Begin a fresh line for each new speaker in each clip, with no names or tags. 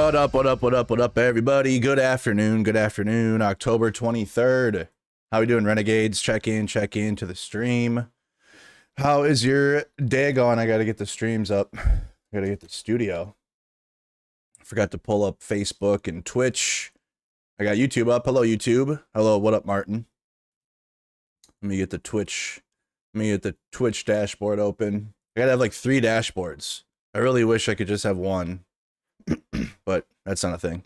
What up, what up, what up, what up, everybody? Good afternoon, October 23rd. How we doing, Renegades? Check in to the stream. How is your day going? I gotta get the streams up. I gotta get the studio. I forgot to pull up Facebook and Twitch. I got YouTube up. Hello, YouTube. Hello, what up, Martin? Let me get the Twitch. Let me get the Twitch dashboard open. I gotta have like 3 dashboards. I really wish I could just have one. But that's not a thing.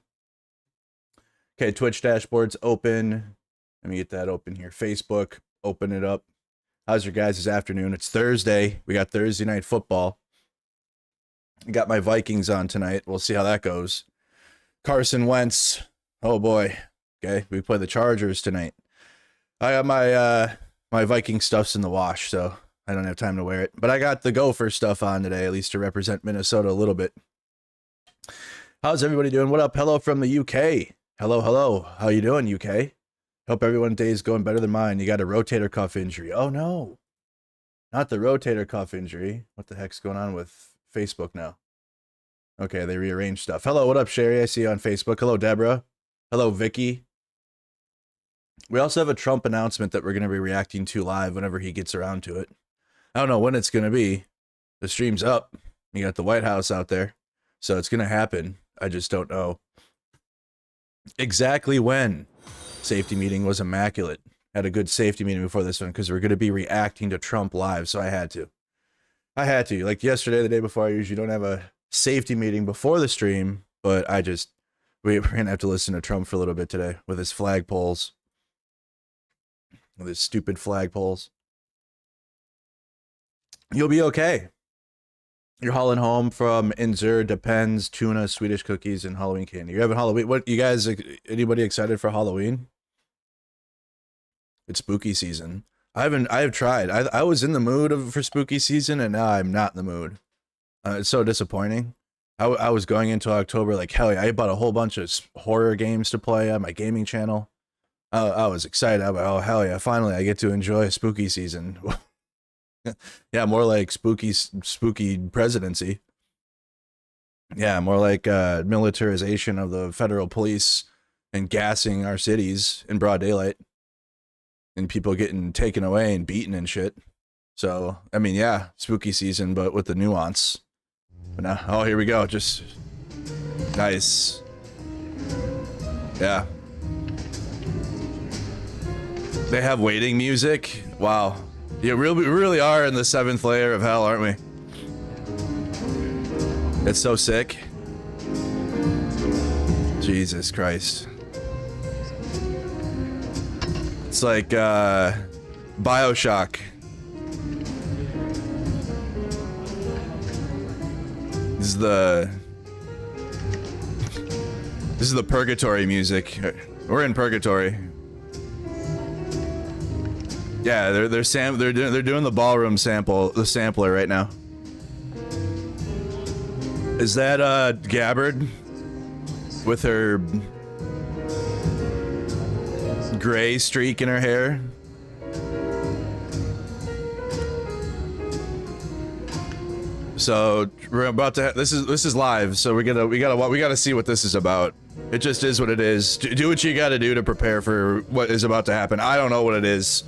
Okay, Twitch dashboard's open. Let me get that open here. Facebook, open it up. How's your guys' afternoon? It's Thursday. We got Thursday night football. I got my Vikings on tonight. We'll see how that goes. Carson Wentz. Oh boy. Okay, we play the Chargers tonight. I got my Viking stuff's in the wash, so I don't have time to wear it. But I got the Gopher stuff on today, at least to represent Minnesota a little bit. How's everybody doing? What up? Hello from the UK. Hello, hello. How you doing, UK? Hope everyone's day is going better than mine. You got a rotator cuff injury. Oh, no. Not the rotator cuff injury. What the heck's going on with Facebook now? Okay, they rearranged stuff. Hello, what up, Sherry? I see you on Facebook. Hello, Deborah. Hello, Vicky. We also have a Trump announcement that we're going to be reacting to live whenever he gets around to it. I don't know when it's going to be. The stream's up. You got the White House out there. So it's going to happen. I just don't know exactly when. Safety meeting was immaculate. Had a good safety meeting before this one because we're going to be reacting to Trump live, so I had to. Like yesterday, the day before, I usually don't have a safety meeting before the stream, but we're going to have to listen to Trump for a little bit today with his flagpoles. With his stupid flagpoles. You'll be okay. You're hauling home from Inzer, Depends, tuna, Swedish cookies, and Halloween candy. You're having Halloween. What, you guys, anybody excited for Halloween? It's spooky season. I have tried. I was in the mood for spooky season, and now I'm not in the mood. It's so disappointing. I was going into October like, hell yeah, I bought a whole bunch of horror games to play on my gaming channel. I was excited. I was like, oh, hell yeah, finally I get to enjoy spooky season. Yeah, more like spooky presidency. Yeah, more like militarization of the federal police and gassing our cities in broad daylight. And people getting taken away and beaten and shit. So, I mean, yeah, spooky season, but with the nuance. But now, oh, here we go. Just nice. Yeah. They have waiting music. Wow. Yeah, we really are in the 7th layer of hell, aren't we? It's so sick. Jesus Christ. It's like BioShock. This is the purgatory music. We're in purgatory. Yeah, they're doing the ballroom sampler right now. Is that Gabbard with her gray streak in her hair? So we're about to. This is live. So we gotta see what this is about. It just is what it is. Do what you gotta do to prepare for what is about to happen. I don't know what it is.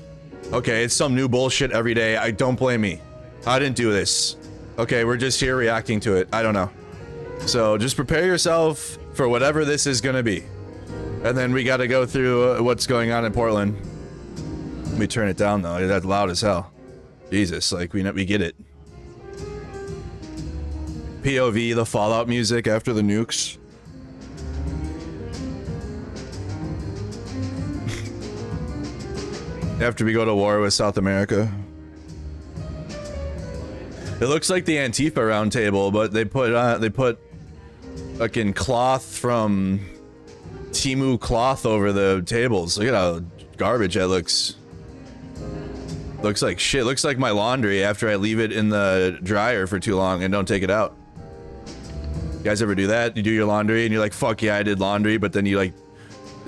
Okay, it's some new bullshit every day. I don't blame me. I didn't do this. Okay, we're just here reacting to it. I don't know. So just prepare yourself for whatever this is gonna be. And then we gotta go through what's going on in Portland. Let me turn it down though. That's loud as hell. Jesus, like we get it. POV, the Fallout music after the nukes. After we go to war with South America. It looks like the Antifa round table, but they put fucking cloth from Temu cloth over the tables. Look at how garbage that looks. Looks like shit. Looks like my laundry after I leave it in the dryer for too long and don't take it out. You guys ever do that? You do your laundry and you're like, fuck yeah, I did laundry, but then you like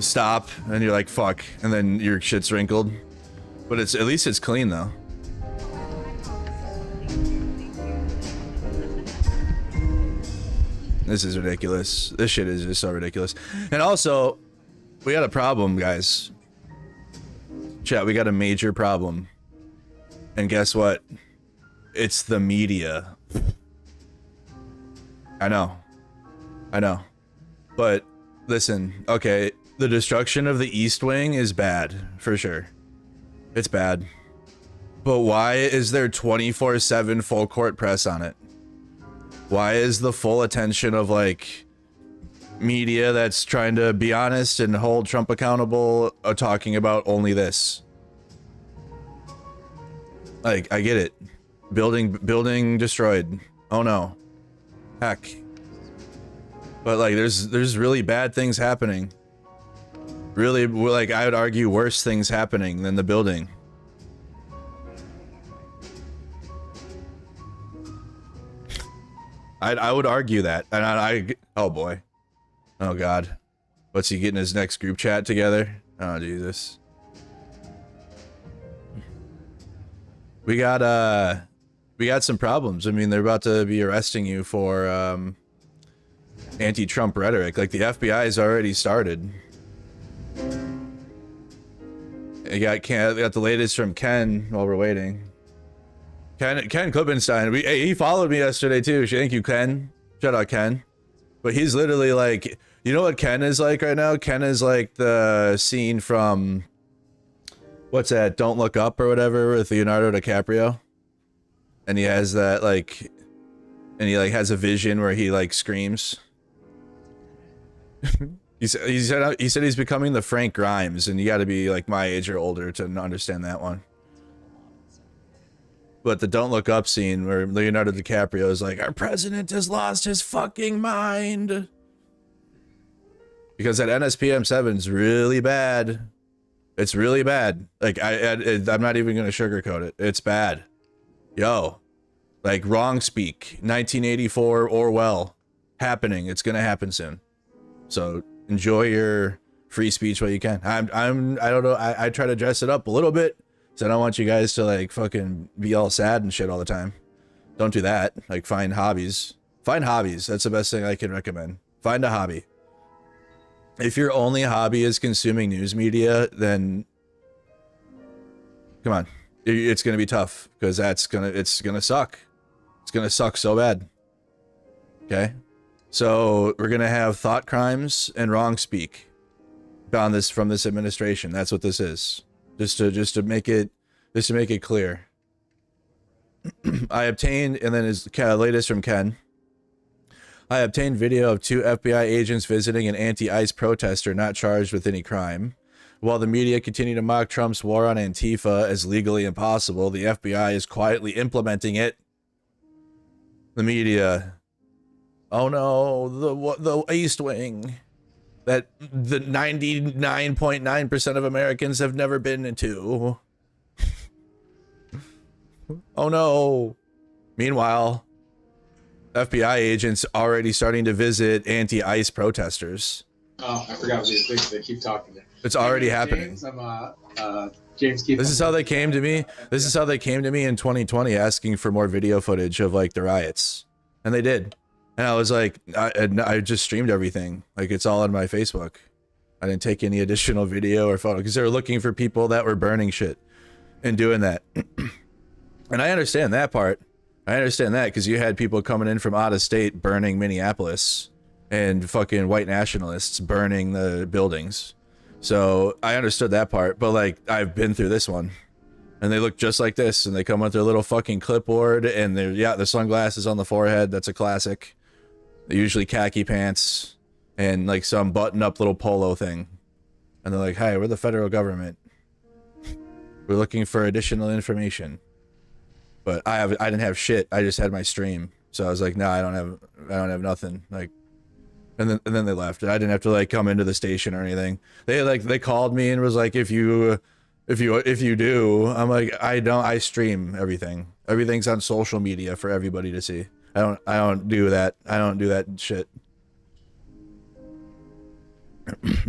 stop and you're like, fuck, and then your shit's wrinkled. But at least it's clean though. This is ridiculous. This shit is just so ridiculous. And also, we got a problem, guys. Chat, we got a major problem. And guess what? It's the media. I know. But listen, okay, the destruction of the East Wing is bad, for sure. It's bad. But why is there 24/7 full court press on it? Why is the full attention of like media that's trying to be honest and hold Trump accountable talking about only this? Like, I get it. Building destroyed. Oh no. Heck. But like there's really bad things happening. Really, like, I would argue worse things happening than the building. I would argue that. And I oh boy. Oh god. What's he getting his next group chat together? Oh Jesus. We got some problems. I mean, they're about to be arresting you for anti-Trump rhetoric. Like, the FBI has already started. I got the latest from Ken while we're waiting. Ken Klippenstein. He followed me yesterday too. Thank you, Ken. Shout out, Ken. But he's literally like, you know what Ken is like right now? Ken is like the scene from, what's that? Don't Look Up or whatever with Leonardo DiCaprio. And he has that like, and he like has a vision where he like screams. He said he's becoming the Frank Grimes, and you got to be like my age or older to understand that one. But the Don't Look Up scene where Leonardo DiCaprio is like, our president has lost his fucking mind. Because that NSPM7 is really bad. It's really bad. Like, I'm not even going to sugarcoat it. It's bad. Yo. Like, wrong speak. 1984 Orwell. Happening. It's going to happen soon. So, enjoy your free speech while you can. I don't know. I try to dress it up a little bit. So I don't want you guys to like fucking be all sad and shit all the time. Don't do that. Like, find hobbies. Find hobbies. That's the best thing I can recommend. Find a hobby. If your only hobby is consuming news media, then come on. It's going to be tough because it's going to suck. It's going to suck so bad. Okay? So we're going to have thought crimes and wrong speak on this from this administration. That's what this is. Just to make it clear. I obtained, and then his latest from Ken. I obtained video of 2 FBI agents visiting an anti-ICE protester not charged with any crime. While the media continue to mock Trump's war on Antifa as legally impossible, the FBI is quietly implementing it. The media. Oh no, the East Wing. That the 99.9% of Americans have never been into. Oh no. Meanwhile, FBI agents already starting to visit anti-ICE protesters.
Oh, I forgot these things. They keep talking.
It's already happening.
James, James Keith.
This is how they came to me. This is how they came to me in 2020 asking for more video footage of like the riots. And they did. And I was like, I just streamed everything. Like, it's all on my Facebook. I didn't take any additional video or photo because they were looking for people that were burning shit and doing that. And I understand that part. I understand that because you had people coming in from out of state burning Minneapolis and fucking white nationalists burning the buildings. So I understood that part. But like, I've been through this one. And they look just like this. And they come with their little fucking clipboard. And they're, yeah, the sunglasses on the forehead. That's a classic. They're usually khaki pants and like some button-up little polo thing. And they're like, hi, we're the federal government. We're looking for additional information. But I didn't have shit. I just had my stream. So I was like, no, I don't have nothing. Like, and then they left. I didn't have to like come into the station or anything. They called me and was like, if you do, I'm like, I stream everything. Everything's on social media for everybody to see. I don't do that. I don't do that shit.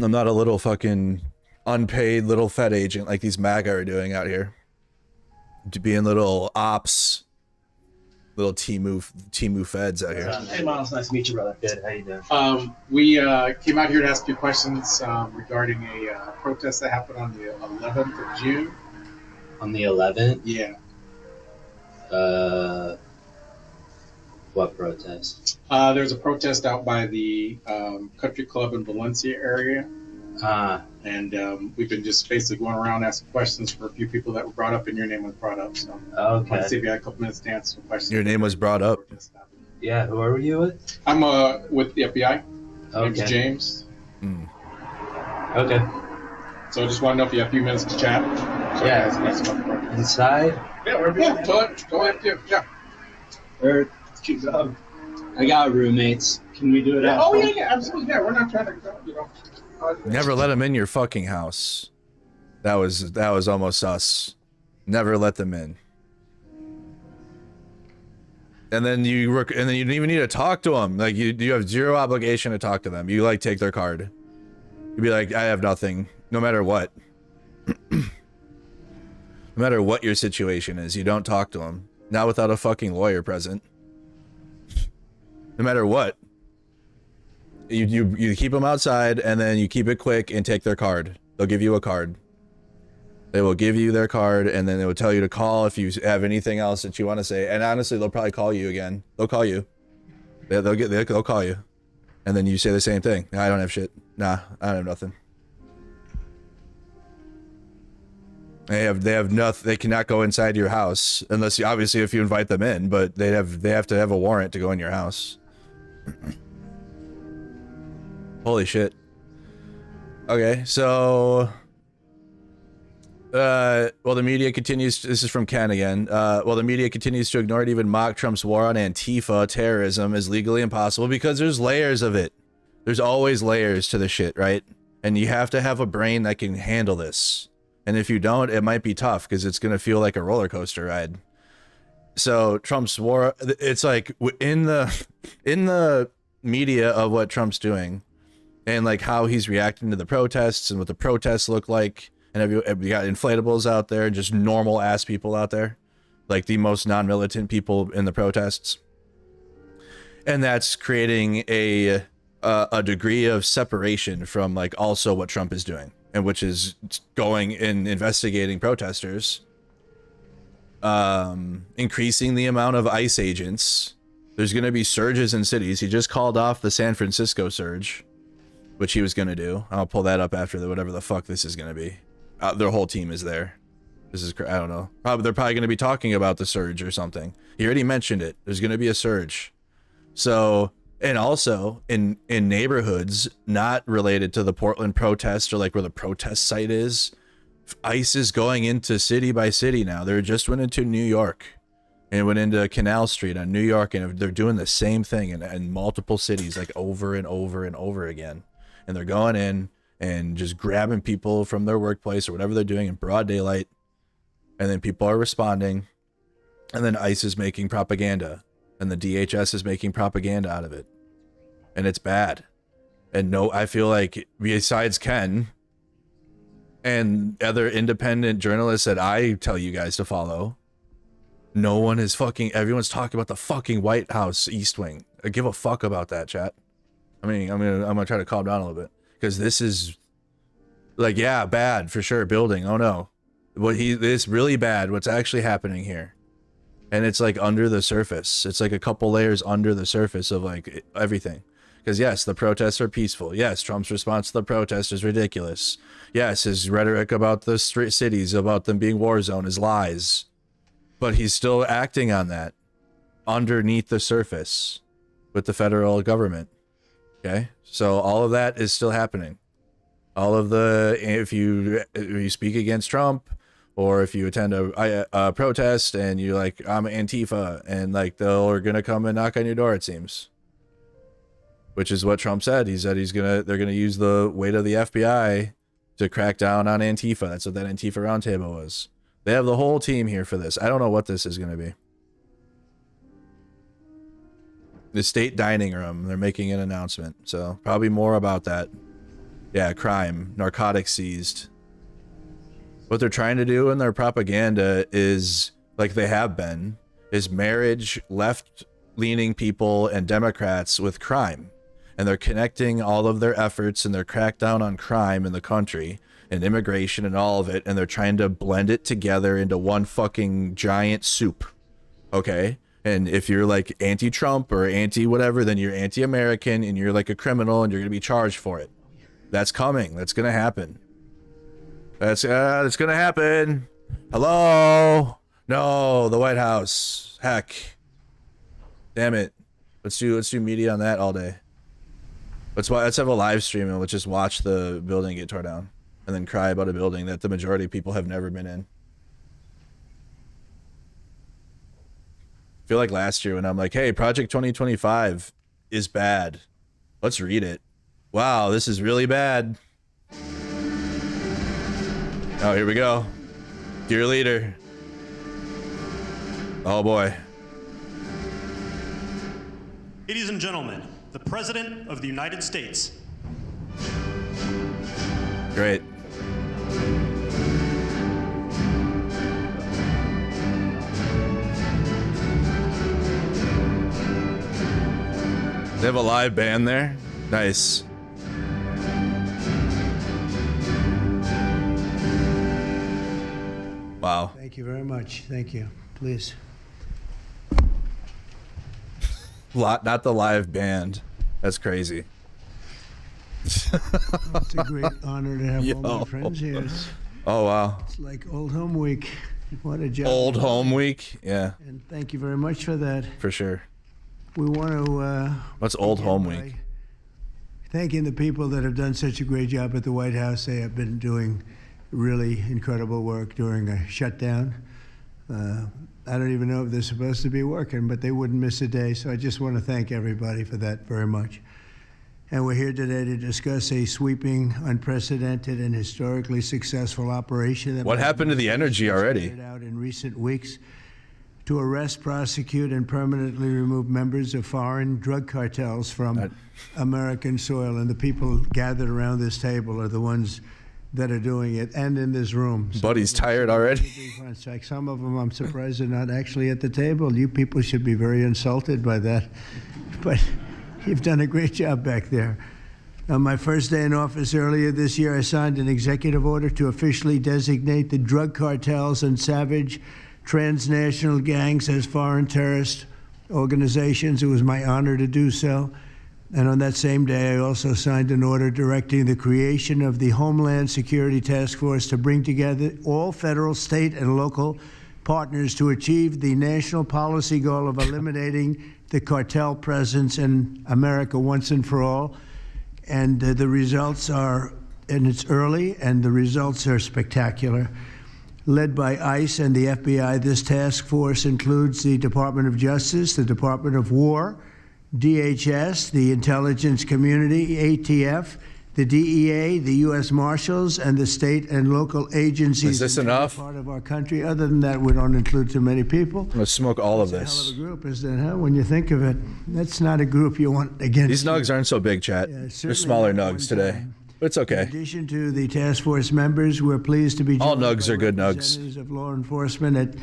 I'm not a little fucking unpaid little Fed agent like these MAGA are doing out here. To being little ops. Little Timu feds out here.
Hey, Miles. Nice to meet you, brother. Good. How you doing?
We came out here to ask you questions regarding a protest that happened on the 11th of June.
On the 11th?
Yeah.
What protest?
There's a protest out by the country club in Valencia area. And we've been just basically going around asking questions for a few people that were brought up, and your name was brought up. So I want to see if you had a couple minutes to answer some questions.
Your name was brought up.
Yeah, who are you with?
I'm with the FBI. My name's
Okay.
James.
Okay.
So I just want to know if you have a few minutes to chat. So
Yeah.
I can ask about the protest.
Inside?
Yeah, wherever you want. Go ahead. Yeah.
Or, I got roommates. Can we do it out?
Oh, yeah, absolutely. Yeah, we're not trying to,
Never let them in your fucking house. That was almost sus. Never let them in. And then you don't even need to talk to them. Like you have zero obligation to talk to them. You like take their card. You'd be like, I have nothing, no matter what. No matter what your situation is, you don't talk to them. Not without a fucking lawyer present. No matter what. You keep them outside, and then you keep it quick and take their card. They'll give you a card. They will give you their card, and then they will tell you to call if you have anything else that you want to say. And honestly, they'll probably call you again. They'll call you. They'll call you, and then you say the same thing. I don't have shit. Nah, I don't have nothing. They have nothing. They cannot go inside your house unless obviously if you invite them in. But they have to have a warrant to go in your house. Holy shit. Okay, so well, the media continues, this is from Ken again, well, the media continues to ignore it, even mock Trump's war on Antifa terrorism is legally impossible because there's layers of it. There's always layers to the shit, right? And you have to have a brain that can handle this. And if you don't, it might be tough because it's going to feel like a roller coaster ride. So Trump's war, it's like in the media of what Trump's doing, and like how he's reacting to the protests and what the protests look like. And have you got inflatables out there, just normal ass people out there, like the most non-militant people in the protests. And that's creating a degree of separation from like also what Trump is doing, and which is going and investigating protesters, increasing the amount of ICE agents. There's going to be surges in cities. He just called off the San Francisco surge, which he was going to do. I'll pull that up after whatever the fuck this is going to be. Their whole team is there. This is, I don't know. They're probably going to be talking about the surge or something. He already mentioned it. There's going to be a surge. So, and also in neighborhoods not related to the Portland protests or like where the protest site is, ICE is going into city by city now. They just went into New York and went into Canal Street on New York, and they're doing the same thing in multiple cities, like over and over and over again. And they're going in and just grabbing people from their workplace or whatever they're doing in broad daylight. And then people are responding. And then ICE is making propaganda. And the DHS is making propaganda out of it. And it's bad. And no, I feel like besides Ken and other independent journalists that I tell you guys to follow, no one is everyone's talking about the fucking White House East Wing. I give a fuck about that, chat. I mean, I'm gonna try to calm down a little bit. Because this is, like, yeah, bad for sure. Building, oh no, it's really bad. What's actually happening here, and it's like under the surface. It's like a couple layers under the surface of like everything. Because yes, the protests are peaceful. Yes, Trump's response to the protest is ridiculous. Yes, his rhetoric about the cities, about them being war zone, is lies. But he's still acting on that underneath the surface with the federal government. Okay, so all of that is still happening. All of if you speak against Trump, or if you attend a protest and you're like, I'm Antifa, and like they're gonna come and knock on your door, it seems. Which is what Trump said. He said they're gonna use the weight of the FBI to crack down on Antifa. That's what that Antifa roundtable was. They have the whole team here for this. I don't know what this is gonna be. The state dining room, they're making an announcement, so probably more about that. Yeah, crime, narcotics seized. What they're trying to do in their propaganda is, like they have been, is marriage left-leaning people and Democrats with crime. And they're connecting all of their efforts and their crackdown on crime in the country and immigration and all of it, and they're trying to blend it together into one fucking giant soup. Okay? And if you're like anti-Trump or anti-whatever, then you're anti-American and you're like a criminal and you're going to be charged for it. That's coming. That's going to happen. That's going to happen. Hello? No, the White House. Heck. Damn it. Let's do media on that all day. Let's have a live stream and let's just watch the building get tore down and then cry about a building that the majority of people have never been in. I feel like last year when I'm like, hey, Project 2025 is bad. Let's read it. Wow, this is really bad. Oh, here we go. Dear leader. Oh boy.
Ladies and gentlemen, the President of the United States.
Great. They have a live band there? Nice. Wow.
Thank you very much. Thank you. Please.
Not the live band. That's crazy.
It's a great honor to have all my friends here.
Oh, wow.
It's like Old Home Week. What a job.
Old Home Week? Yeah.
And thank you very much for that.
For sure.
We want to...
What's Old Home Week?
Thanking the people that have done such a great job at the White House. They have been doing really incredible work during a shutdown. I don't even know if they're supposed to be working, but they wouldn't miss a day. So I just want to thank everybody for that very much. And we're here today to discuss a sweeping, unprecedented, and historically successful operation that
what happened to the energy already?
Carried out in recent weeks to arrest, prosecute, and permanently remove members of foreign drug cartels from American soil. And the people gathered around this table are the ones that are doing it, and in this room.
Buddy's tired already.
Like some of them, I'm surprised they're not actually at the table. You people should be very insulted by that. But you've done a great job back there. On my first day in office earlier this year, I signed an executive order to officially designate the drug cartels and savage transnational gangs as foreign terrorist organizations. It was my honor to do so. And on that same day, I also signed an order directing the creation of the Homeland Security Task Force to bring together all federal, state, and local partners to achieve the national policy goal of eliminating the cartel presence in America once and for all. And the results are, and it's early, and the results are spectacular. Led by ICE and the FBI, this task force includes the Department of Justice, the Department of War, DHS, the intelligence community, ATF, the DEA, the U.S. Marshals, and the state and local agencies.
Is this enough?
Part of our country. Other than that, we don't include too many people.
I'm gonna smoke all of
That's a hell
this.
of a group, isn't it? Huh? When you think of it, that's not a group you want against.
These nugs aren't so big, chat.
Yeah,
They're
certainly
smaller
not
nugs
one
today.
time.
But it's
In
okay.
addition to the task force members, we're pleased to be
All
joined
nugs
by
are good nugs.
representatives of law enforcement at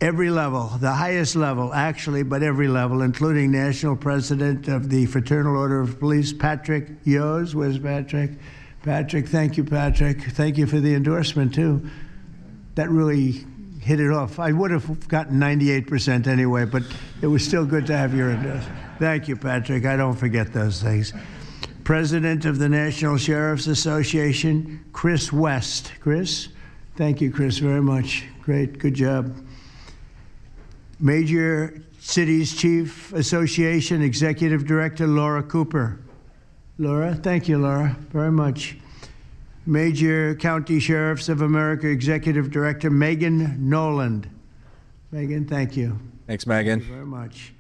every level, the highest level, actually, but every level, including National President of the Fraternal Order of Police, Patrick Yos. Where's Patrick? Patrick, thank you, Patrick. Thank you for the endorsement, too. That really hit it off. I would have gotten 98% anyway, but it was still good to have your endorsement. Thank you, Patrick. I don't forget those things. President of the National Sheriff's Association, Chris West. Chris? Thank you, Chris, very much. Great, good job. Major Cities Chief Association Executive Director, Laura Cooper. Laura, thank you, Laura, very much. Major County Sheriffs of America Executive Director, Megan Noland. Megan, thank you.
Thanks, Megan.
Thank you very much.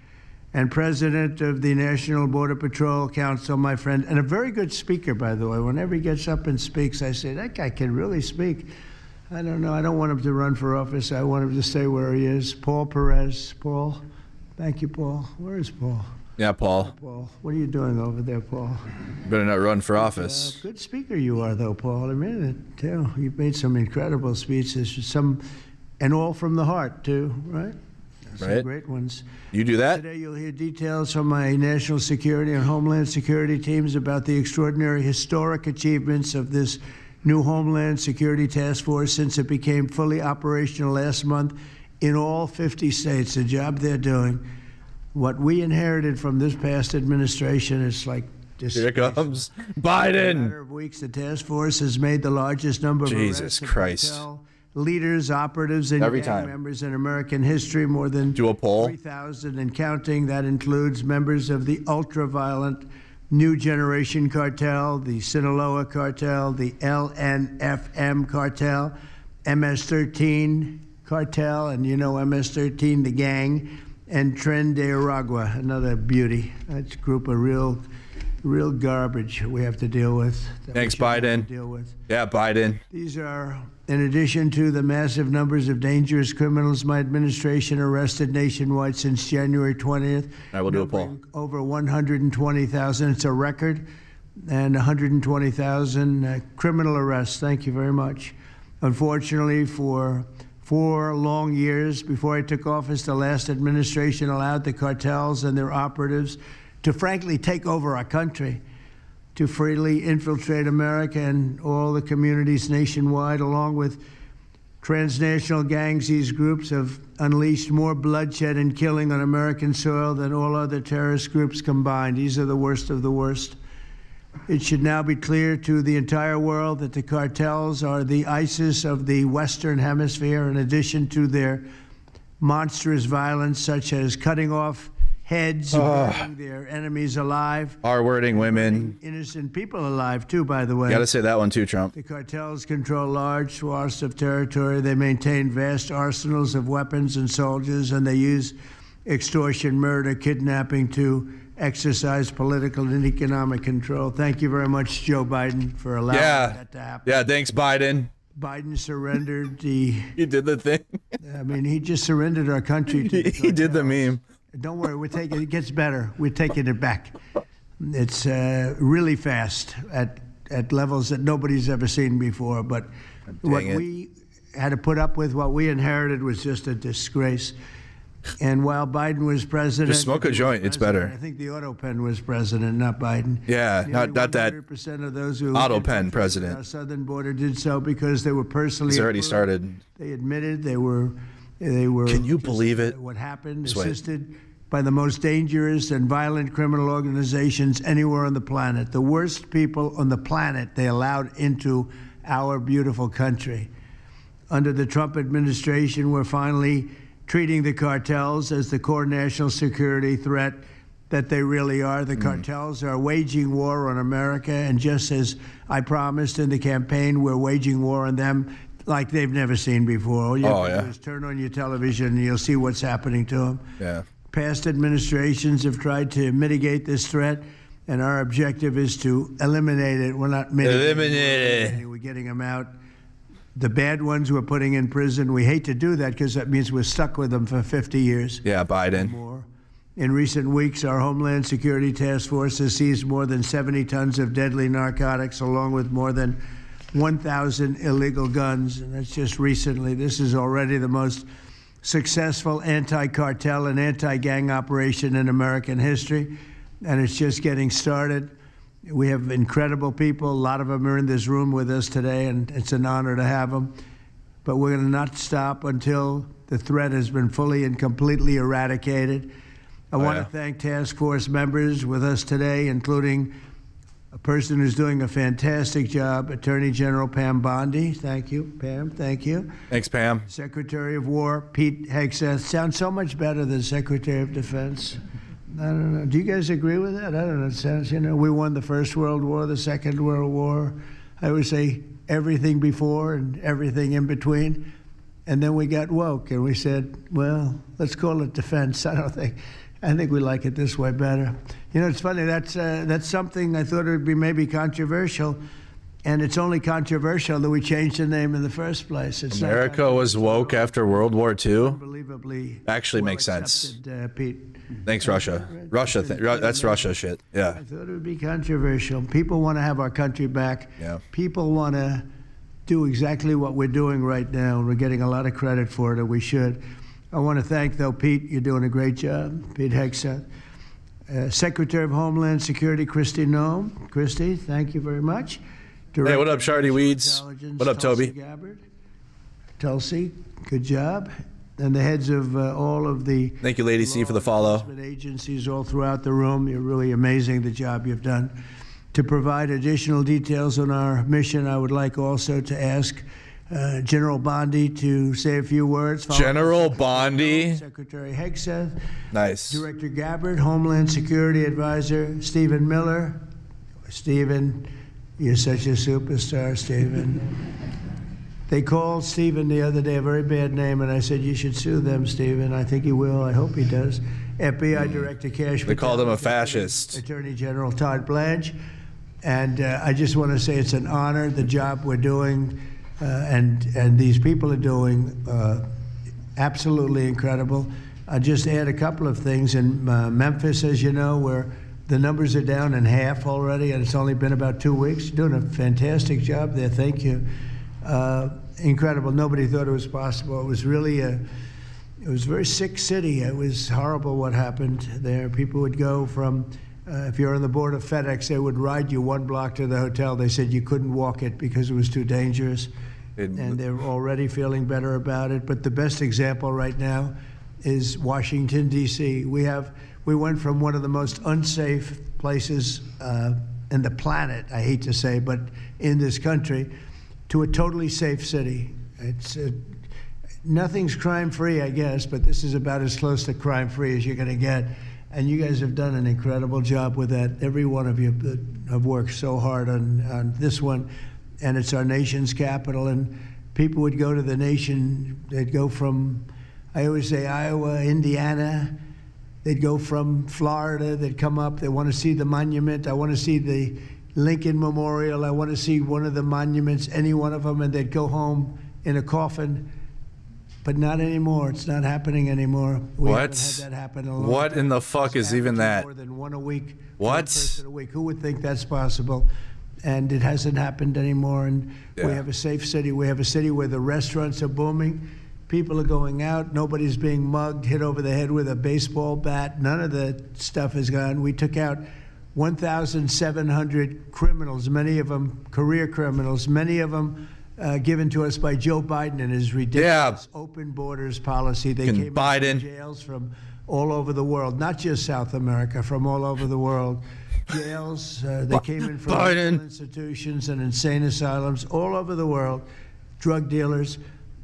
And President of the National Border Patrol Council, my friend, and a very good speaker, by the way. Whenever he gets up and speaks, I say, that guy can really speak. I don't know. I don't want him to run for office. I want him to stay where he is. Paul Perez. Paul. Thank you, Paul. Where is Paul?
Yeah, Paul.
Paul, what are you doing over there, Paul?
Better not run for office.
Good speaker you are, though, Paul. I mean it, too. You've made some incredible speeches, and all from the heart, too, right? Some
Right.
great ones.
You do that?
Today you'll hear details from my national security and homeland security teams about the extraordinary historic achievements of this new Homeland Security Task Force since it became fully operational last month in all 50 states. The job they're doing. What we inherited from this past administration is like this.
Here it comes.
In a
Biden.
matter of weeks, the task force has made the largest number of
Jesus
arrests of
Christ.
cartel leaders, operatives, and
Every
gang
time.
members in American history, more than
Do a poll.
3,000 and counting. That includes members of the ultra-violent New Generation Cartel, the Sinaloa Cartel, the LNFM Cartel, MS-13 Cartel, and you know MS-13, the gang, and Tren de Aragua, another beauty. That's a group of real garbage we have to deal with. that we
Thanks,
shouldn't have to
Biden.
Deal with.
Yeah, Biden.
These are, in addition to the massive numbers of dangerous criminals my administration arrested nationwide since January 20th.
I will do a poll.
numbering Over 120,000. It's a record. And 120,000 criminal arrests. Thank you very much. Unfortunately, for 4 long years before I took office, the last administration allowed the cartels and their operatives to frankly take over our country, to freely infiltrate America and all the communities nationwide. Along with transnational gangs, these groups have unleashed more bloodshed and killing on American soil than all other terrorist groups combined. These are the worst of the worst. It should now be clear to the entire world that the cartels are the ISIS of the Western Hemisphere, in addition to their monstrous violence, such as cutting off heads, burning their enemies alive.
R-wording women.
Innocent people alive, too, by the way.
Got to say that one too, Trump.
The cartels control large swaths of territory. They maintain vast arsenals of weapons and soldiers, and they use extortion, murder, kidnapping to exercise political and economic control. Thank you very much, Joe Biden, for allowing that to happen.
Yeah, thanks, Biden.
Biden surrendered the,
He did the thing.
I mean, he just surrendered our country to the
He did the
cartels.
meme.
Don't worry, we're taking it gets better. We're taking it back. It's really fast at levels that nobody's ever seen before. But what
it.
we had to put up with, what we inherited, was just a disgrace. And while Biden was president,
Just smoke a joint, it's better.
I think the auto pen was president, not Biden.
Yeah,
Nearly
not that
100% of those who
auto pen
infiltrated
president.
our southern border did so because they were personally.
He's already
approved.
started.
They admitted they were.
Can you
just,
believe it?
What happened?
Just wait.
Assisted by the most dangerous and violent criminal organizations anywhere on the planet. The worst people on the planet they allowed into our beautiful country. Under the Trump administration, we're finally treating the cartels as the core national security threat that they really are. The cartels are waging war on America, and just as I promised in the campaign, we're waging war on them like they've never seen before. All you have to do is turn on your television and you'll see what's happening to them.
Yeah.
Past administrations have tried to mitigate this threat, and our objective is to eliminate it. We're not mitigating it. We're getting them out. The bad ones we're putting in prison. We hate to do that because that means we're stuck with them for 50 years.
Yeah, Biden.
More. In recent weeks, our Homeland Security Task Force has seized more than 70 tons of deadly narcotics, along with more than 1,000 illegal guns. And that's just recently. This is already the most successful anti-cartel and anti-gang operation in American history, and it's just getting started. We have incredible people. A lot of them are in this room with us today, and it's an honor to have them. But we're going to not stop until the threat has been fully and completely eradicated. I want to thank task force members with us today, including a person who's doing a fantastic job, Attorney General Pam Bondi. Thank you, Pam. Thank you.
Thanks, Pam.
Secretary of War Pete Hegseth. Sounds so much better than Secretary of Defense. I don't know. Do you guys agree with that? I don't know. It sounds, we won the First World War, the Second World War. I would say everything before and everything in between. And then we got woke and we said, well, let's call it defense. I think we like it this way better. It's funny. That's something I thought it would be maybe controversial. And it's only controversial that we changed the name in the first place. It's
America was woke after World War II.
Unbelievably.
Actually makes sense.
Pete.
Thanks, Russia. That's Russia shit. Yeah.
I thought it would be controversial. People want to have our country back.
Yeah.
People want to do exactly what we're doing right now. We're getting a lot of credit for it, and we should. I want to thank, though, Pete. You're doing a great job. Pete Hegseth. Secretary of Homeland Security, Kristi Noem. Kristi, thank you very much.
Hey, what up, Shardy Weeds? What up, Toby?
Gabbard. Tulsi, good job. And the heads of all of the
Thank you, Lady C, for the follow.
Agencies all throughout the room. You're really amazing, the job you've done. To provide additional details on our mission, I would like also to ask General Bondi to say a few words.
General Bondi.
Secretary Hegseth.
Nice.
Director Gabbard, Homeland Security Advisor Stephen Miller. Stephen, you're such a superstar, Stephen. They called Stephen the other day a very bad name, and I said, you should sue them, Stephen. I think he will. I hope he does. FBI Director Cash.
They called him a fascist.
Attorney General Todd Blanche. And I just want to say it's an honor, the job we're doing, and these people are doing absolutely incredible. I'll just add a couple of things. In Memphis, as you know, where the numbers are down in half already, and it's only been about 2 weeks. You're doing a fantastic job there. Thank you. Incredible. Nobody thought it was possible. It was really it was a very sick city. It was horrible what happened there. People would go from, if you're on the board of FedEx, they would ride you 1 block to the hotel. They said you couldn't walk it because it was too dangerous. And they're already feeling better about it. But the best example right now is Washington, D.C. We went from one of the most unsafe places in the planet, I hate to say, but in this country, to a totally safe city. It's nothing's crime-free, I guess, but this is about as close to crime-free as you're going to get. And you guys have done an incredible job with that. Every one of you have worked so hard on this one, and it's our nation's capital. And people would go to the nation. They'd go from, I always say, Iowa, Indiana. They'd go from Florida. They'd come up. They want to see the monument. I want to see the Lincoln Memorial. I want to see one of the monuments, any one of them, and they'd go home in a coffin. But not anymore. It's not happening anymore. We haven't had that happen in a long
What
time.
in the fuck is even that?
More than one a week.
What?
One person a week. Who would think that's possible? And it hasn't happened anymore. And we have a safe city. We have a city where the restaurants are booming. People are going out. Nobody's being mugged, hit over the head with a baseball bat. None of the stuff is gone. We took out 1,700 criminals, many of them career criminals, many of them given to us by Joe Biden and his ridiculous open borders policy. They came from jails from all over the world, not just South America, from all over the world. Jails, they came in from mental institutions and insane asylums all over the world, drug dealers,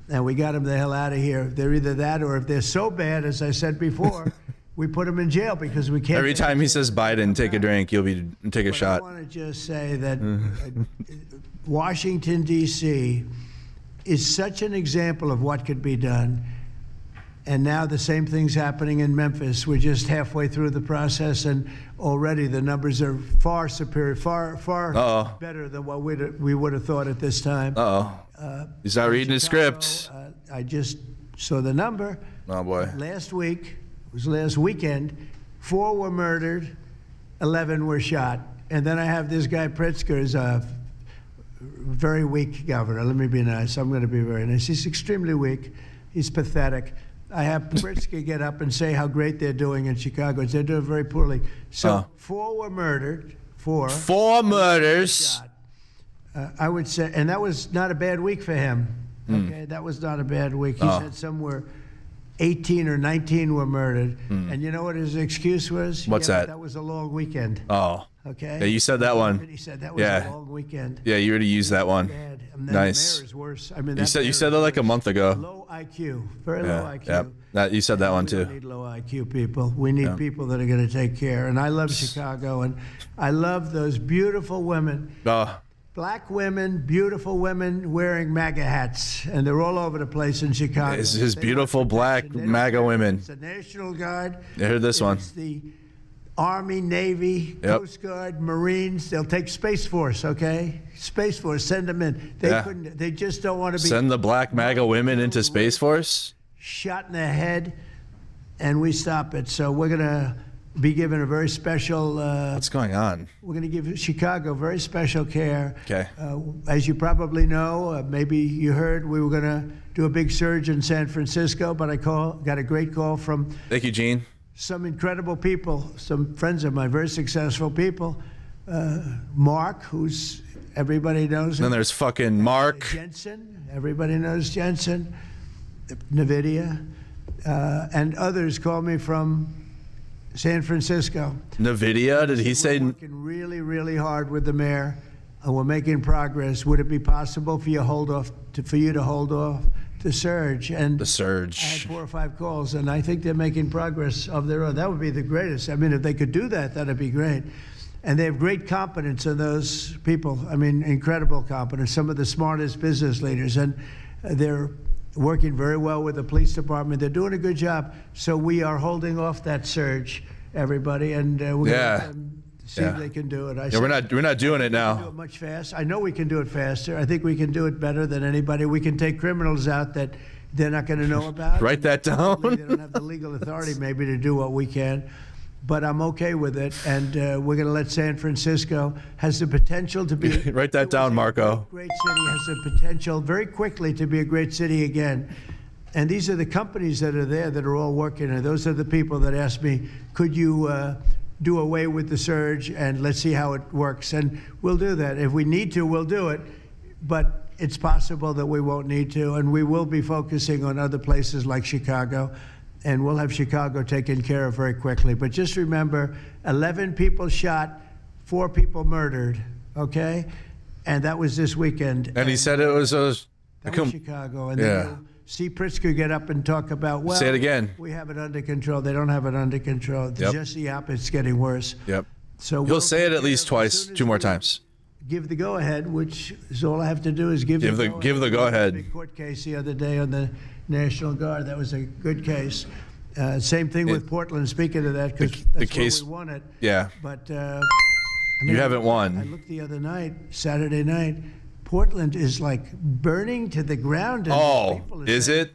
and we got them the hell out of here. They're either that or if they're so bad, as I said before, we put them in jail because we can't.
Every time he says Biden, take a drink, you'll take a shot.
I want to just say that Washington, D.C. is such an example of what could be done. And now the same thing's happening in Memphis. We're just halfway through the process, and already the numbers are far superior, far better than what we would have thought at this time.
He's not reading his script.
I just saw the number.
Oh, boy.
Last week, it was last weekend, 4 were murdered, 11 were shot. And then I have this guy Pritzker, is a very weak governor. Let me be nice. I'm going to be very nice. He's extremely weak. He's pathetic. I have Pritzker get up and say how great they're doing in Chicago. They're doing very poorly. So 4 were murdered. 4
murders.
I would say, and that was not a bad week for him. Okay, that was not a bad week. He said somewhere 18 or 19 were murdered. And you know what his excuse was?
What's that?
That was a long weekend.
Oh.
Okay.
Yeah, you said that one.
He said that was a long weekend.
Yeah, you already used that one.
Bad.
Nice.
The mayor is worse. I mean,
you said that like a month ago.
Low IQ, very low IQ.
Yeah, you said that one too.
We need low IQ people. We need people that are going to take care. And I love Chicago, and I love those beautiful women. Black women, beautiful women wearing MAGA hats, and they're all over the place in Chicago.
It's his beautiful black MAGA women.
It's the National Guard.
I heard this one.
It's the Army, Navy, Coast Guard, Marines. They'll take Space Force, okay? Space Force, send them in. They couldn't. They just don't want to be.
Send the black MAGA women into Space Force?
Shot in the head, and we stop it. So we're going to be given a very special.
What's going on?
We're going to give Chicago very special care.
Okay.
As you probably know, maybe you heard, we were going to do a big surge in San Francisco, but I got a great call from.
Thank you, Gene.
Some incredible people, some friends of mine, very successful people. Mark, who's everybody knows him.
Then there's fucking Mark.
Jensen, everybody knows Jensen. NVIDIA, and others call me from San Francisco.
NVIDIA? Did he say?
We're working really, really hard with the mayor, and we're making progress. Would it be possible for you to hold off the surge? And
The surge.
I had 4 or 5 calls, and I think they're making progress of their own. That would be the greatest. I mean, if they could do that, that'd be great. And they have great competence in those people. I mean, incredible competence. Some of the smartest business leaders, and they're working very well with the police department. They're doing a good job. So we are holding off that surge, everybody, and we're going to let them see if they can do it.
We're not doing it now.
Do it much faster. I know we can do it faster. I think we can do it better than anybody. We can take criminals out that they're not going to know about.
Write that down.
They don't have the legal authority maybe to do what we can. But I'm okay with it, and we're going to let San Francisco has the potential to be.
Write that down, Marco.
Great city has the potential very quickly to be a great city again. And these are the companies that are there that are all working, and those are the people that asked me, could you do away with the surge, and let's see how it works. And we'll do that. If we need to, we'll do it. But it's possible that we won't need to, and we will be focusing on other places like Chicago. And we'll have Chicago taken care of very quickly. But just remember, 11 people shot, 4 people murdered, okay? And that was this weekend.
And he said it was
Chicago. And then you'll see Pritzker get up and talk about, well,
say it again.
We have it under control. They don't have it under control. It's just the opposite. It's getting worse.
Yep.
So
he'll say it at least twice, 2 more times.
Give the go-ahead, which is all I have to do is give the
go-ahead.
Big court case the other day on the National Guard. That was a good case. Same thing with Portland. Speaking of that, because that's where we won it.
Yeah.
But
you haven't won.
I looked the other night, Saturday night. Portland is like burning to the ground. And
is it?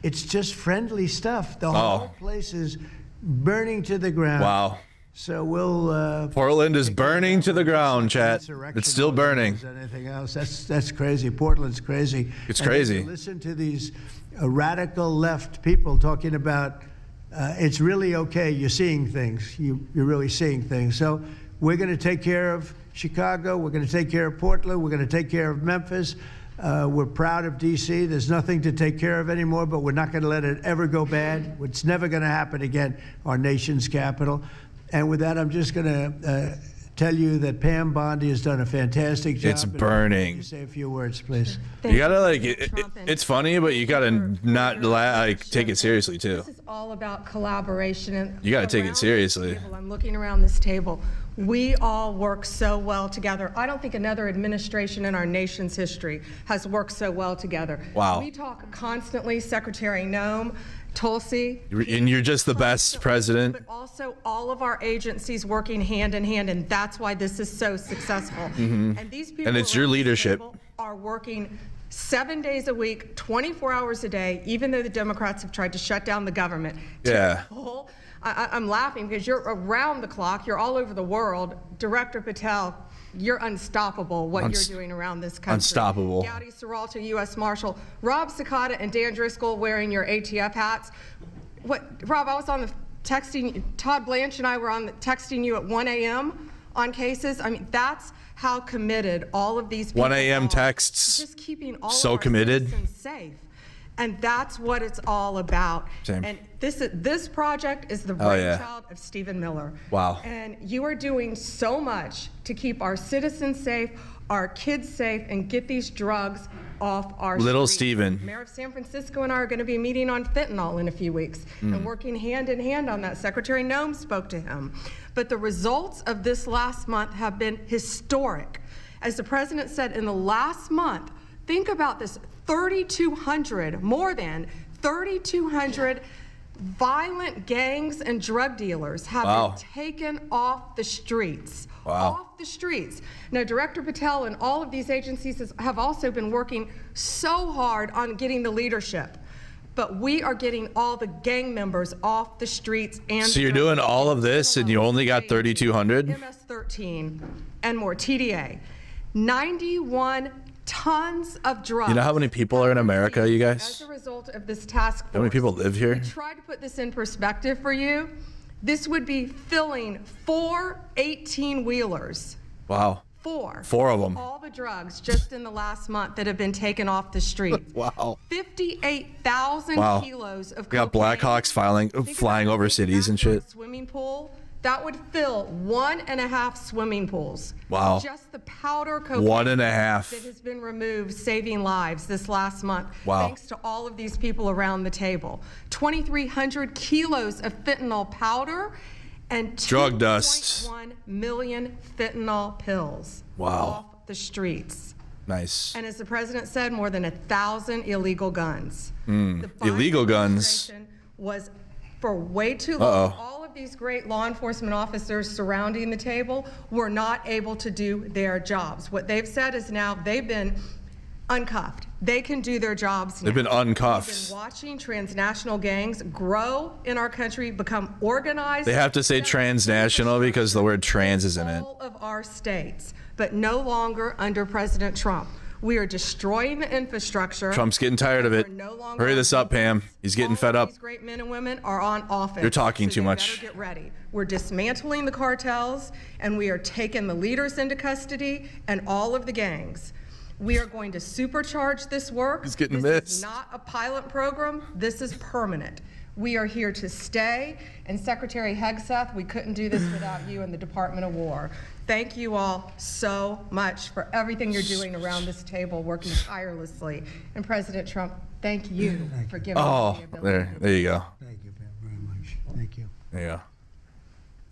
It's just friendly stuff. The whole place is burning to the ground.
Wow.
So we'll.
Portland is burning to the ground, chat. It's still burning.
Anything else? That's crazy. Portland's crazy.
It's crazy.
Listen to these radical left people talking about it's really okay. You're seeing things. You're really seeing things. So we're going to take care of Chicago. We're going to take care of Portland. We're going to take care of Memphis. We're proud of D.C. There's nothing to take care of anymore, but we're not going to let it ever go bad. It's never going to happen again, our nation's capital. And with that, I'm just going to tell you that Pam Bondi has done a fantastic job.
It's burning.
Say a few words, please.
You gotta it's funny, but you gotta not take it seriously too.
This is all about collaboration. And
you gotta take it seriously.
I'm looking around this table. We all work so well together. I don't think another administration in our nation's history has worked so well together.
Wow.
We talk constantly, Secretary Noem, Tulsi.
And you're just the best president.
But also all of our agencies working hand in hand, and that's why this is so successful.
And
these people
and it's your leadership.
Are working 7 days a week, 24 hours a day, even though the Democrats have tried to shut down the government.
Yeah.
I'm laughing because you're around the clock. You're all over the world. Director Patel, you're unstoppable what you're doing around this country.
Unstoppable.
Gowdy Serralto, U.S. Marshal. Rob Sakata and Dan Driscoll wearing your ATF hats. Rob, I was on the texting, Todd Blanche and I were on texting you at 1 a.m. on cases. I mean, that's how committed all of these people
1 a.m. texts.
Just keeping all
so
of our
committed.
citizens safe. And that's what it's all about.
Same.
And this project is the brainchild of Stephen Miller.
Wow.
And you are doing so much to keep our citizens safe, our kids safe, and get these drugs off our
Little
streets.
Stephen.
Mayor of San Francisco and I are going to be meeting on fentanyl in a few weeks and working hand in hand on that. Secretary Noem spoke to him. But the results of this last month have been historic. As the president said, in the last month, think about this, 3,200, more than 3,200 violent gangs and drug dealers have been taken off the streets. Off the streets. Now, Director Patel and all of these agencies have also been working so hard on getting the leadership. but we are getting all the gang members off the streets and
So you're doing all of this and you only got 3,200?
MS-13 and more, TDA. 91 tons of drugs.
You know how many people are in America, you guys?
As a result of this task force.
How many people live here?
To try to put this in perspective for you, this would be filling 4 18-wheelers.
Wow. Four of them.
All the drugs just in the last month that have been taken off the streets.
Wow.
58,000 kilos of
We got
cocaine.
Blackhawks flying over cities and shit.
Swimming pool that would fill 1.5 swimming pools.
Wow.
Just the powder cocaine
1.5.
that has been removed, saving lives this last month.
Wow.
Thanks to all of these people around the table. 2,300 kilos of fentanyl powder and
Drug dust.
2.1 million fentanyl pills.
Wow.
Off the streets.
Nice.
And as the president said, more than 1,000 illegal guns. The Biden
Illegal guns.
administration was for way too long. All of these great law enforcement officers surrounding the table were not able to do their jobs. What they've said is now they've been uncuffed. They can do their jobs now.
They've been uncuffed.
We've been watching transnational gangs grow in our country, become organized.
They have to say transnational because the word trans is in it.
All of our states, but no longer under President Trump. We are destroying the infrastructure.
Trump's getting tired of it.
We're no longer
Hurry this up, Pam. He's getting fed up.
These great men and women are on offense.
You're talking
so
too
you
much.
Better get ready. We're dismantling the cartels, and we are taking the leaders into custody and all of the gangs. We are going to supercharge this work.
He's getting
This
missed.
is not a pilot program. This is permanent. We are here to stay. And Secretary Hegseth, we couldn't do this without you and the Department of War. Thank you all so much for everything you're doing around this table, working tirelessly. And President Trump, thank you for giving us the ability.
There you go.
Thank you, Pam, very much. Thank you.
There you go.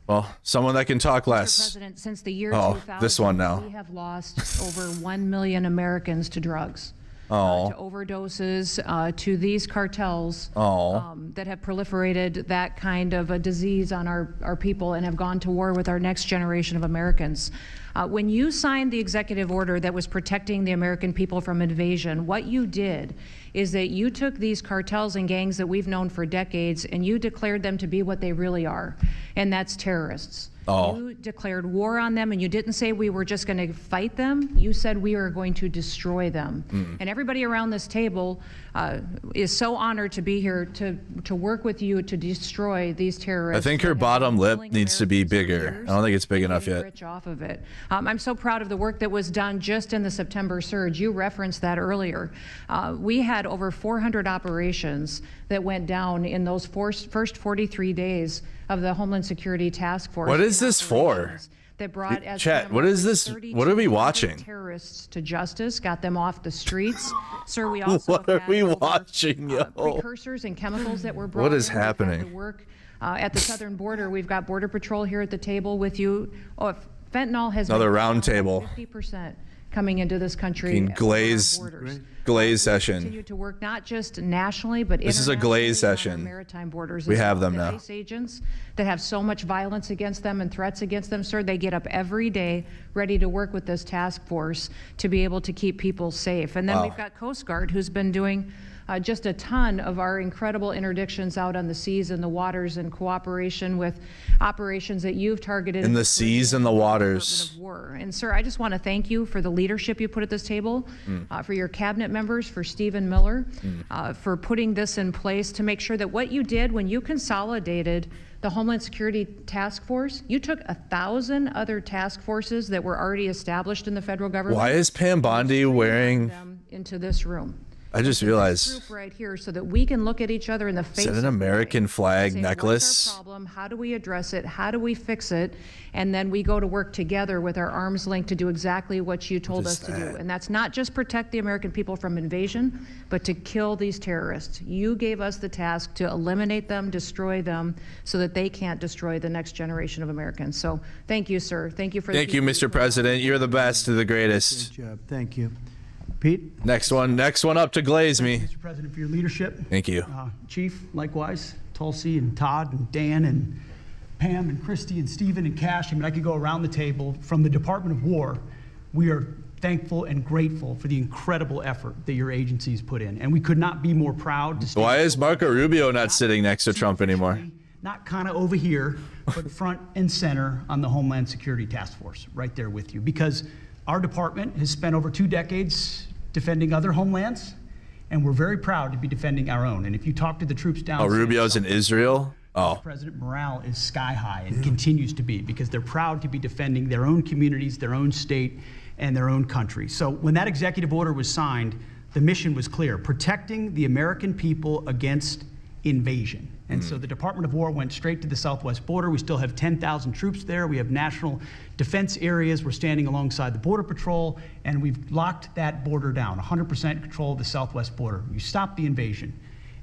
Well, someone that can talk
Mr.
less.
President, since the year
Oh,
2000,
this one now.
we have lost over 1 million Americans to drugs, to overdoses, to these cartels that have proliferated that kind of a disease on our people and have gone to war with our next generation of Americans. When you signed the executive order that was protecting the American people from invasion, what you did is that you took these cartels and gangs that we've known for decades and you declared them to be what they really are, and that's terrorists. You declared war on them, and you didn't say we were just going to fight them. You said we were going to destroy them. And everybody around this table is so honored to be here to work with you to destroy these terrorists.
I think her
that have
bottom
been
lip
killing
needs to be
Americans for
bigger.
years
I don't think it's big
and
enough
getting
yet.
rich off of it. I'm so proud of the work that was done just in the September surge. You referenced that earlier. We had over 400 operations that went down in those first 43 days of the Homeland Security Task Force.
What is this for?
That brought as
Chat, what is this? What are we watching?
Terrorists to justice, got them off the streets. Sir, we also
What are
had
we
over,
watching, yo?
precursors and chemicals that were brought
What is
in. We've had
happening?
to work at the southern border. We've got Border Patrol here at the table with you. Fentanyl has
Another
been
round table.
50% coming into this country.
Fucking
over our
glaze
borders.
session.
Continue to work not just nationally, but
This is a glaze
internationally on our
session.
maritime borders.
We
as
have
well.
them
The
now.
ICE agents that have so much violence against them and threats against them, sir, they get up every day ready to work with this task force to be able to keep people safe. And then
Wow.
we've got Coast Guard, who's been doing just a ton of our incredible interdictions out on the seas and the waters in cooperation with operations that you've targeted
In the
Caribbean
seas and the
Department
waters.
of War. And sir, I just want to thank you for the leadership you put at this table, for your cabinet members, for Stephen Miller, for putting this in place to make sure that what you did when you consolidated the Homeland Security Task Force, you took 1,000 other task forces that were already established in the federal government.
Why is Pam Bondi wearing?
Them into this room.
I just realized.
Group right here, so that we can look at each other in the face.
Is that an
every
American
day
flag
and say,
necklace?
What's our problem? How do we address it? How do we fix it? And then we go to work together with our arms linked to do exactly what you told us to do. And that's not just protect the American people from invasion, but to kill these terrorists. You gave us the task to eliminate them, destroy them, so that they can't destroy the next generation of Americans. So thank you, sir. Thank you for.
Thank you, Mr. President. You're the best, the greatest.
Good job. Thank you. Pete?
Next one up to glaze me.
Mr. President, for your leadership.
Thank you.
Chief, likewise, Tulsi and Todd and Dan and Pam and Christy and Stephen and Cash. I mean, I could go around the table. From the Department of War, we are thankful and grateful for the incredible effort that your agencies put in. And we could not be more proud to
Why is Marco Rubio not sitting next to Trump anymore?
Not kind of over here, but front and center on the Homeland Security Task Force, right there with you. Because our department has spent over 2 decades defending other homelands, and we're very proud to be defending our own. And if you talk to the troops down...
Oh, Rubio's in Israel? Oh.
President morale is sky high and continues to be, because they're proud to be defending their own communities, their own state, and their own country. So when that executive order was signed, the mission was clear: protecting the American people against invasion. And so the Department of War went straight to the southwest border. We still have 10,000 troops there. We have national defense areas. We're standing alongside the Border Patrol, and we've locked that border down, 100% control of the southwest border. You stop the invasion.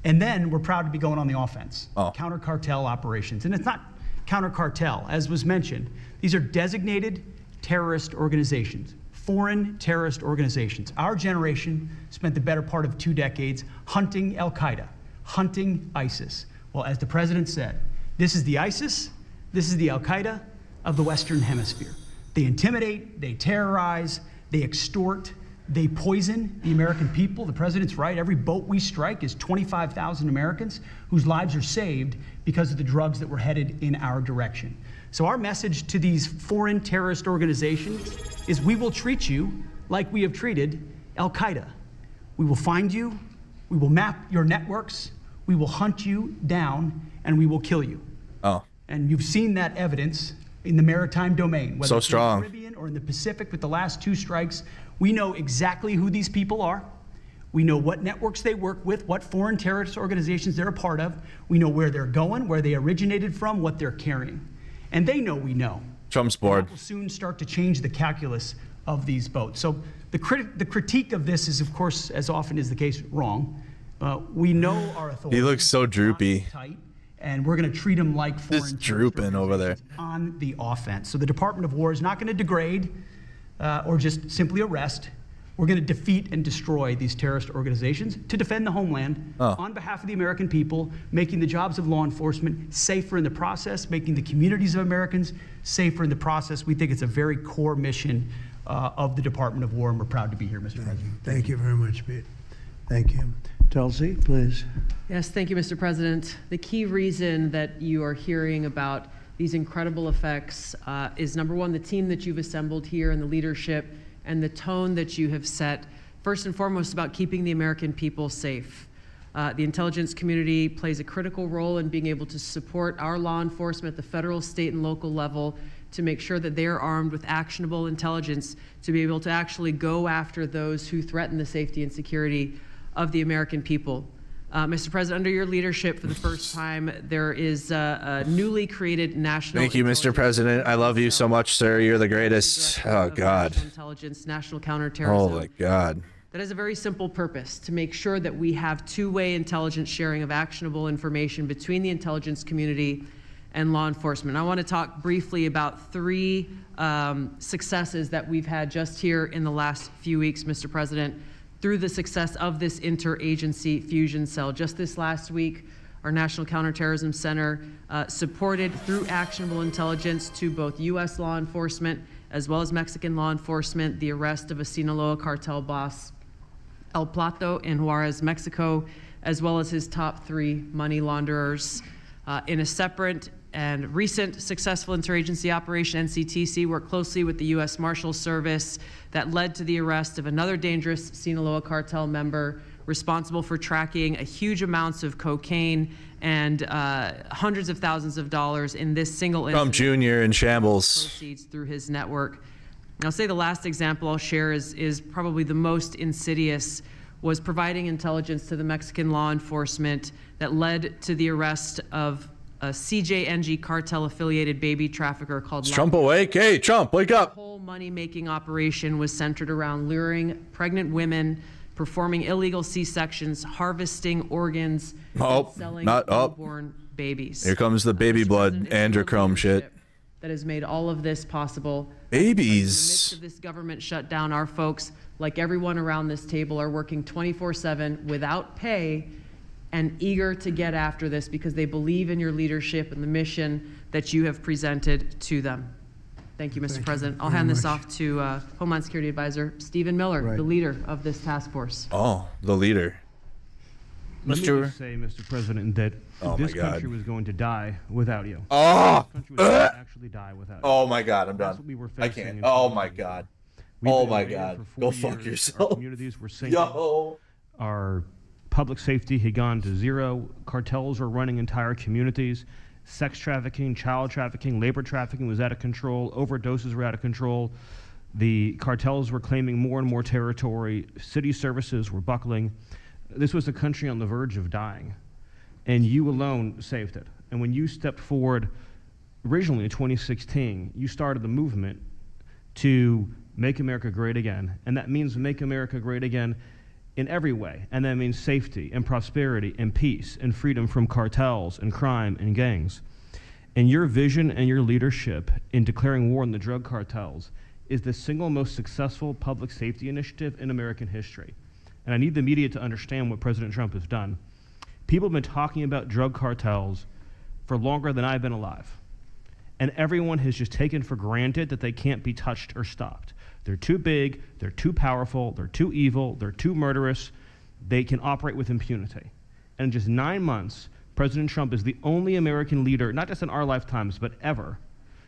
And then we're proud to be going on the offense, counter-cartel operations. And it's not counter-cartel, as was mentioned. These are designated terrorist organizations, foreign terrorist organizations. Our generation spent the better part of 2 decades hunting Al-Qaeda, hunting ISIS. Well, as the president said, this is the ISIS, this is the Al-Qaeda of the Western Hemisphere. They intimidate, they terrorize, they extort, they poison the American people. The president's right. Every boat we strike is 25,000 Americans whose lives are saved because of the drugs that were headed in our direction. So our message to these foreign terrorist organizations is: we will treat you like we have treated Al-Qaeda. We will find you, we will map your networks, we will hunt you down, and we will kill you.
Oh.
And you've seen that evidence in the maritime domain, whether
So
it's
strong.
in the Caribbean or in the Pacific with the last 2 strikes. We know exactly who these people are. We know what networks they work with, what foreign terrorist organizations they're a part of. We know where they're going, where they originated from, what they're carrying. And they know we know.
Trump's board.
That will soon start to change the calculus of these boats. So the critique of this is, of course, as often is the case, wrong. We know our authority.
He looks so droopy.
Tight, and we're going to treat them like foreign
Just drooping over there.
on the offense. So the Department of War is not going to degrade or just simply arrest. We're going to defeat and destroy these terrorist organizations to defend the homeland on behalf of the American people, making the jobs of law enforcement safer in the process, making the communities of Americans safer in the process. We think it's a very core mission of the Department of War, and we're proud to be here, Mr. President.
Thank you very much, Pete. Thank you. Tulsi, please.
Yes, thank you, Mr. President. The key reason that you are hearing about these incredible effects is, number one, the team that you've assembled here and the leadership and the tone that you have set, first and foremost, about keeping the American people safe. The intelligence community plays a critical role in being able to support our law enforcement at the federal, state, and local level to make sure that they are armed with actionable intelligence to be able to actually go after those who threaten the safety and security of the American people. Mr. President, under your leadership, for the first time, there is a newly created national.
Thank you, Mr. President. I love you so much, sir. You're the greatest. Oh, God.
Intelligence, national counterterrorism.
Oh, my God.
That has a very simple purpose: to make sure that we have two-way intelligence sharing of actionable information between the intelligence community and law enforcement. I want to talk briefly about 3 successes that we've had just here in the last few weeks, Mr. President, through the success of this interagency fusion cell. Just this last week, our National Counterterrorism Center supported, through actionable intelligence to both U.S. law enforcement as well as Mexican law enforcement, the arrest of a Sinaloa cartel boss, El Plato, in Juarez, Mexico, as well as his top 3 money launderers. In a separate and recent successful interagency operation, NCTC worked closely with the U.S. Marshals Service that led to the arrest of another dangerous Sinaloa cartel member responsible for tracking a huge amounts of cocaine and hundreds of thousands of dollars in this single incident.
Trump Jr. in shambles.
Proceeds through his network. And I'll say the last example I'll share is probably the most insidious, was providing intelligence to the Mexican law enforcement that led to the arrest of a CJNG cartel-affiliated baby trafficker called...
Is Trump awake? Hey, Trump, wake up!
The whole money-making operation was centered around luring pregnant women, performing illegal C-sections, harvesting organs, and selling newborn babies.
Here comes the baby blood, androchrome shit.
That has made all of this possible.
Babies.
In the midst of this government shutdown, our folks, like everyone around this table, are working 24/7 without pay and eager to get after this because they believe in your leadership and the mission that you have presented to them. Thank you, Mr. President. I'll hand this off to Homeland Security Advisor Stephen Miller, the leader of this task force.
Oh, the leader.
Let me just say, Mr. President, that this country was going to die without you.
Oh!
This country was going to actually die without you.
Oh my God, I'm done.
That's what we were
I
facing
can't.
in
Oh
2020.
my God.
We've
Oh
been
my
invaded
God.
for
Go
40
fuck
years.
yourself.
Our communities were sinking.
Yo.
Our public safety had gone to zero. Cartels were running entire communities. Sex trafficking, child trafficking, labor trafficking was out of control. Overdoses were out of control. The cartels were claiming more and more territory. City services were buckling. This was a country on the verge of dying, and you alone saved it. And when you stepped forward originally in 2016, you started the movement to make America great again. And that means make America great again in every way. And that means safety and prosperity and peace and freedom from cartels and crime and gangs. And your vision and your leadership in declaring war on the drug cartels is the single most successful public safety initiative in American history. And I need the media to understand what President Trump has done. People have been talking about drug cartels for longer than I've been alive. And everyone has just taken for granted that they can't be touched or stopped. They're too big, they're too powerful, they're too evil, they're too murderous. They can operate with impunity. And in just 9 months, President Trump is the only American leader, not just in our lifetimes, but ever,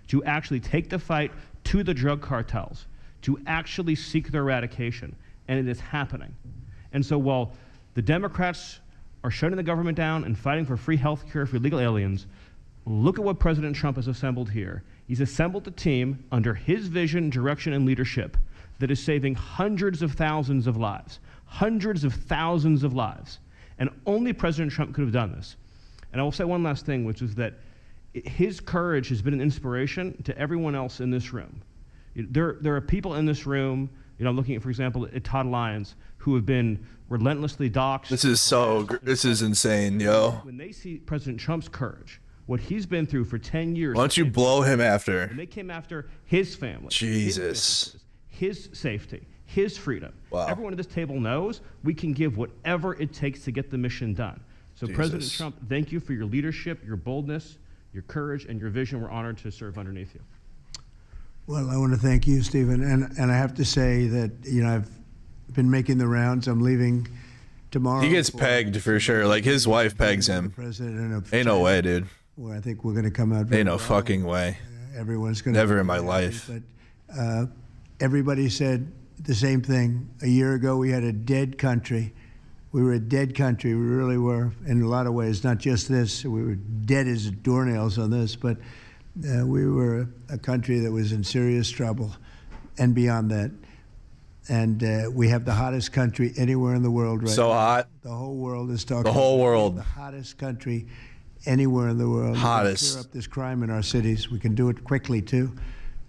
to actually take the fight to the drug cartels, to actually seek their eradication. And it is happening. And so while the Democrats are shutting the government down and fighting for free health care for illegal aliens, look at what President Trump has assembled here. He's assembled a team under his vision, direction, and leadership that is saving hundreds of thousands of lives. Hundreds of thousands of lives. And only President Trump could have done this. And I will say one last thing, which is that his courage has been an inspiration to everyone else in this room. There are people in this room, I'm looking at, for example, at Todd Lyons, who have been relentlessly doxxed.
This is insane, yo.
When they see President Trump's courage, what he's been through for 10 years.
Why don't you blow him after?
And they came after his family.
Jesus.
His safety, his freedom.
Wow.
Everyone at this table knows we can give whatever it takes to get the mission done. So President Trump, thank you for your leadership, your boldness, your courage, and your vision. We're honored to serve underneath you.
Well, I want to thank you, Stephen. And I have to say that, I've been making the rounds. I'm leaving tomorrow.
He gets pegged for sure. Like his wife pegs him.
President of
Ain't no way, dude.
Where I think we're going to come out.
Ain't no fucking way.
Everyone's going to.
Never in my life.
But everybody said the same thing. A year ago, we had a dead country. We were a dead country. We really were in a lot of ways. Not just this. We were dead as doornails on this, but we were a country that was in serious trouble, and beyond that. And we have the hottest country anywhere in the world right now.
So hot.
The whole world is talking.
The whole world.
The hottest country anywhere in the world.
Hottest.
We can clear up this crime in our cities. We can do it quickly too.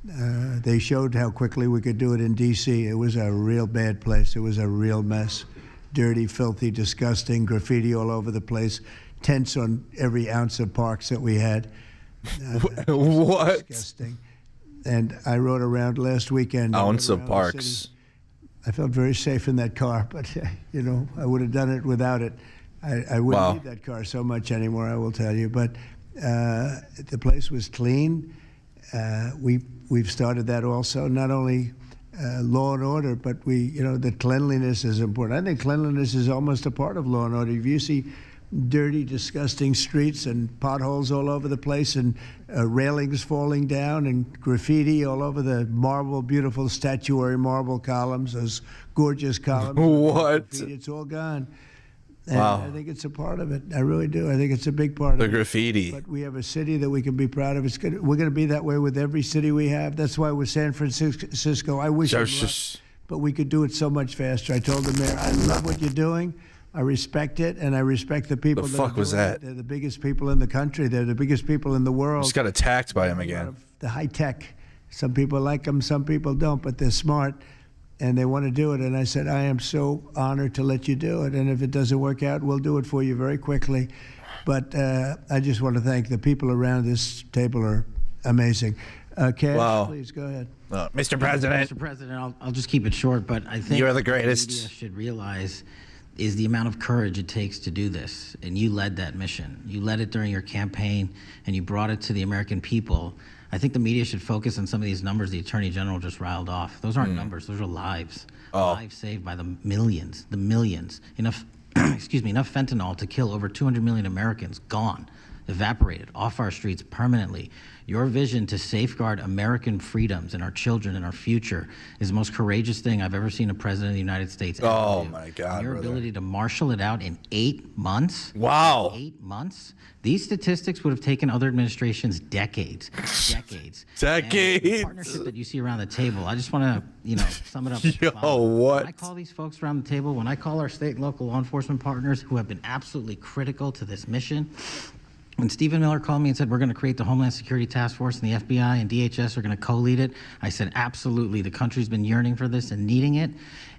They showed how quickly we could do it in D.C. It was a real bad place. It was a real mess. Dirty, filthy, disgusting, graffiti all over the place, tents on every ounce of parks that we had.
What?
Disgusting. And I rode around last weekend.
Ounce of parks.
I felt very safe in that car, but I would have done it without it. I wouldn't need that car so much anymore, I will tell you. But the place was clean. We've started that also. Not only law and order, but the cleanliness is important. I think cleanliness is almost a part of law and order. If you see dirty, disgusting streets and potholes all over the place and railings falling down and graffiti all over the beautiful statuary marble columns, those gorgeous columns.
What?
It's all gone. And
wow.
I think it's a part of it. I really do. I think it's a big part of it.
The graffiti.
But we have a city that we can be proud of. We're going to be that way with every city we have. That's why with San Francisco, I wish but we could do it so much faster. I told the mayor, I love what you're doing. I respect it, and I respect the people.
The fuck was that?
They're the biggest people in the country. They're the biggest people in the world.
Just got attacked by him again.
The high tech. Some people like them, some people don't, but they're smart. And they want to do it. And I said, I am so honored to let you do it. And if it doesn't work out, we'll do it for you very quickly. But I just want to thank the people around this table are amazing. Cash, please go ahead.
Mr. President.
Mr. President, I'll just keep it short, but I think
you're the greatest.
What the media should realize is the amount of courage it takes to do this. And you led that mission. You led it during your campaign, and you brought it to the American people. I think the media should focus on some of these numbers the Attorney General just riled off. Those aren't numbers, those are lives. Lives saved by the millions. Enough, excuse me, enough fentanyl to kill over 200 million Americans, gone, evaporated off our streets permanently. Your vision to safeguard American freedoms and our children and our future is the most courageous thing I've ever seen a president of the United States ever do.
My God,
and your
brother.
ability to marshal it out in 8 months.
Wow.
8 months. These statistics would have taken other administrations decades.
Decades.
And the partnership that you see around the table, I just want to, sum it up.
What?
When I call these folks around the table, when I call our state and local law enforcement partners who have been absolutely critical to this mission, when Stephen Miller called me and said, we're going to create the Homeland Security Task Force and the FBI and DHS are going to co-lead it, I said, absolutely. The country's been yearning for this and needing it.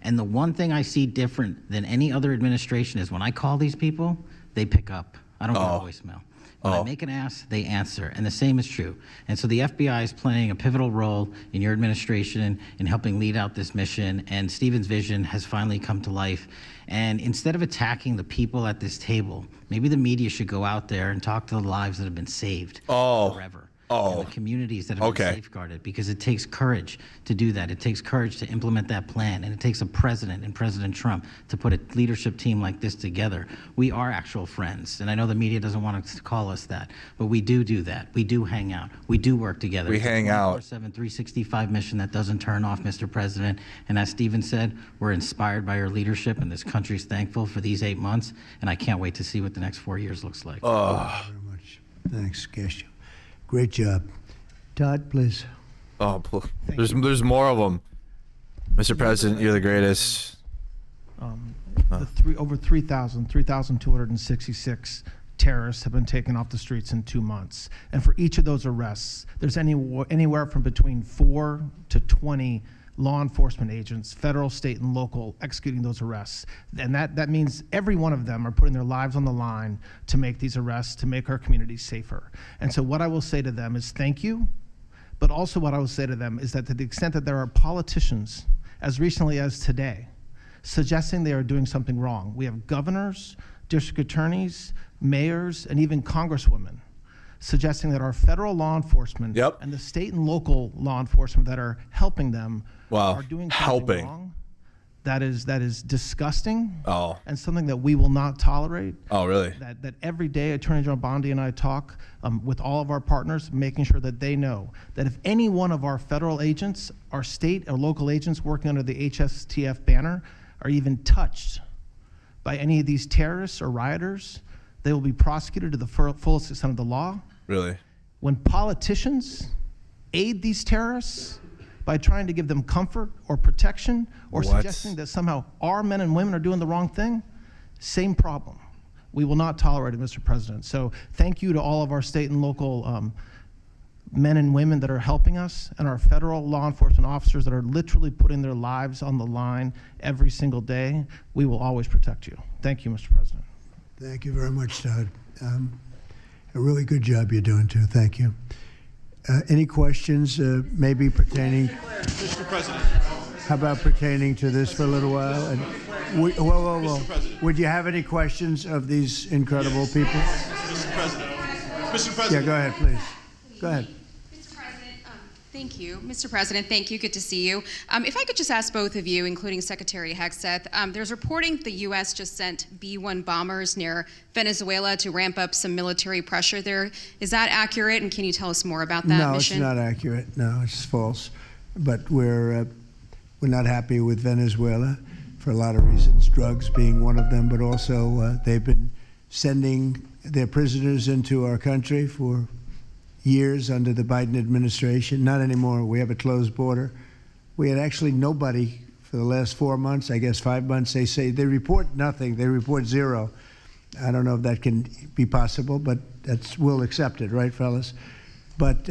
And the one thing I see different than any other administration is when I call these people, they pick up. I don't get a voicemail. When I make an ask, they answer. And the same is true. And so the FBI is playing a pivotal role in your administration in helping lead out this mission. And Stephen's vision has finally come to life. And instead of attacking the people at this table, maybe the media should go out there and talk to the lives that have been saved forever. And the communities that have been safeguarded, because it takes courage to do that. It takes courage to implement that plan, and it takes a president and President Trump to put a leadership team like this together. We are actual friends, and I know the media doesn't want to call us that, but we do that. We do hang out. We do work together.
We hang out.
It's a 24/7, 365 mission that doesn't turn off, Mr. President. And as Stephen said, we're inspired by your leadership, and this country's thankful for these 8 months, and I can't wait to see what the next 4 years looks like.
Thank you very much. Thanks, Geshe. Great job. Todd, please.
There's more of them. Mr. President, you're the greatest.
Over 3,266 terrorists have been taken off the streets in 2 months. And for each of those arrests, there's anywhere from between 4 to 20 law enforcement agents, federal, state, and local, executing those arrests. And that means every one of them are putting their lives on the line to make these arrests, to make our communities safer. And so what I will say to them is thank you, but also what I will say to them is that to the extent that there are politicians, as recently as today, suggesting they are doing something wrong. We have governors, district attorneys, mayors, and even congresswomen suggesting that our federal law enforcement and the state and local law enforcement that are helping them are doing something wrong. That is disgusting and something that we will not tolerate.
Oh, really?
That every day Attorney General Bondi and I talk with all of our partners, making sure that they know that if any one of our federal agents, our state or local agents working under the HSTF banner are even touched by any of these terrorists or rioters, they will be prosecuted to the fullest extent of the law.
Really?
When politicians aid these terrorists by trying to give them comfort or protection or suggesting that somehow our men and women are doing the wrong thing, same problem. We will not tolerate it, Mr. President. So thank you to all of our state and local men and women that are helping us, and our federal law enforcement officers that are literally putting their lives on the line every single day. We will always protect you. Thank you, Mr. President.
Thank you very much, Todd. A really good job you're doing, too. Thank you. Any questions maybe pertaining?
Mr. President.
How about pertaining to this for a little while? And whoa. Would you have any questions of these incredible people?
Mr. President. Mr. President.
Yeah, go ahead, please. Go ahead.
Mr. President, thank you. Mr. President, thank you. Good to see you. If I could just ask both of you, including Secretary Hegseth, there's reporting the U.S. just sent B-1 bombers near Venezuela to ramp up some military pressure there. Is that accurate, and can you tell us more about that mission?
No, it's not accurate. No, it's false. But we're not happy with Venezuela for a lot of reasons, drugs being one of them, but also they've been sending their prisoners into our country for years under the Biden administration. Not anymore. We have a closed border. We had actually nobody for the last 4 months, I guess 5 months. They say they report nothing. They report zero. I don't know if that can be possible, but we'll accept it, right, fellas? But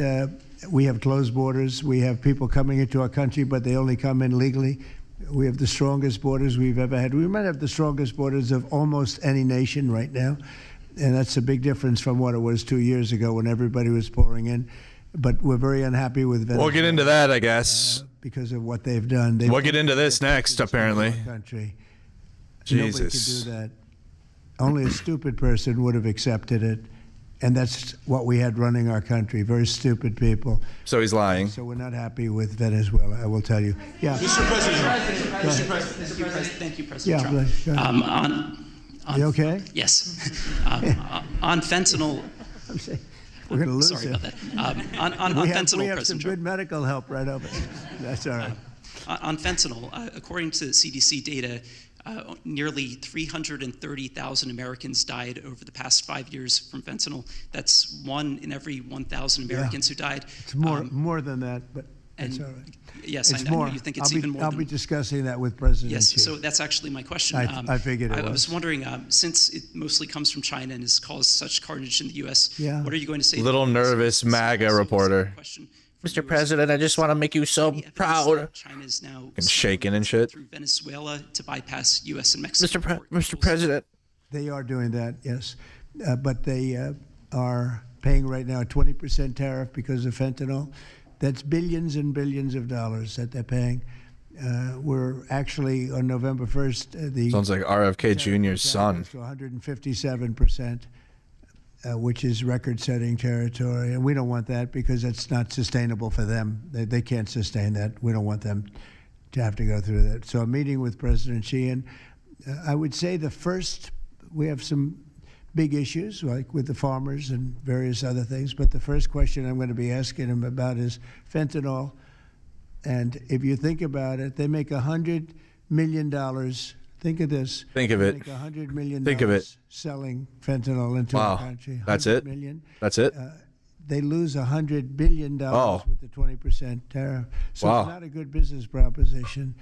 we have closed borders. We have people coming into our country, but they only come in legally. We have the strongest borders we've ever had. We might have the strongest borders of almost any nation right now. And that's a big difference from what it was 2 years ago when everybody was pouring in. But we're very unhappy with Venezuela.
We'll get into that, I guess.
Because of what they've done.
We'll get into this next, apparently.
Country.
Jesus.
Nobody can do that. Only a stupid person would have accepted it. And that's what we had running our country, very stupid people.
So he's lying.
So we're not happy with Venezuela, I will tell you. Yeah.
Mr. President, thank you, President Trump.
Go ahead. You okay?
Yes. On fentanyl.
We're going to lose
Sorry
him.
about that. On fentanyl,
we have
President
some
Trump.
good medical help right over there. That's all right.
On fentanyl, according to CDC data, nearly 330,000 Americans died over the past 5 years from fentanyl. That's 1 in every 1,000 Americans who died.
It's more than that, but that's all right.
Yes,
It's
I know
more.
you think it's even more.
I'll be discussing that with President
Yes,
Xi.
so that's actually my question.
I figured it
I was
was.
wondering, since it mostly comes from China and has caused such carnage in the U.S., what are you going to say?
Little nervous MAGA reporter. Mr. President, I just want to make you so proud.
China's now
And shaking and shit.
through Venezuela to bypass U.S. and Mexico.
Mr. President.
They are doing that, yes. But they are paying right now a 20% tariff because of fentanyl. That's billions and billions of dollars that they're paying. We're actually, on November 1st, the...
Sounds like RFK Jr.'s son.
To 157%, which is record-setting territory. And we don't want that because it's not sustainable for them. They can't sustain that. We don't want them to have to go through that. So I'm meeting with President Xi, and I would say we have some big issues, like with the farmers and various other things. But the first question I'm going to be asking him about is fentanyl. And if you think about it, they make $100 million. Think of this.
Think of
They
it.
make $100 million
Think of it.
selling fentanyl into our country.
That's it?
Million.
That's it?
They lose $100 billion with the 20% tariff. So it's not a good business proposition.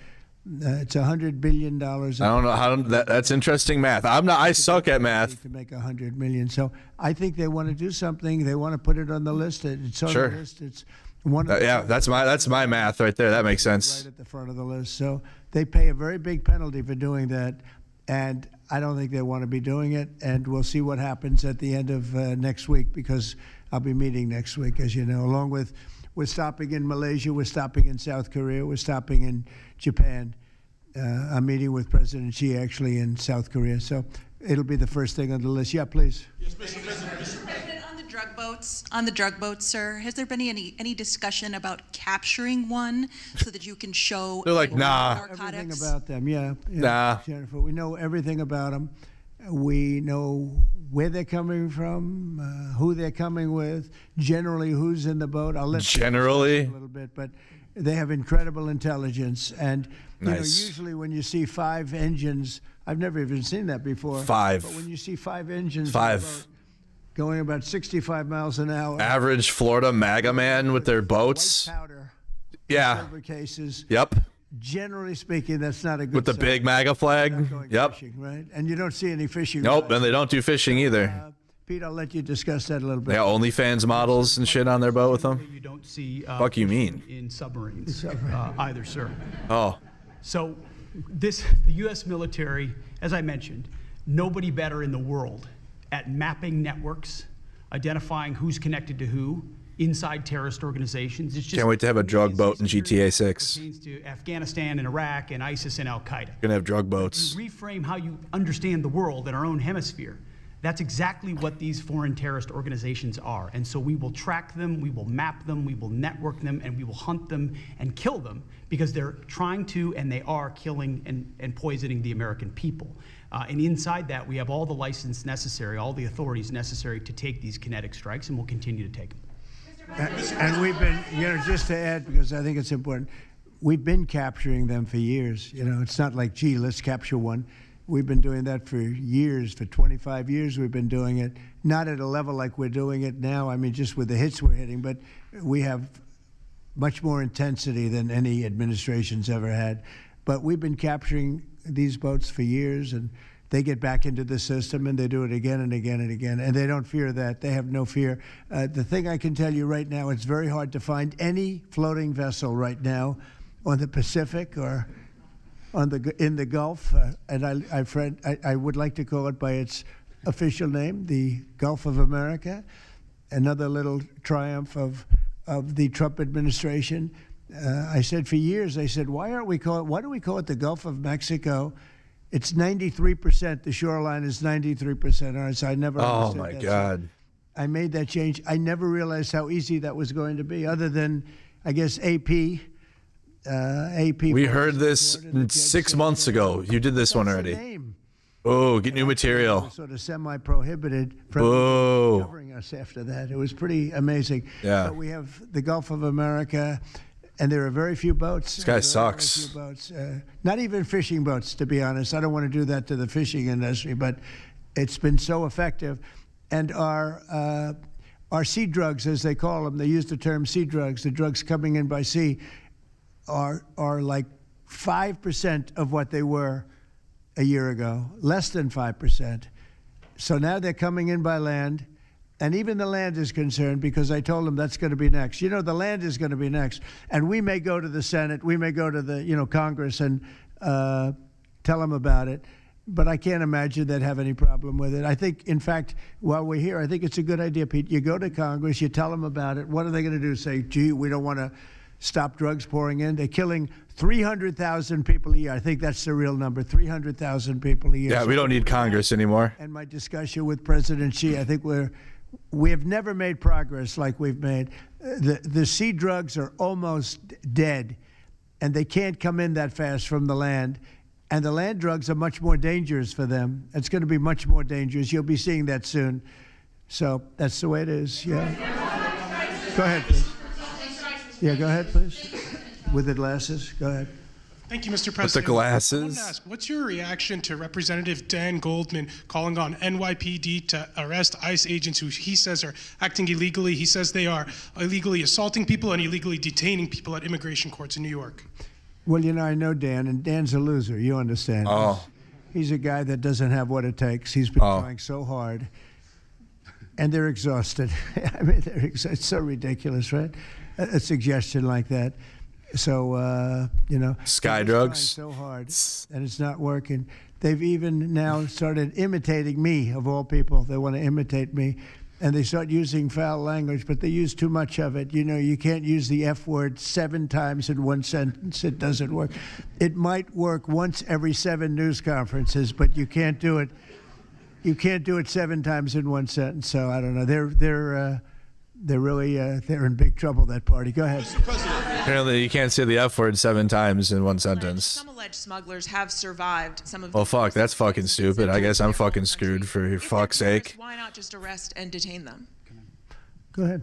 It's $100 billion.
I don't know how that's interesting math. I suck at math.
To make $100 million. So I think they want to do something. They want to put it on the list. It's on the list. It's one of
Yeah, that's my math right there. That makes sense.
right at the front of the list. So they pay a very big penalty for doing that. And I don't think they want to be doing it. And we'll see what happens at the end of next week, because I'll be meeting next week, as you know, along with, we're stopping in Malaysia, we're stopping in South Korea, we're stopping in Japan. I'm meeting with President Xi actually in South Korea. So it'll be the first thing on the list. Yeah, please.
Yes, Mr. President.
On the drug boats, sir, has there been any discussion about capturing one so that you can show
They're like, nah.
narcotics?
Everything about them, yeah.
Nah.
Jennifer, we know everything about them. We know where they're coming from, who they're coming with, generally who's in the boat. I'll let
Generally?
a little bit, but they have incredible intelligence. And you know,
Nice.
usually when you see 5 engines, I've never even seen that before.
5.
But when you see 5 engines
5.
in a boat going about 65 miles an hour,
Average Florida MAGA man with their boats.
white powder,
Yeah.
silver cases.
Yep.
Generally speaking, that's not a good
With the
sign.
big MAGA flag. Yep.
Fishing, right? And you don't see any fishing.
Nope. And they don't do fishing either.
Pete, I'll let you discuss that a little bit.
They got OnlyFans models and shit on their boat with them.
You don't see
Fuck you mean?
in submarines either, sir.
Oh.
So the U.S. military, as I mentioned, nobody better in the world at mapping networks, identifying who's connected to who, inside terrorist organizations. It's just
Can't wait to have a drug boat in GTA 6.
pertains to Afghanistan and Iraq and ISIS and Al-Qaeda.
Gonna have drug boats.
Reframe how you understand the world in our own hemisphere. That's exactly what these foreign terrorist organizations are. And so we will track them, we will map them, we will network them, and we will hunt them and kill them, because they're trying to, and they are killing and poisoning the American people. And inside that, we have all the license necessary, all the authorities necessary to take these kinetic strikes, and we'll continue to take them.
And we've been, just to add, because I think it's important, we've been capturing them for years. It's not like, gee, let's capture one. We've been doing that for years, for 25 years we've been doing it. Not at a level like we're doing it now, I mean, just with the hits we're hitting, but we have much more intensity than any administration's ever had. But we've been capturing these boats for years, and they get back into the system, and they do it again and again and again, and they don't fear that. They have no fear. The thing I can tell you right now, it's very hard to find any floating vessel right now on the Pacific or in the Gulf, and I would like to call it by its official name, the Gulf of America. Another little triumph of the Trump administration. I said for years, why do we call it the Gulf of Mexico? It's 93%. The shoreline is 93% ours. I never understood
Oh my
that.
God.
I made that change. I never realized how easy that was going to be, other than, I guess, AP.
We heard this 6 months ago. You did this one already. Oh, get new material.
Sort of semi-prohibited from covering us after that. It was pretty amazing.
Yeah.
But we have the Gulf of America, and there are very few boats.
This guy sucks.
Very few boats. Not even fishing boats, to be honest. I don't want to do that to the fishing industry, but it's been so effective. And our sea drugs, as they call them, they use the term sea drugs, the drugs coming in by sea, are like 5% of what they were a year ago, less than 5%. So now they're coming in by land, and even the land is concerned because I told them that's going to be next. You know, the land is going to be next, and we may go to the Senate, we may go to the Congress and tell them about it, but I can't imagine they'd have any problem with it. I think, in fact, while we're here, I think it's a good idea, Pete. You go to Congress, you tell them about it. What are they going to do? Say, gee, we don't want to stop drugs pouring in. They're killing 300,000 people a year. I think that's the real number, 300,000 people a year.
Yeah, we don't need Congress anymore.
And my discussion with President Xi, I think we have never made progress like we've made. The sea drugs are almost dead, and they can't come in that fast from the land. And the land drugs are much more dangerous for them. It's going to be much more dangerous. You'll be seeing that soon. So that's the way it is, yeah. Go ahead, please. Yeah, go ahead, please. With the glasses, go ahead.
Thank you, Mr. President.
With the glasses.
I wanted to ask, what's your reaction to Representative Dan Goldman calling on NYPD to arrest ICE agents who he says are acting illegally? He says they are illegally assaulting people and illegally detaining people at immigration courts in New York.
Well, you know, I know Dan, and Dan's a loser. You understand.
Oh.
He's a guy that doesn't have what it takes. He's been trying so hard, and they're exhausted. I mean, it's so ridiculous, right? A suggestion like that. So,
Sky drugs.
So hard, and it's not working. They've even now started imitating me, of all people. They want to imitate me, and they start using foul language, but they use too much of it. You know, you can't use the F word 7 times in one sentence. It doesn't work. It might work once every 7 news conferences, but you can't do it. You can't do it 7 times in one sentence. So I don't know. They're really they're in big trouble, that party. Go ahead.
Apparently, you can't say the F word 7 times in one sentence.
Some alleged smugglers have survived some of.
Well, fuck, that's fucking stupid. I guess I'm fucking screwed for fuck's sake.
Why not just arrest and detain them?
Go ahead.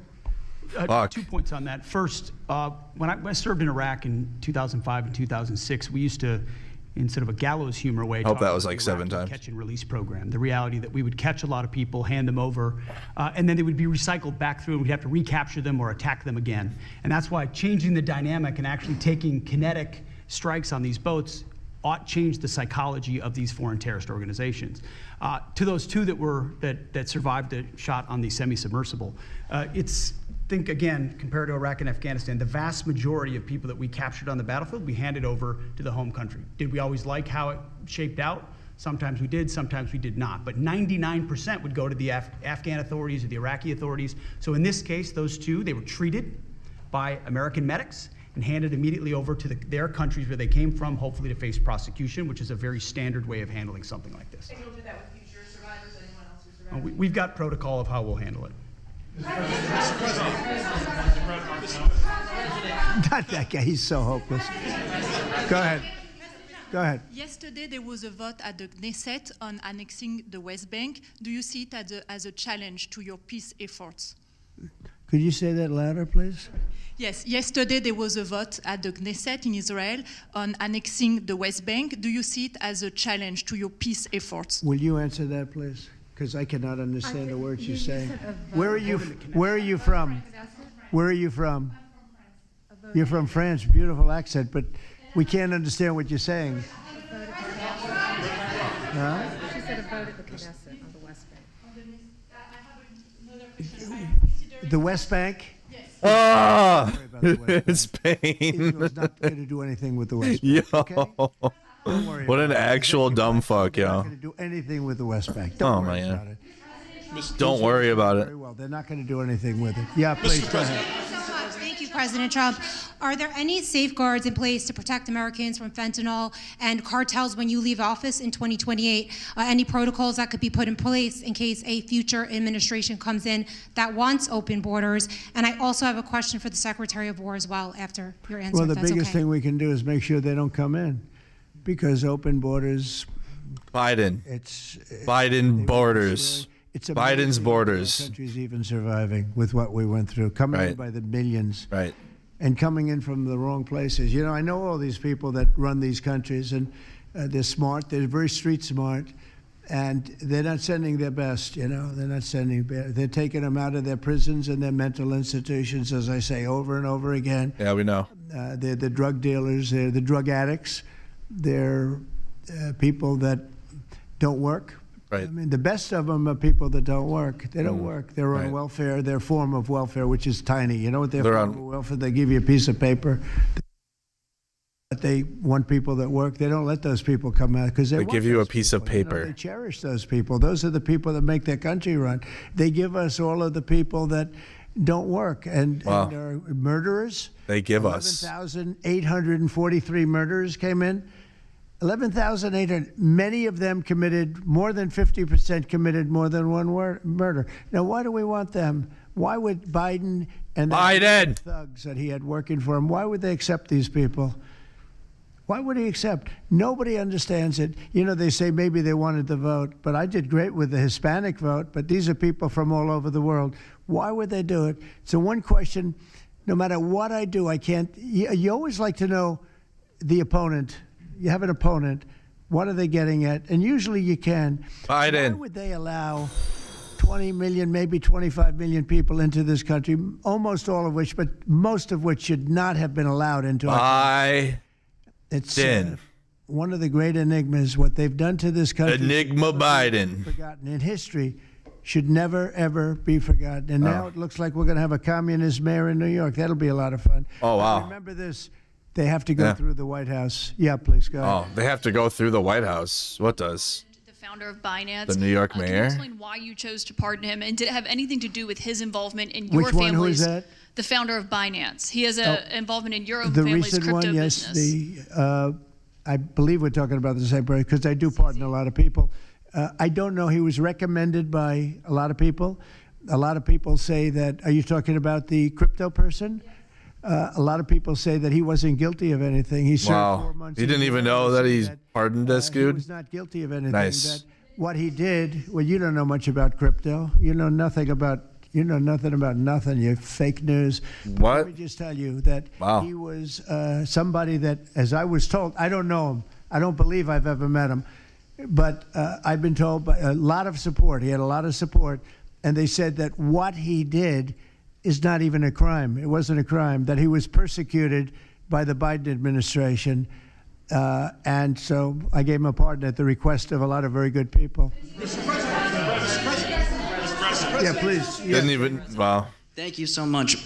2 points on that. First, when I served in Iraq in 2005 and 2006, we used to, in sort of a gallows humor way,
hope that was like 7 times.
Catch and release program. The reality that we would catch a lot of people, hand them over, and then they would be recycled back through, and we'd have to recapture them or attack them again. And that's why changing the dynamic and actually taking kinetic strikes on these boats ought change the psychology of these foreign terrorist organizations. To those 2 that survived the shot on the semi-submersible, think again, compared to Iraq and Afghanistan, the vast majority of people that we captured on the battlefield, we handed over to the home country. Did we always like how it shaped out? Sometimes we did, sometimes we did not. But 99% would go to the Afghan authorities or the Iraqi authorities. So in this case, those 2, they were treated by American medics and handed immediately over to their countries where they came from, hopefully to face prosecution, which is a very standard way of handling something like this.
And you'll do that with future survivors, anyone else who survived?
We've got protocol of how we'll handle it.
Not that guy. He's so hopeless. Go ahead. Go ahead.
Yesterday, there was a vote at the Knesset on annexing the West Bank. Do you see it as a challenge to your peace efforts?
Could you say that louder, please?
Yes. Yesterday, there was a vote at the Knesset in Israel on annexing the West Bank. Do you see it as a challenge to your peace efforts?
Will you answer that, please? Because I cannot understand the words you're saying. Where are you from? Where are you from? You're from France. Beautiful accent, but we can't understand what you're saying. Huh?
She said a vote at the Knesset on the West Bank.
The West Bank?
Ah, Spain.
Israel's not going to do anything with the West Bank.
Yo.
Okay?
What an actual dumb fuck, yo.
They're not going to do anything with the West Bank.
Oh,
Don't worry
man.
about it.
Don't worry about it.
Very well. They're not going to do anything with it. Yeah, please, go ahead.
Thank you, President Trump, are there any safeguards in place to protect Americans from fentanyl and cartels when you leave office in 2028? Any protocols that could be put in place in case a future administration comes in that wants open borders? And I also have a question for the Secretary of War as well after your answer.
Well, the
if that's
biggest
okay.
thing we can do is make sure they don't come in, because open borders.
Biden.
It's
Biden borders.
It's
Biden's
amazing
borders.
the country's even surviving with what we went through, coming in
Right.
by the millions,
Right.
and coming in from the wrong places. You know, I know all these people that run these countries, and they're smart. They're very street smart, and they're not sending their best. You know, they're not sending. They're taking them out of their prisons and their mental institutions, as I say over and over again.
Yeah, we know.
They're the drug dealers. They're the drug addicts. They're people that don't work.
Right.
I mean, the best of them are people that don't work. They don't work. They're on
Right.
welfare, their form of welfare, which is tiny. You know what their
They're
form
on-
of welfare? They give you a piece of paper. But they want people that work. They don't let those people come out because
They give you a piece of paper.
they cherish those people. Those are the people that make their country run. They give us all of the people that don't work and
Wow.
are murderers.
They give us.
11,843 murderers came in. 11,800. Many of them committed, more than 50% committed more than one murder. Now, why do we want them? Why would Biden and the thugs that he had working for him, why would they accept these people? Why would he accept? Nobody understands it. You know, they say maybe they wanted the vote, but I did great with the Hispanic vote, but these are people from all over the world. Why would they do it? So one question, no matter what I do, I can't, you always like to know the opponent. You have an opponent. What are they getting at? And usually you can.
Biden.
Why would they allow 20 million, maybe 25 million people into this country, almost all of which, but most of which should not have been allowed into our country? It's one of the great enigmas. What they've done to this country.
Enigma Biden.
Forgotten in history. Should never, ever be forgotten. And now it looks like we're going to have a communist mayor in New York. That'll be a lot of fun.
Oh, wow.
But remember this. They have to go through the White House. Yeah, please go ahead.
Oh, they have to go through the White House. What does?
The founder of Binance.
The New York
Can you
mayor?
explain why you chose to pardon him, and did it have anything to do with his involvement in your
Which
family's?
one? Who is that?
The founder of Binance. He has a involvement in your own
The
family's
recent
crypto
one, yes.
business.
I believe we're talking about the same person because I do pardon a lot of people. I don't know. He was recommended by a lot of people. A lot of people say that. Are you talking about the crypto person? A lot of people say that he wasn't guilty of anything. He served 4 months.
He didn't even know that he's pardoned this
He
dude?
was not guilty of anything.
Nice.
That what he did, well, you don't know much about crypto. You know nothing about nothing. You fake news. But
What?
let me just tell you that he was somebody that, as I was told, I don't know him. I don't believe I've ever met him. But I've been told by a lot of support. He had a lot of support. And they said that what he did is not even a crime. It wasn't a crime, that he was persecuted by the Biden administration. And so I gave him a pardon at the request of a lot of very good people. Yeah, please. Yeah.
Didn't even, wow.
Thank you so much.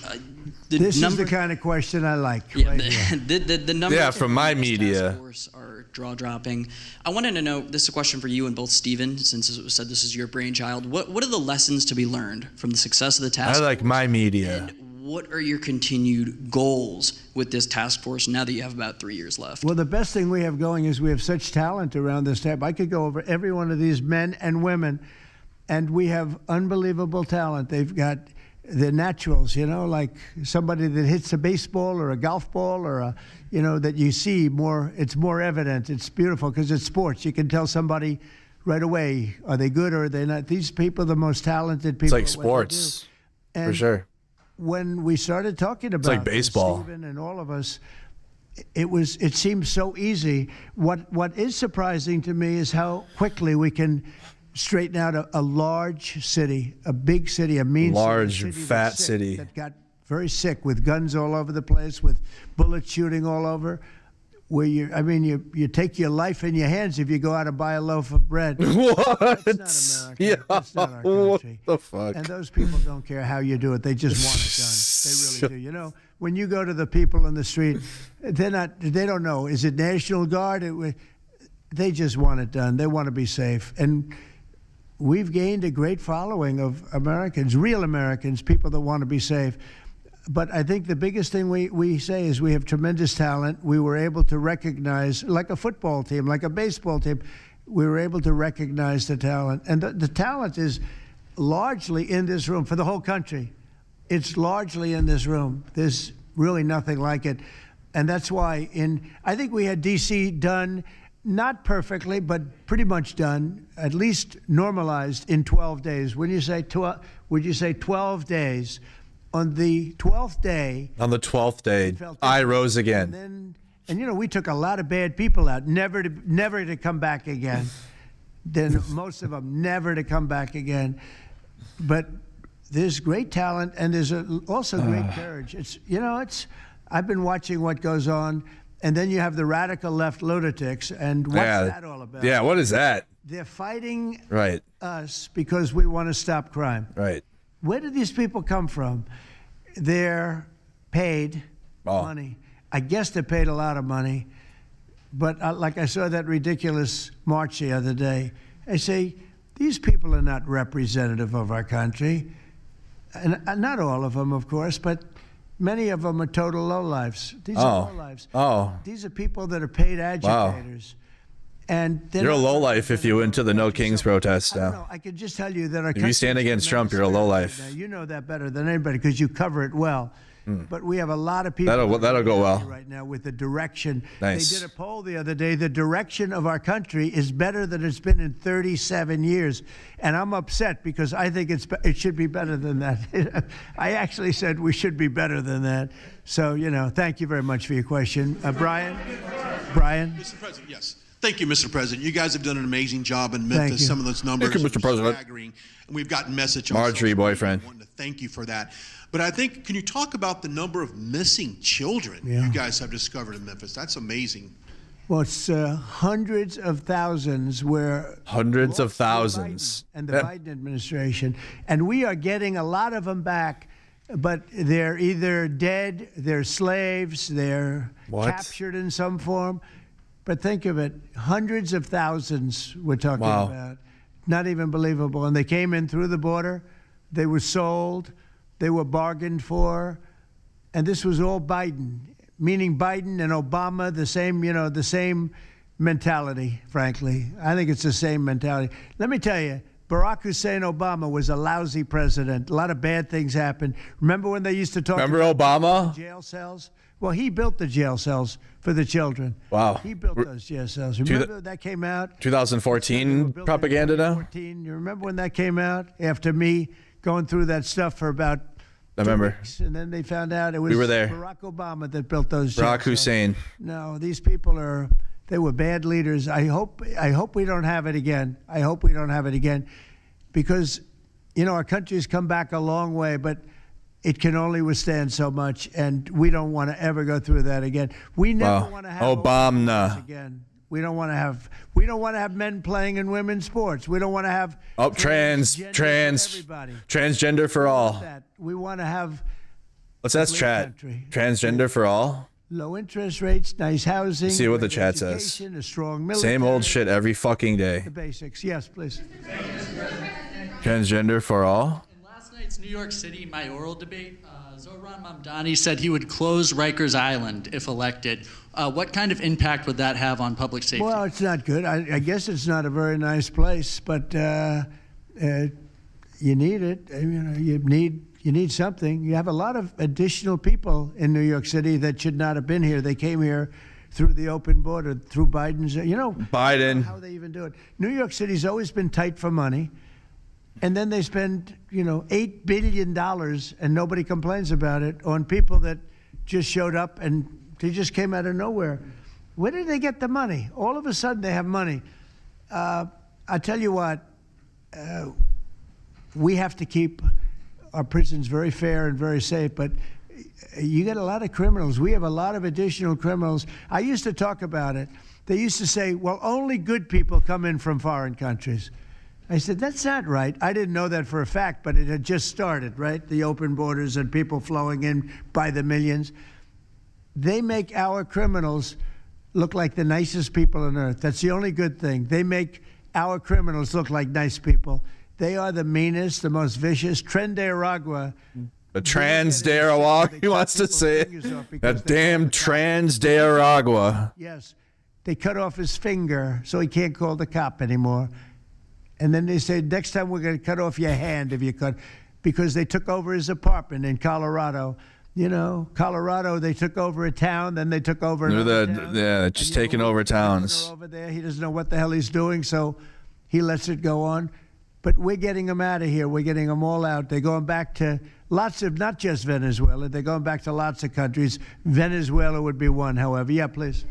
This is the kind of question I like.
Yeah,
right here.
the numbers
Yeah, from my media.
task force are jaw dropping. I wanted to know, this is a question for you and both Stephen, since it was said this is your brainchild. What are the lessons to be learned from the success of the task
I
force?
like my media.
What are your continued goals with this task force now that you have about 3 years left?
Well, the best thing we have going is we have such talent around this tab. I could go over every one of these men and women, and we have unbelievable talent. They've got the naturals, you know, like somebody that hits a baseball or a golf ball or a, you know, that you see more, it's more evident. It's beautiful because it's sports. You can tell somebody right away, are they good or are they not? These people are the most talented people.
It's like sports, for sure.
When we started talking about
like baseball.
Stephen and all of us, it seems so easy. What is surprising to me is how quickly we can straighten out a large city, a big city, a mean
large,
city,
fat city
that got very sick with guns all over the place, with bullets shooting all over. Where you take your life in your hands if you go out and buy a loaf of bread.
What?
That's not America. That's not our country.
What the fuck?
And those people don't care how you do it. They just want it done. They really do. You know, when you go to the people in the street, they don't know. Is it National Guard? They just want it done. They want to be safe. And we've gained a great following of Americans, real Americans, people that want to be safe. But I think the biggest thing we say is we have tremendous talent. We were able to recognize, like a football team, like a baseball team, we were able to recognize the talent. And the talent is largely in this room for the whole country. It's largely in this room. There's really nothing like it. And that's why I think we had D.C. done, not perfectly, but pretty much done, at least normalized in 12 days. Would you say 12 days? On the 12th day.
On the 12th day, I rose again.
And you know, we took a lot of bad people out, never to come back again. Then most of them never to come back again. But there's great talent, and there's also great courage. I've been watching what goes on, and then you have the radical left lunatics, and what's that all about?
Yeah, what is that?
They're fighting
right.
us because we want to stop crime.
Right.
Where do these people come from? They're paid money. I guess they're paid a lot of money. But like I saw that ridiculous march the other day. I say, these people are not representative of our country. And not all of them, of course, but many of them are total lowlifes. These are lowlifes. These are people that are paid agitators. And
you're a lowlife if you went to the No Kings protest now.
I can just tell you that
if you stand against Trump, you're a lowlife.
You know that better than anybody because you cover it well. But we have a lot of people
that'll go well
right now with the direction.
Nice.
They did a poll the other day. The direction of our country is better than it's been in 37 years, and I'm upset because I think it should be better than that. I actually said we should be better than that. So thank you very much for your question, Brian.
Mr. President, yes. Thank you, Mr. President. You guys have done an amazing job in Memphis. Some of those numbers
Thank you, Mr. President.
staggering, and we've gotten message on
Marjorie boyfriend.
I want to thank you for that. But I think, can you talk about the number of missing children you guys have discovered in Memphis? That's amazing.
Well, it's hundreds of thousands
hundreds of thousands.
And the Biden administration. And we are getting a lot of them back, but they're either dead, they're slaves, they're captured in some form. But think of it, hundreds of thousands we're talking about. Not even believable. And they came in through the border. They were sold. They were bargained for. And this was all Biden, meaning Biden and Obama, the same mentality, frankly. I think it's the same mentality. Let me tell you, Barack Hussein Obama was a lousy president. A lot of bad things happened. Remember when they used to talk about
Obama?
Jail cells? Well, he built the jail cells for the children.
Wow.
He built those jail cells. Remember that came out?
2014 propaganda now?
You remember when that came out? After me going through that stuff for about 2 weeks, and then they found out it was Barack Obama that built those jail
Barack Hussein.
No, these people they were bad leaders. I hope we don't have it again. I hope we don't have it again because, our country's come back a long way, but it can only withstand so much, and we don't want to ever go through that again. We never want to have
Obama
again. We don't want to have men playing in women's sports. We don't want to have
transgender for all.
We want to have
what's that chat? Transgender for all.
Low interest rates, nice housing.
See what the chat says.
A strong military.
Same old shit every fucking day.
The basics. Yes, please.
Transgender for all.
Last night's New York City mayoral debate, Zohran Mamdani said he would close Rikers Island if elected. What kind of impact would that have on public safety?
Well, it's not good. I guess it's not a very nice place, but you need it. You need something. You have a lot of additional people in New York City that should not have been here. They came here through the open border, through Biden's.
Biden.
I don't know how they even do it. New York City's always been tight for money. And then they spend, $8 billion, and nobody complains about it, on people that just showed up and they just came out of nowhere. Where did they get the money? All of a sudden they have money. I tell you what, we have to keep our prisons very fair and very safe, but you get a lot of criminals. We have a lot of additional criminals. I used to talk about it. They used to say, well, only good people come in from foreign countries. I said, that's not right. I didn't know that for a fact, but it had just started, right? The open borders and people flowing in by the millions. They make our criminals look like the nicest people on earth. That's the only good thing. They make our criminals look like nice people. They are the meanest, the most vicious. Tren de Aragua,
The Trans-Nicaragua, he wants to say it. That damn Trans-Nicaragua.
Yes. They cut off his finger so he can't call the cop anymore. And then they said, next time we're going to cut off your hand if you cut, because they took over his apartment in Colorado. You know, Colorado, they took over a town, then they took over another town.
Yeah, just taking over towns.
Over there, he doesn't know what the hell he's doing, so he lets it go on. But we're getting them out of here. We're getting them all out. They're going back to lots of, not just Venezuela, they're going back to lots of countries. Venezuela would be one, however. Yeah, please.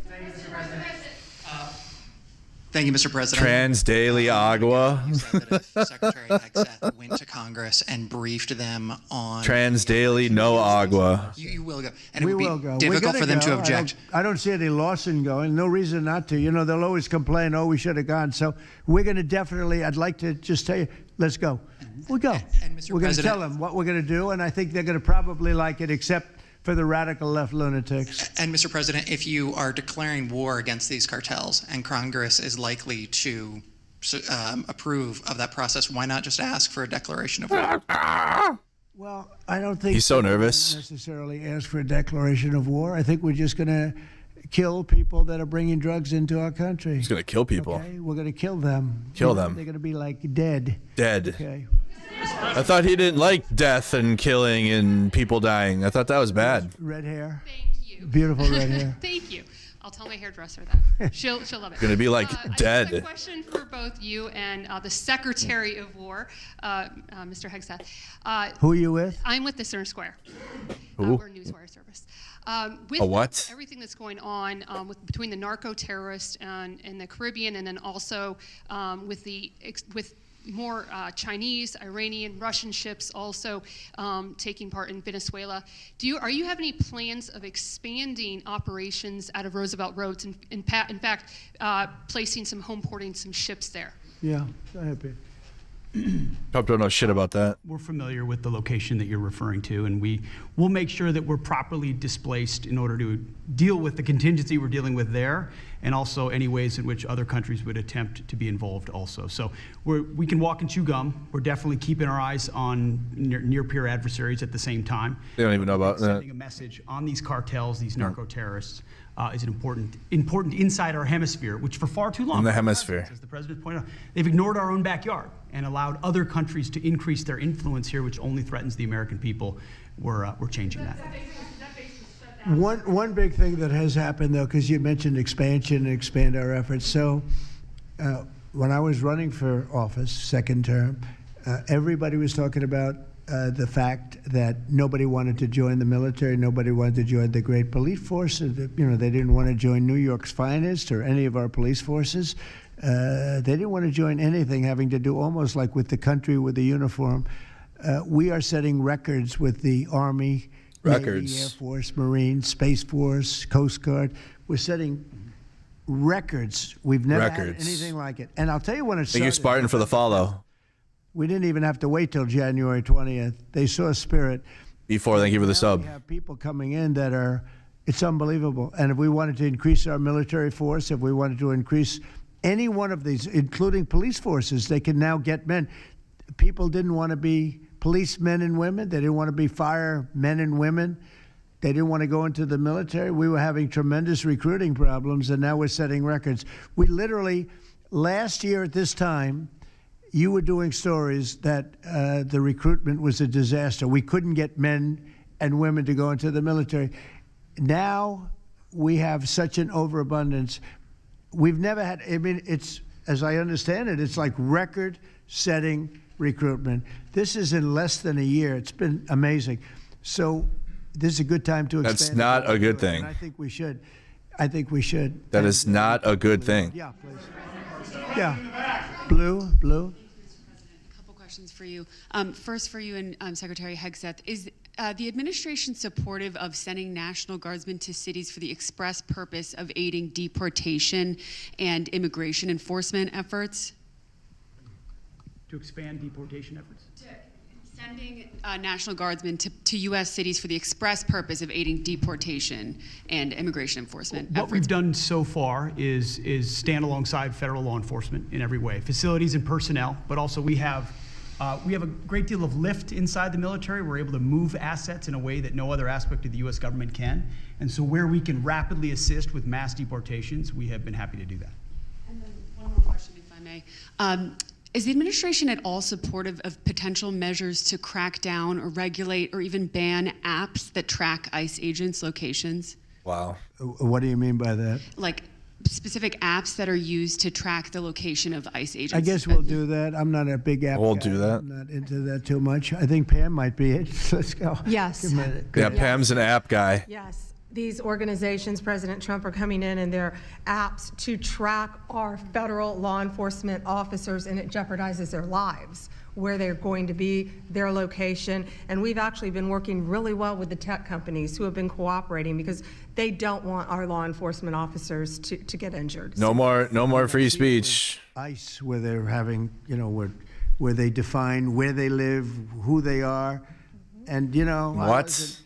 Thank you, Mr. President.
Trans-Nicaragua.
Secretary Hegseth went to Congress and briefed them on
Trans-Nicaragua.
You will go, and
We
it
will
would be
go.
difficult for them to object.
I don't see any loss in going. No reason not to. You know, they'll always complain, oh, we should have gone. So we're going to definitely, I'd like to just tell you, let's go. We'll go.
And Mr.
We're going to
President-
tell them what we're going to do, and I think they're going to probably like it, except for the radical left lunatics.
And Mr. President, if you are declaring war against these cartels and Congress is likely to approve of that process, why not just ask for a declaration of war?
Well, I don't think
He's so nervous.
necessarily ask for a declaration of war. I think we're just going to kill people that are bringing drugs into our country.
He's going to kill people.
Okay? We're going to kill them.
Kill them.
They're going to be like dead.
Dead.
Okay.
I thought he didn't like death and killing and people dying. I thought that was bad.
Red hair.
Thank you.
Beautiful red hair.
Thank you. I'll tell my hairdresser that. She'll love it.
Gonna be like dead.
I have a question for both you and the Secretary of War, Mr. Hegseth.
Who are you with?
I'm with the Center Square.
Who?
We're a newswire service. With
A what?
everything that's going on between the narco terrorists in the Caribbean, and then also with more Chinese, Iranian, Russian ships also taking part in Venezuela. Are you have any plans of expanding operations out of Roosevelt Roads and in fact placing some home porting some ships there?
Yeah, go ahead, Pete.
Trump don't know shit about that.
We're familiar with the location that you're referring to, and we'll make sure that we're properly displaced in order to deal with the contingency we're dealing with there, and also any ways in which other countries would attempt to be involved also. So we can walk and chew gum. We're definitely keeping our eyes on near-peer adversaries at the same time.
They don't even know about that.
Sending a message on these cartels, these narco-terrorists, is an important inside our hemisphere, which for far too long,
In the hemisphere.
as the president pointed out, they've ignored our own backyard and allowed other countries to increase their influence here, which only threatens the American people. We're changing that.
One big thing that has happened, though, because you mentioned expansion and expand our efforts. So when I was running for office, second term, everybody was talking about the fact that nobody wanted to join the military, nobody wanted to join the great police force. They didn't want to join New York's finest or any of our police forces. They didn't want to join anything having to do almost like with the country with the uniform. We are setting records with the Army, Navy, Air Force, Marines, Space Force, Coast Guard. We're setting records. We've never had anything like it. And I'll tell you when it started.
Thank you, Spartan, for the follow.
We didn't even have to wait till January 20th. They saw spirit.
Before, thank you for the sub.
We have people coming in that are, it's unbelievable. And if we wanted to increase our military force, if we wanted to increase any one of these, including police forces, they can now get men. People didn't want to be policemen and women. They didn't want to be firemen and women. They didn't want to go into the military. We were having tremendous recruiting problems, and now we're setting records. We literally, last year at this time, you were doing stories that the recruitment was a disaster. We couldn't get men and women to go into the military. Now we have such an overabundance. We've never had, it's, as I understand it, it's like record-setting recruitment. This is in less than a year. It's been amazing. So this is a good time to expand.
That's not a good thing.
And I think we should. I think we should.
That is not a good thing.
Yeah, please. Yeah. Blue.
A couple questions for you. First for you and Secretary Hegseth. Is the administration supportive of sending National Guardsmen to cities for the express purpose of aiding deportation and immigration enforcement efforts?
To expand deportation efforts?
Sending National Guardsmen to U.S. cities for the express purpose of aiding deportation and immigration enforcement
What
efforts.
we've done so far is stand alongside federal law enforcement in every way, facilities and personnel, but also we have We have a great deal of lift inside the military. We're able to move assets in a way that no other aspect of the U.S. government can. And so where we can rapidly assist with mass deportations, we have been happy to do that.
And then one more question, if I may. Is the administration at all supportive of potential measures to crack down or regulate or even ban apps that track ICE agents' locations?
Wow.
What do you mean by that?
Like specific apps that are used to track the location of ICE agents?
I guess we'll do that. I'm not a big app
We'll
guy.
do that.
I'm not into that too much. I think Pam might be it. Let's go.
Yes.
Give me
Yeah, Pam's an app guy.
Yes. These organizations, President Trump, are coming in and their apps to track our federal law enforcement officers, and it jeopardizes their lives, where they're going to be, their location. And we've actually been working really well with the tech companies who have been cooperating because they don't want our law enforcement officers to get injured.
No more free speech.
ICE, where they're having, where they define where they live, who they are, and
What?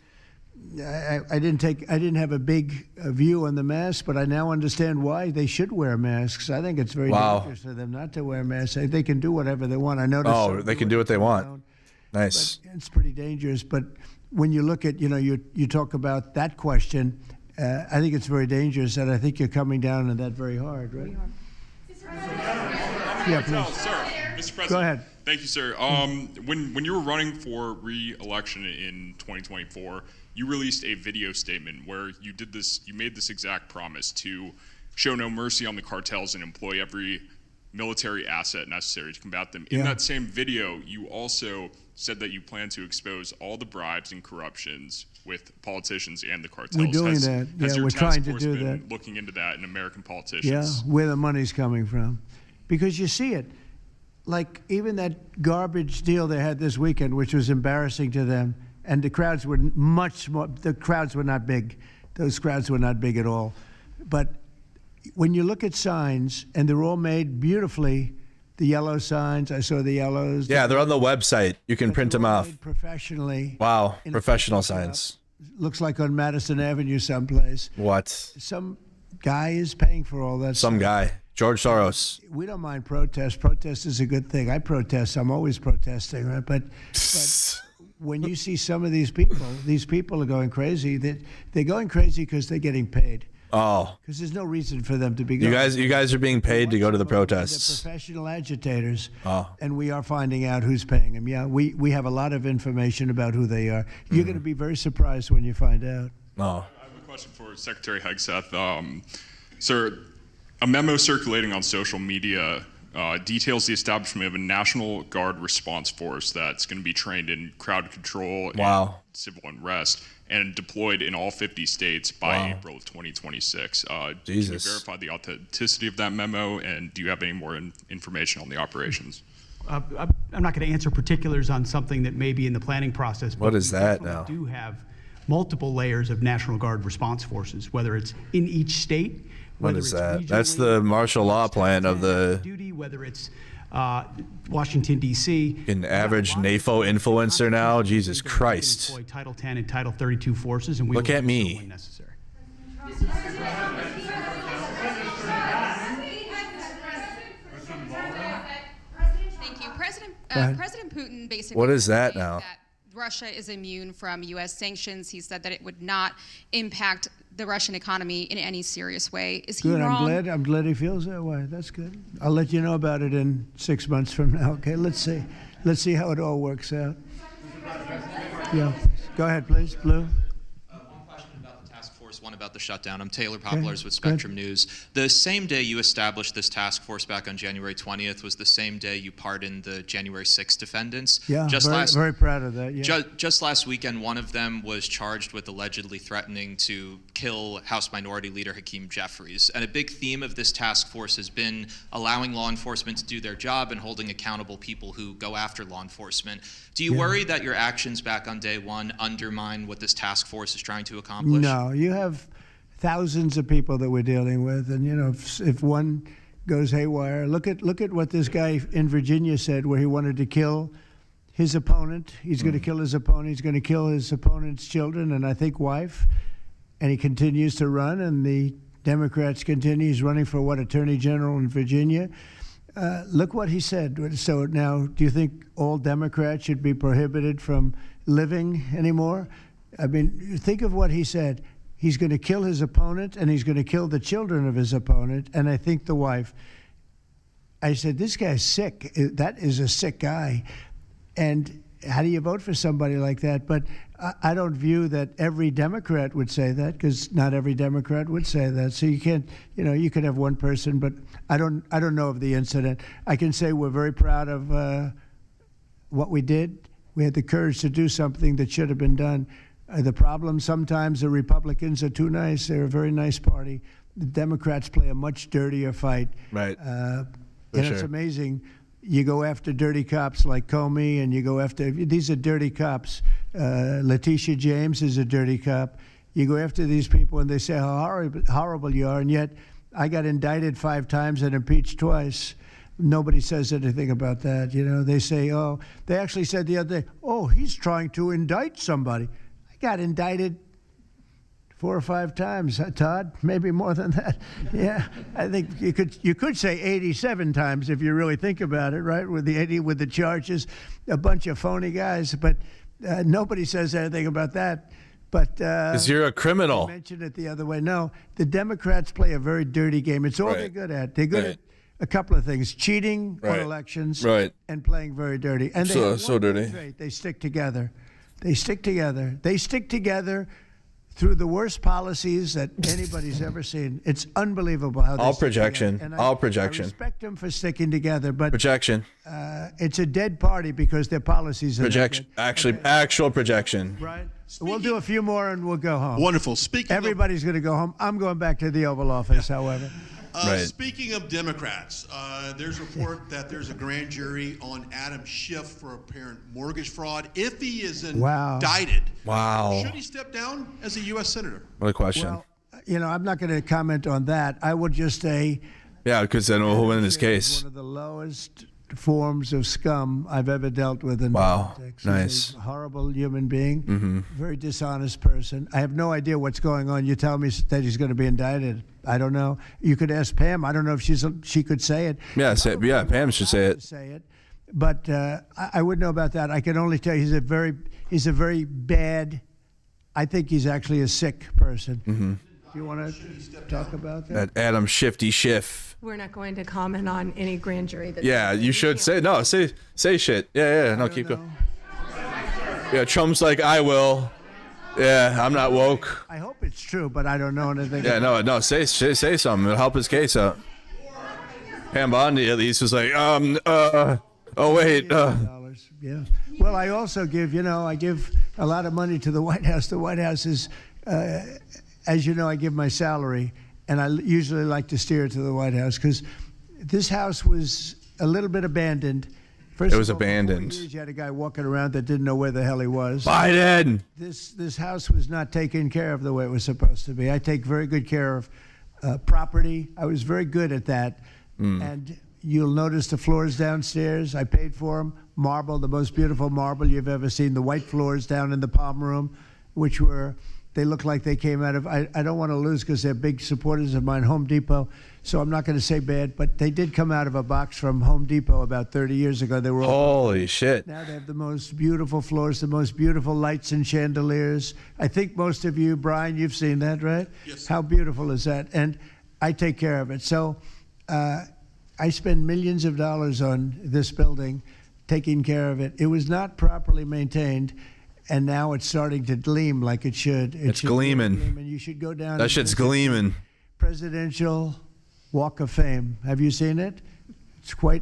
I didn't have a big view on the mask, but I now understand why they should wear masks. I think it's very dangerous for them not to wear masks. They can do whatever they want. I noticed.
Oh, they can do what they want. Nice.
It's pretty dangerous. But when you look at, you talk about that question, I think it's very dangerous, and I think you're coming down on that very hard, right? Yeah, please.
Sir, Mr. President.
Go ahead.
Thank you, sir. When you were running for re-election in 2024, you released a video statement where you made this exact promise to show no mercy on the cartels and employ every military asset necessary to combat them. In that same video, you also said that you plan to expose all the bribes and corruptions with politicians and the cartels.
We're doing that.
Has your
we're
task
trying to
force
do
been
that.
looking into that in American politicians?
Yeah, where the money's coming from. Because you see it. Like even that garbage deal they had this weekend, which was embarrassing to them, and the crowds were much more, the crowds were not big. Those crowds were not big at all. But when you look at signs, and they're all made beautifully, the yellow signs, I saw the yellows.
Yeah, they're on the website. You can print them off.
Professionally.
Wow, professional signs.
Looks like on Madison Avenue someplace.
What?
Some guy is paying for all that
Some
stuff.
guy. George Soros.
We don't mind protest. Protest is a good thing. I protest. I'm always protesting, right? But when you see some of these people are going crazy. They're going crazy because they're getting paid.
Oh.
Because there's no reason for them to be going.
You guys are being paid to go to the
They're
protests.
professional agitators.
Oh.
And we are finding out who's paying them. Yeah, we have a lot of information about who they are. You're going to be very surprised when you find out.
Oh.
I have a question for Secretary Hegseth. Sir, a memo circulating on social media details the establishment of a National Guard response force that's going to be trained in crowd control and civil unrest and deployed in all 50 states by April of 2026.
Jesus.
Can you verify the authenticity of that memo, and do you have any more information on the operations?
I'm not going to answer particulars on something that may be in the planning process.
What is that now?
We do have multiple layers of National Guard response forces, whether it's in each state.
What is that? That's the martial law plan of the
duty, whether it's Washington, D.C.
an average NAFO influencer now. Jesus Christ.
Employ Title 10 and Title 32 forces, and we
Look
will
at
do so
me.
when necessary.
Thank you. President Putin basically
What is that
said
now?
that Russia is immune from U.S. sanctions. He said that it would not impact the Russian economy in any serious way. Is he
Good.
wrong?
I'm glad he feels that way. That's good. I'll let you know about it in 6 months from now. Okay. Let's see how it all works out. Yeah. Go ahead, please, Blue.
One about the shutdown. I'm Taylor Poplars with Spectrum News. The same day you established this task force back on January 20th was the same day you pardoned the January 6th defendants.
Yeah, very proud of that. Yeah.
Just last weekend, one of them was charged with allegedly threatening to kill House Minority Leader Hakeem Jeffries. And a big theme of this task force has been allowing law enforcement to do their job and holding accountable people who go after law enforcement. Do you worry that your actions back on day one undermine what this task force is trying to accomplish?
No, you have thousands of people that we're dealing with, and if one goes haywire, look at what this guy in Virginia said, where he wanted to kill his opponent. He's going to kill his opponent. He's going to kill his opponent's children and I think wife, and he continues to run. And the Democrats continue. He's running for Attorney General in Virginia. look what he said. So now, do you think all Democrats should be prohibited from living anymore? I mean, think of what he said. He's going to kill his opponent, and he's going to kill the children of his opponent, and I think the wife. I said, this guy's sick. That is a sick guy. And how do you vote for somebody like that? But I don't view that every Democrat would say that, because not every Democrat would say that. So you can't, you could have one person, but I don't know of the incident. I can say we're very proud of what we did. We had the courage to do something that should have been done. The problem sometimes the Republicans are too nice. They're a very nice party. The Democrats play a much dirtier fight.
Right.
It's amazing. You go after dirty cops like Comey, and you go after, these are dirty cops. Letitia James is a dirty cop. You go after these people and they say how horrible you are, and yet I got indicted 5 times and impeached twice. Nobody says anything about that. They say, they actually said the other day, he's trying to indict somebody. I got indicted 4 or 5 times, Todd, maybe more than that. Yeah, I think you could say 87 times if you really think about it, right? With the charges, a bunch of phony guys, but nobody says anything about that. But
because you're a criminal.
I mentioned it the other way. No, the Democrats play a very dirty game. It's all they're good at. They're good at a couple of things: cheating on elections, and playing very dirty. And they have one
dirty.
Trait. They stick together. They stick together. They stick together through the worst policies that anybody's ever seen. It's unbelievable how they
all
stick
projection.
together.
All projection.
I respect them for sticking together, but
projection.
It's a dead party because their policies are
projection. Actual projection.
Right. We'll do a few more and we'll go home.
Wonderful. Everybody's
going to go home. I'm going back to the Oval Office, however.
Speaking of Democrats, there's a report that there's a grand jury on Adam Schiff for apparent mortgage fraud. If he is indicted, should he step down as a U.S. Senator?
What a question.
Well, I'm not going to comment on that. I would just say...
Yeah, because then we'll win this case.
One of the lowest forms of scum I've ever dealt with in politics.
Nice.
He's a horrible human being, very dishonest person. I have no idea what's going on. You tell me that he's going to be indicted. I don't know. You could ask Pam. I don't know if she could say it.
Yeah, Pam should say it.
But I wouldn't know about that. I can only tell you he's a very bad. I think he's actually a sick person. Do you want to talk about that?
Adam Shifty Schiff.
We're not going to comment on any grand jury.
You should say no. Say shit. Yeah. No, keep going. Yeah, Trump's like, I will. Yeah, I'm not woke.
I hope it's true, but I don't know anything.
Yeah, no. Say something. It'll help his case out. Pam Bondi at least was like, oh wait.
Yeah. Well, I also give a lot of money to the White House. The White House is, as you know, I give my salary, and I usually like to steer to the White House because this house was a little bit abandoned.
It was abandoned.
For 4 years, you had a guy walking around that didn't know where the hell he was.
Biden.
This house was not taken care of the way it was supposed to be. I take very good care of property. I was very good at that. And you'll notice the floors downstairs. I paid for them. Marble, the most beautiful marble you've ever seen. The white floors down in the palm room, which they look like they came out of, I don't want to lose because they're big supporters of mine, Home Depot. So I'm not going to say bad, but they did come out of a box from Home Depot about 30 years ago. They were all
holy shit.
Now they have the most beautiful floors, the most beautiful lights and chandeliers. I think most of you, Brian, you've seen that, right?
Yes.
How beautiful is that? And I take care of it. So I spend millions of dollars on this building, taking care of it. It was not properly maintained, and now it's starting to gleam like it should.
It's gleaming.
And you should go down.
That shit's gleaming.
Presidential Walk of Fame. Have you seen it? It's quite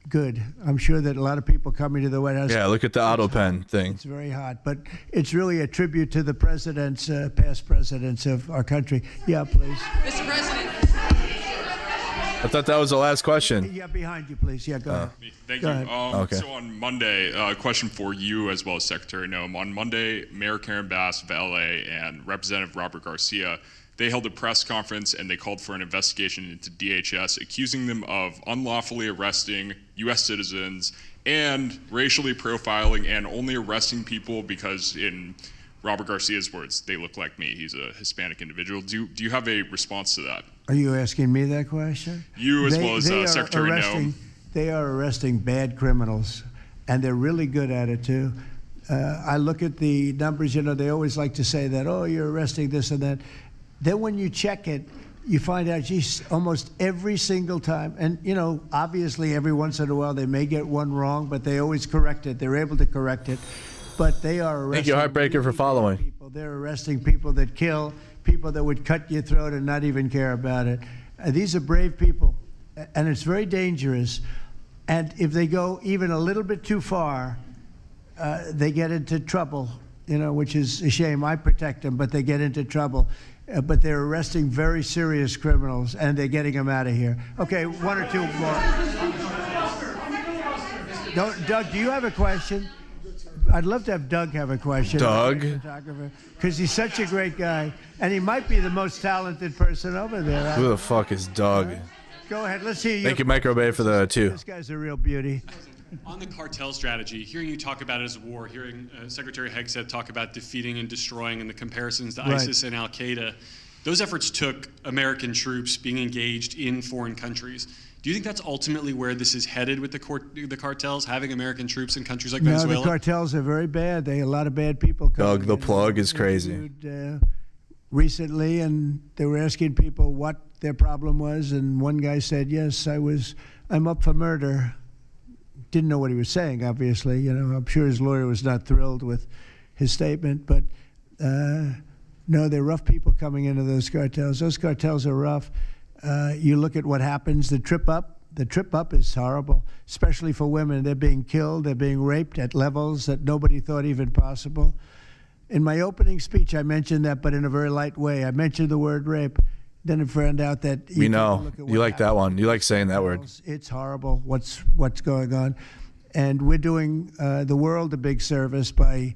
good. I'm sure that a lot of people coming to the White House.
Yeah, look at the auto pen thing.
It's very hot, but it's really a tribute to the presidents, past presidents of our country. Yeah, please.
Mr. President.
I thought that was the last question.
Yeah, behind you, please. Yeah, go ahead.
Thank
Go
you.
ahead.
Okay.
So on Monday, a question for you as well as Secretary Noem. On Monday, Mayor Karen Bass of LA and Representative Robert Garcia, they held a press conference and they called for an investigation into DHS, accusing them of unlawfully arresting U.S. citizens and racially profiling and only arresting people because in Robert Garcia's words, "They look like me." He's a Hispanic individual. Do you have a response to that?
Are you asking me that question?
You as well as Secretary Noem.
They are arresting bad criminals, and they're really good at it too. I look at the numbers. They always like to say that, oh, you're arresting this and that. Then when you check it, you find out, geez, almost every single time. And, obviously every once in a while they may get one wrong, but they always correct it. They're able to correct it. But they are arresting.
Thank you, Heartbreaker, for following.
People. They're arresting people that kill, people that would cut your throat and not even care about it. These are brave people, and it's very dangerous. And if they go even a little bit too far, they get into trouble, which is a shame. I protect them, but they get into trouble. But they're arresting very serious criminals, and they're getting them out of here. Okay, one or two more. Doug, do you have a question? I'd love to have Doug have a question.
Doug?
Because he's such a great guy, and he might be the most talented person over there.
Who the fuck is Doug?
Go ahead, let's hear you.
Thank you, Micro Bay, for the 2.
This guy's a real beauty.
On the cartel strategy, hearing you talk about it as a war, hearing Secretary Hegseth talk about defeating and destroying and the comparisons to ISIS and Al-Qaeda, those efforts took American troops being engaged in foreign countries. Do you think that's ultimately where this is headed with the cartels, having American troops in countries like Venezuela?
No, the cartels are very bad. They a lot of bad people coming
Doug, the plug is crazy.
Recently, and they were asking people what their problem was, and one guy said, yes, I'm up for murder. Didn't know what he was saying, obviously. I'm sure his lawyer was not thrilled with his statement, but no, they're rough people coming into those cartels. Those cartels are rough. You look at what happens, the trip up is horrible, especially for women. They're being killed, they're being raped at levels that nobody thought even possible. In my opening speech, I mentioned that, but in a very light way. I mentioned the word rape. Then I found out that
we know you like that one. You like saying that word.
It's horrible. What's going on, and we're doing the world a big service by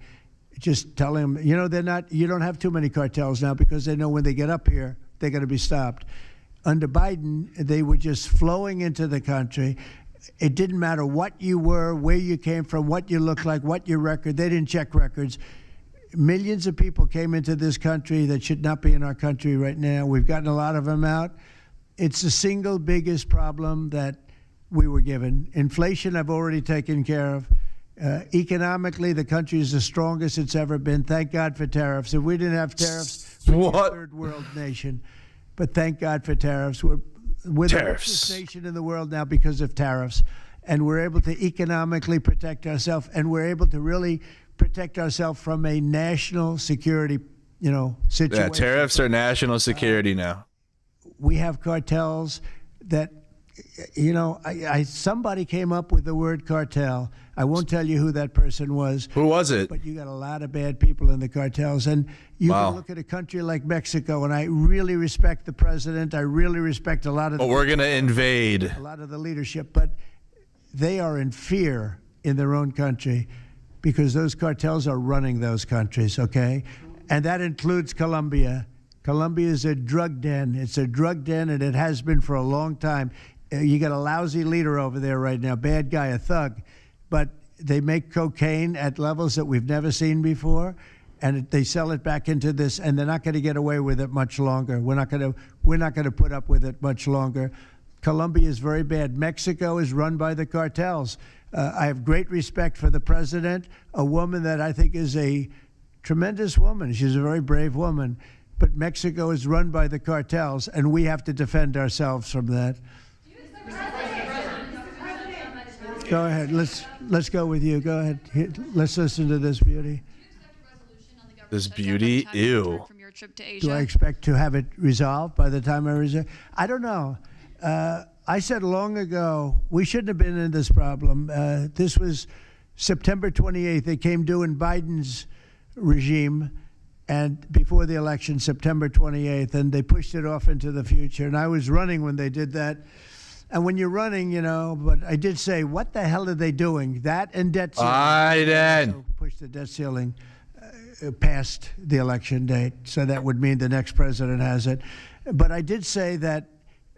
just telling them, they're not. You don't have too many cartels now because they know when they get up here, they're going to be stopped. Under Biden, they were just flowing into the country. It didn't matter what you were, where you came from, what you looked like, what your record. They didn't check records. Millions of people came into this country that should not be in our country right now. We've gotten a lot of them out. It's the single biggest problem that we were given. Inflation, I've already taken care of. Economically, the country is the strongest it's ever been. Thank God for tariffs. If we didn't have tariffs, we'd be a third world nation. But thank God for tariffs. We're the richest nation in the world now because of tariffs. And we're able to economically protect ourselves, and we're able to really protect ourselves from a national security, situation.
Yeah, tariffs are national security now.
We have cartels that, somebody came up with the word cartel. I won't tell you who that person was.
Who was it?
But you got a lot of bad people in the cartels. And you can look at a country like Mexico, and I really respect the president. I really respect a lot of
But we're going to invade.
A lot of the leadership. But they are in fear in their own country because those cartels are running those countries, okay? And that includes Colombia. Colombia is a drug den. It's a drug den, and it has been for a long time. You got a lousy leader over there right now, bad guy, a thug. But they make cocaine at levels that we've never seen before, and they sell it back into this, and they're not going to get away with it much longer. We're not going to put up with it much longer. Colombia is very bad. Mexico is run by the cartels. I have great respect for the president, a woman that I think is a tremendous woman. She's a very brave woman. But Mexico is run by the cartels, and we have to defend ourselves from that. Go ahead. Let's go with you. Go ahead. Let's listen to this beauty.
This beauty? Ew.
Do I expect to have it resolved by the time I resolve? I don't know. I said long ago we shouldn't have been in this problem. This was September 28th. It came due in Biden's regime, and before the election, September 28th, and they pushed it off into the future. And I was running when they did that. And when you're running, but I did say, what the hell are they doing? That and debt ceiling.
Biden.
Push the debt ceiling past the election date. So that would mean the next president has it. But I did say that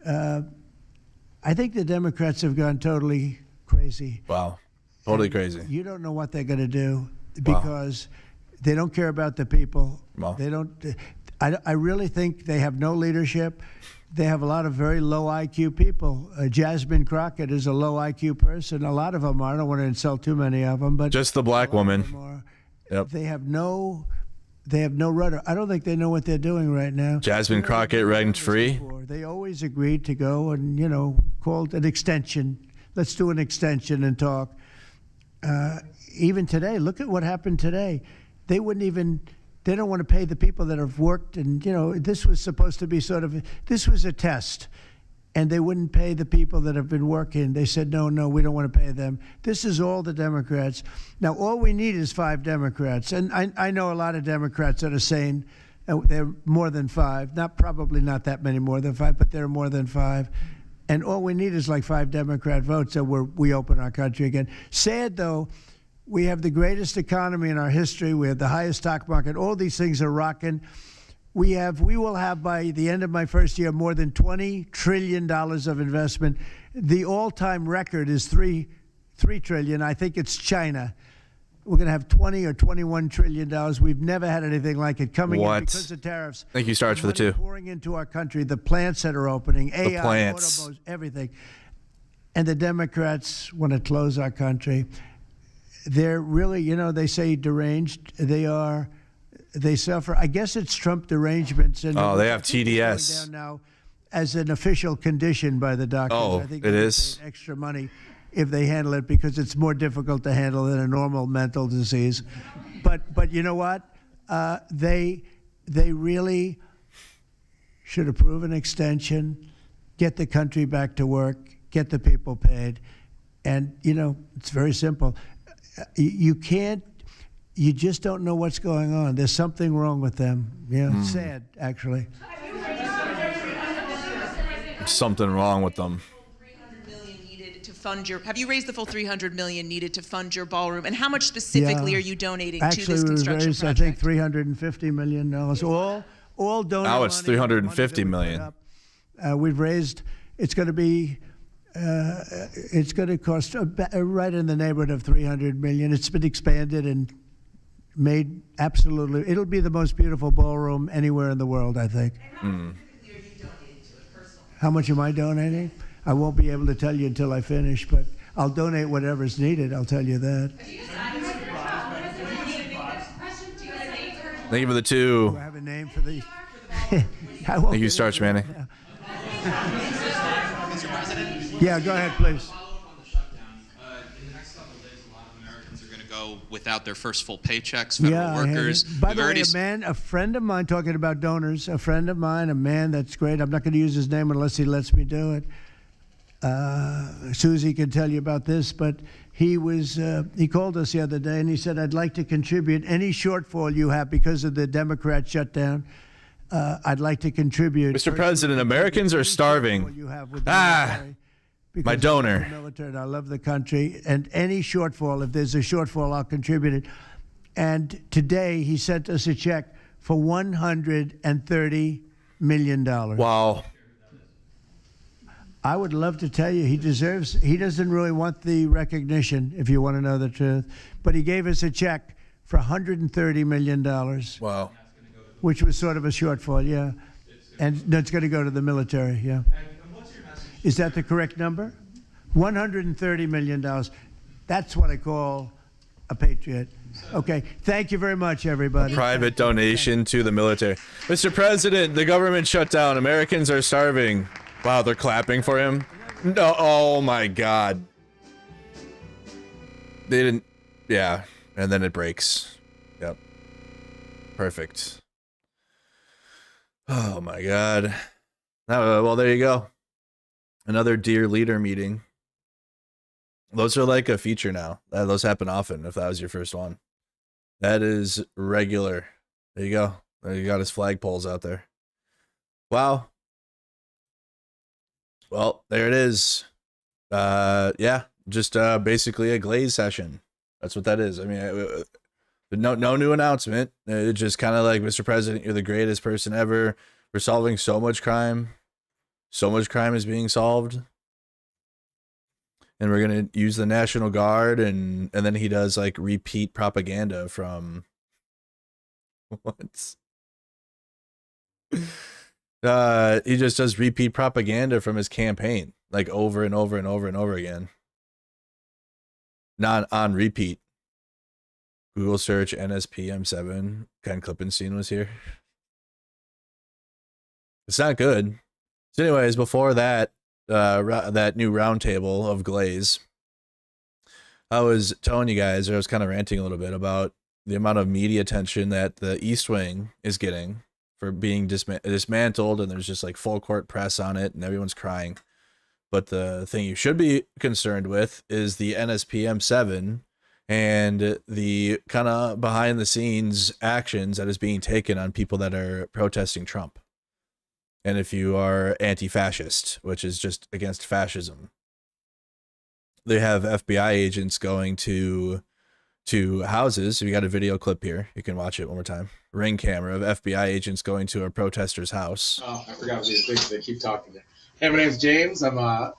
I think the Democrats have gone totally crazy.
Wow. Totally crazy.
You don't know what they're going to do because They don't care about the people.
Well.
They don't. I really think they have no leadership. They have a lot of very low IQ people. Jasmine Crockett is a low IQ person. A lot of them are. I don't want to insult too many of them, but
just the black woman. Yep.
They have no rudder. I don't think they know what they're doing right now.
Jasmine Crockett, rent free.
They always agreed to go and, called an extension. Let's do an extension and talk. Even today, look at what happened today. They don't want to pay the people that have worked. And, this was supposed to be this was a test. And they wouldn't pay the people that have been working. They said, no, we don't want to pay them. This is all the Democrats. Now, all we need is 5 Democrats. And I know a lot of Democrats that are saying they're more than 5. Probably not that many more than 5, but they're more than 5. And all we need is like 5 Democrat votes so we open our country again. Sad, though, we have the greatest economy in our history. We have the highest stock market. All these things are rocking. We will have by the end of my first year more than $20 trillion of investment. The all-time record is $3 trillion. I think it's China. We're going to have $20 or $21 trillion. We've never had anything like it coming in because of tariffs.
Thank you, Sarge, for the 2.
Pouring into our country, the plants that are opening, AI,
plants.
automobiles, everything. And the Democrats want to close our country. They're really, they say deranged. They are. They suffer. I guess it's Trump derangements. And
they have TDS
down now as an official condition by the doctors.
Oh,
I think
it is
extra money if they handle it because it's more difficult to handle than a normal mental disease. But you know what? They really should approve an extension, get the country back to work, get the people paid, and it's very simple. You can't. You just don't know what's going on. There's something wrong with them. Yeah, sad, actually.
Something wrong with them.
Have you raised the full $300 million needed to fund your ballroom? And how much specifically are you donating to this construction
raised,
project?
I think $350 million. All donor
now it's $350 million.
We've raised. It's going to be. It's going to cost right in the neighborhood of $300 million. It's been expanded and made absolutely. It'll be the most beautiful ballroom anywhere in the world, I think. How much am I donating? I won't be able to tell you until I finish, but I'll donate whatever's needed. I'll tell you that.
Thank you for the 2.
Do I have a name for the?
Thank you, Starch Manning.
Yeah, go ahead, please.
Without their first full paychecks, federal workers.
By the way, a friend of mine, talking about donors, a friend of mine, a man that's great. I'm not going to use his name unless he lets me do it. Susie can tell you about this, but he called us the other day and he said, I'd like to contribute any shortfall you have because of the Democrat shutdown. I'd like to contribute.
Mr. President, Americans are starving. My donor.
Military, I love the country, and any shortfall, if there's a shortfall, I'll contribute it. And today he sent us a check for $130 million.
Wow.
I would love to tell you he doesn't really want the recognition, if you want to know the truth, but he gave us a check for $130 million.
Wow.
Which was sort of a shortfall, yeah. And that's going to go to the military, yeah. Is that the correct number? $130 million. That's what I call a patriot. Okay. Thank you very much, everybody.
Private donation to the military. Mr. President, the government shut down. Americans are starving. Wow, they're clapping for him. No, oh my God. They didn't. Yeah. And then it breaks. Yep. Perfect. Oh my God. Well, there you go. Another Dear Leader meeting. Those are like a feature now. Those happen often if that was your first one. That is regular. There you go. You got his flagpoles out there. Wow. Well, there it is. Yeah, just basically a glaze session. That's what that is. I mean, no new announcement. It's just kind of like, Mr. President, you're the greatest person ever. We're solving so much crime. So much crime is being solved. And we're going to use the National Guard. And then he does like repeat propaganda from What? He just does repeat propaganda from his campaign, like over and over and over and over again. Not on repeat. Google search NSPM7. Ken Klippenstein was here. It's not good. So anyways, before that, that new roundtable of Glaze, I was telling you guys, or I was kind of ranting a little bit about the amount of media attention that the East Wing is getting for being dismantled, and there's just like full court press on it, and everyone's crying. But the thing you should be concerned with is the NSPM7 and the kind of behind the scenes actions that is being taken on people that are protesting Trump. And if you are anti-fascist, which is just against fascism, they have FBI agents going to houses. We got a video clip here. You can watch it one more time. Ring camera of FBI agents going to a protester's house.
Oh, I forgot these things. They keep talking. Hey, my name's James. I'm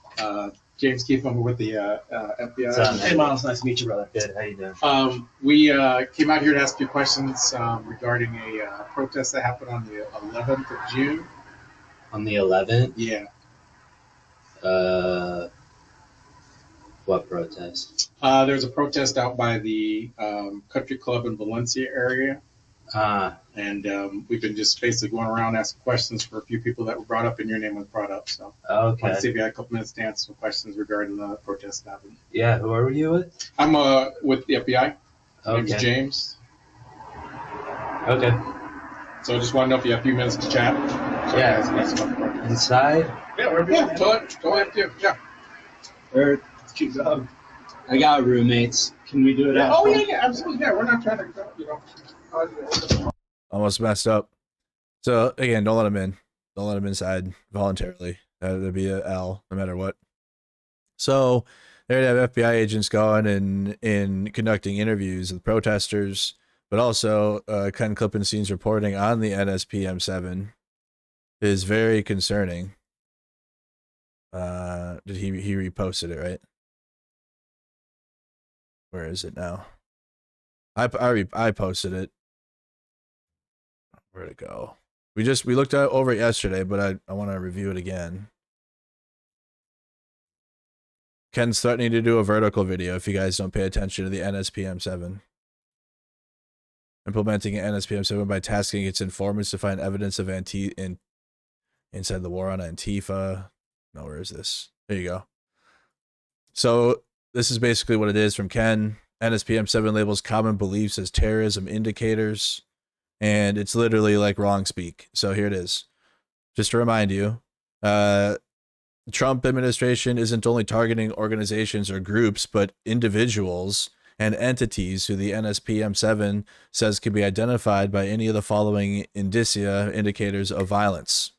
James Keefe. I'm with the FBI.
Hey, Miles. Nice to meet you, brother. Good. How you doing?
We came out here to ask you questions regarding a protest that happened on the 11th of June.
On the 11th?
Yeah.
What protest?
There was a protest out by the country club in Valencia area. And we've been just basically going around asking questions for a few people that were brought up, and your name was brought up. So I wanted to see if you had a couple minutes to answer some questions regarding the protest that happened.
Yeah, who are you with?
I'm with the FBI. My name's
Okay.
James.
Okay.
So I just want to know if you have a few minutes to chat. So
Yeah.
I can ask about the protest.
Inside?
Yeah, wherever you want. Go ahead, too. Yeah.
Or, I got roommates. Can we do it
Yeah.
out?
Oh, yeah, absolutely. Yeah, we're not trying to,
Almost messed up. So again, don't let him in. Don't let him inside voluntarily. That'd be a L no matter what. So they'd have FBI agents going and conducting interviews with protesters, but also Ken Klippenstein's reporting on the NSPM7 is very concerning. Did he reposted it, right? Where is it now? I posted it. Where'd it go? We looked over it yesterday, but I want to review it again. Ken's threatening to do a vertical video if you guys don't pay attention to the NSPM7. Implementing an NSPM7 by tasking its informants to find evidence of inside the war on Antifa. No, where is this? There you go. So this is basically what it is from Ken. NSPM7 labels common beliefs as terrorism indicators, and it's literally like wrong speak. So here it is. Just to remind you, Trump administration isn't only targeting organizations or groups, but individuals and entities who the NSPM7 says can be identified by any of the following indicators of violence,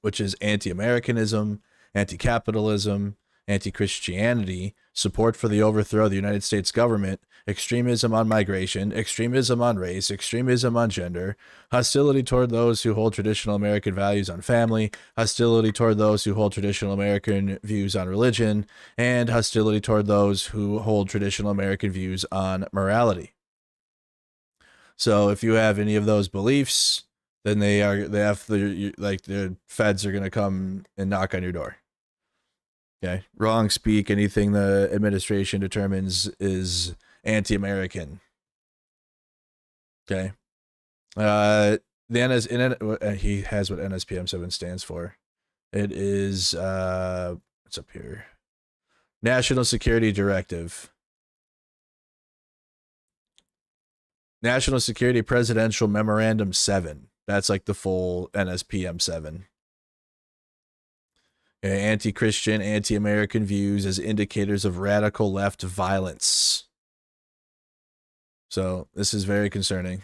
which is anti-Americanism, anti-capitalism, anti-Christianity, support for the overthrow of the United States government, extremism on migration, extremism on race, extremism on gender, hostility toward those who hold traditional American values on family, hostility toward those who hold traditional American views on religion, and hostility toward those who hold traditional American views on morality. So if you have any of those beliefs, then the feds are going to come and knock on your door. Okay. Wrong speak, anything the administration determines is anti-American. Okay. He has what NSPM7 stands for. It is what's up here? National Security Directive. National Security Presidential Memorandum 7. That's like the full NSPM7. Anti-Christian, anti-American views as indicators of radical left violence. So this is very concerning.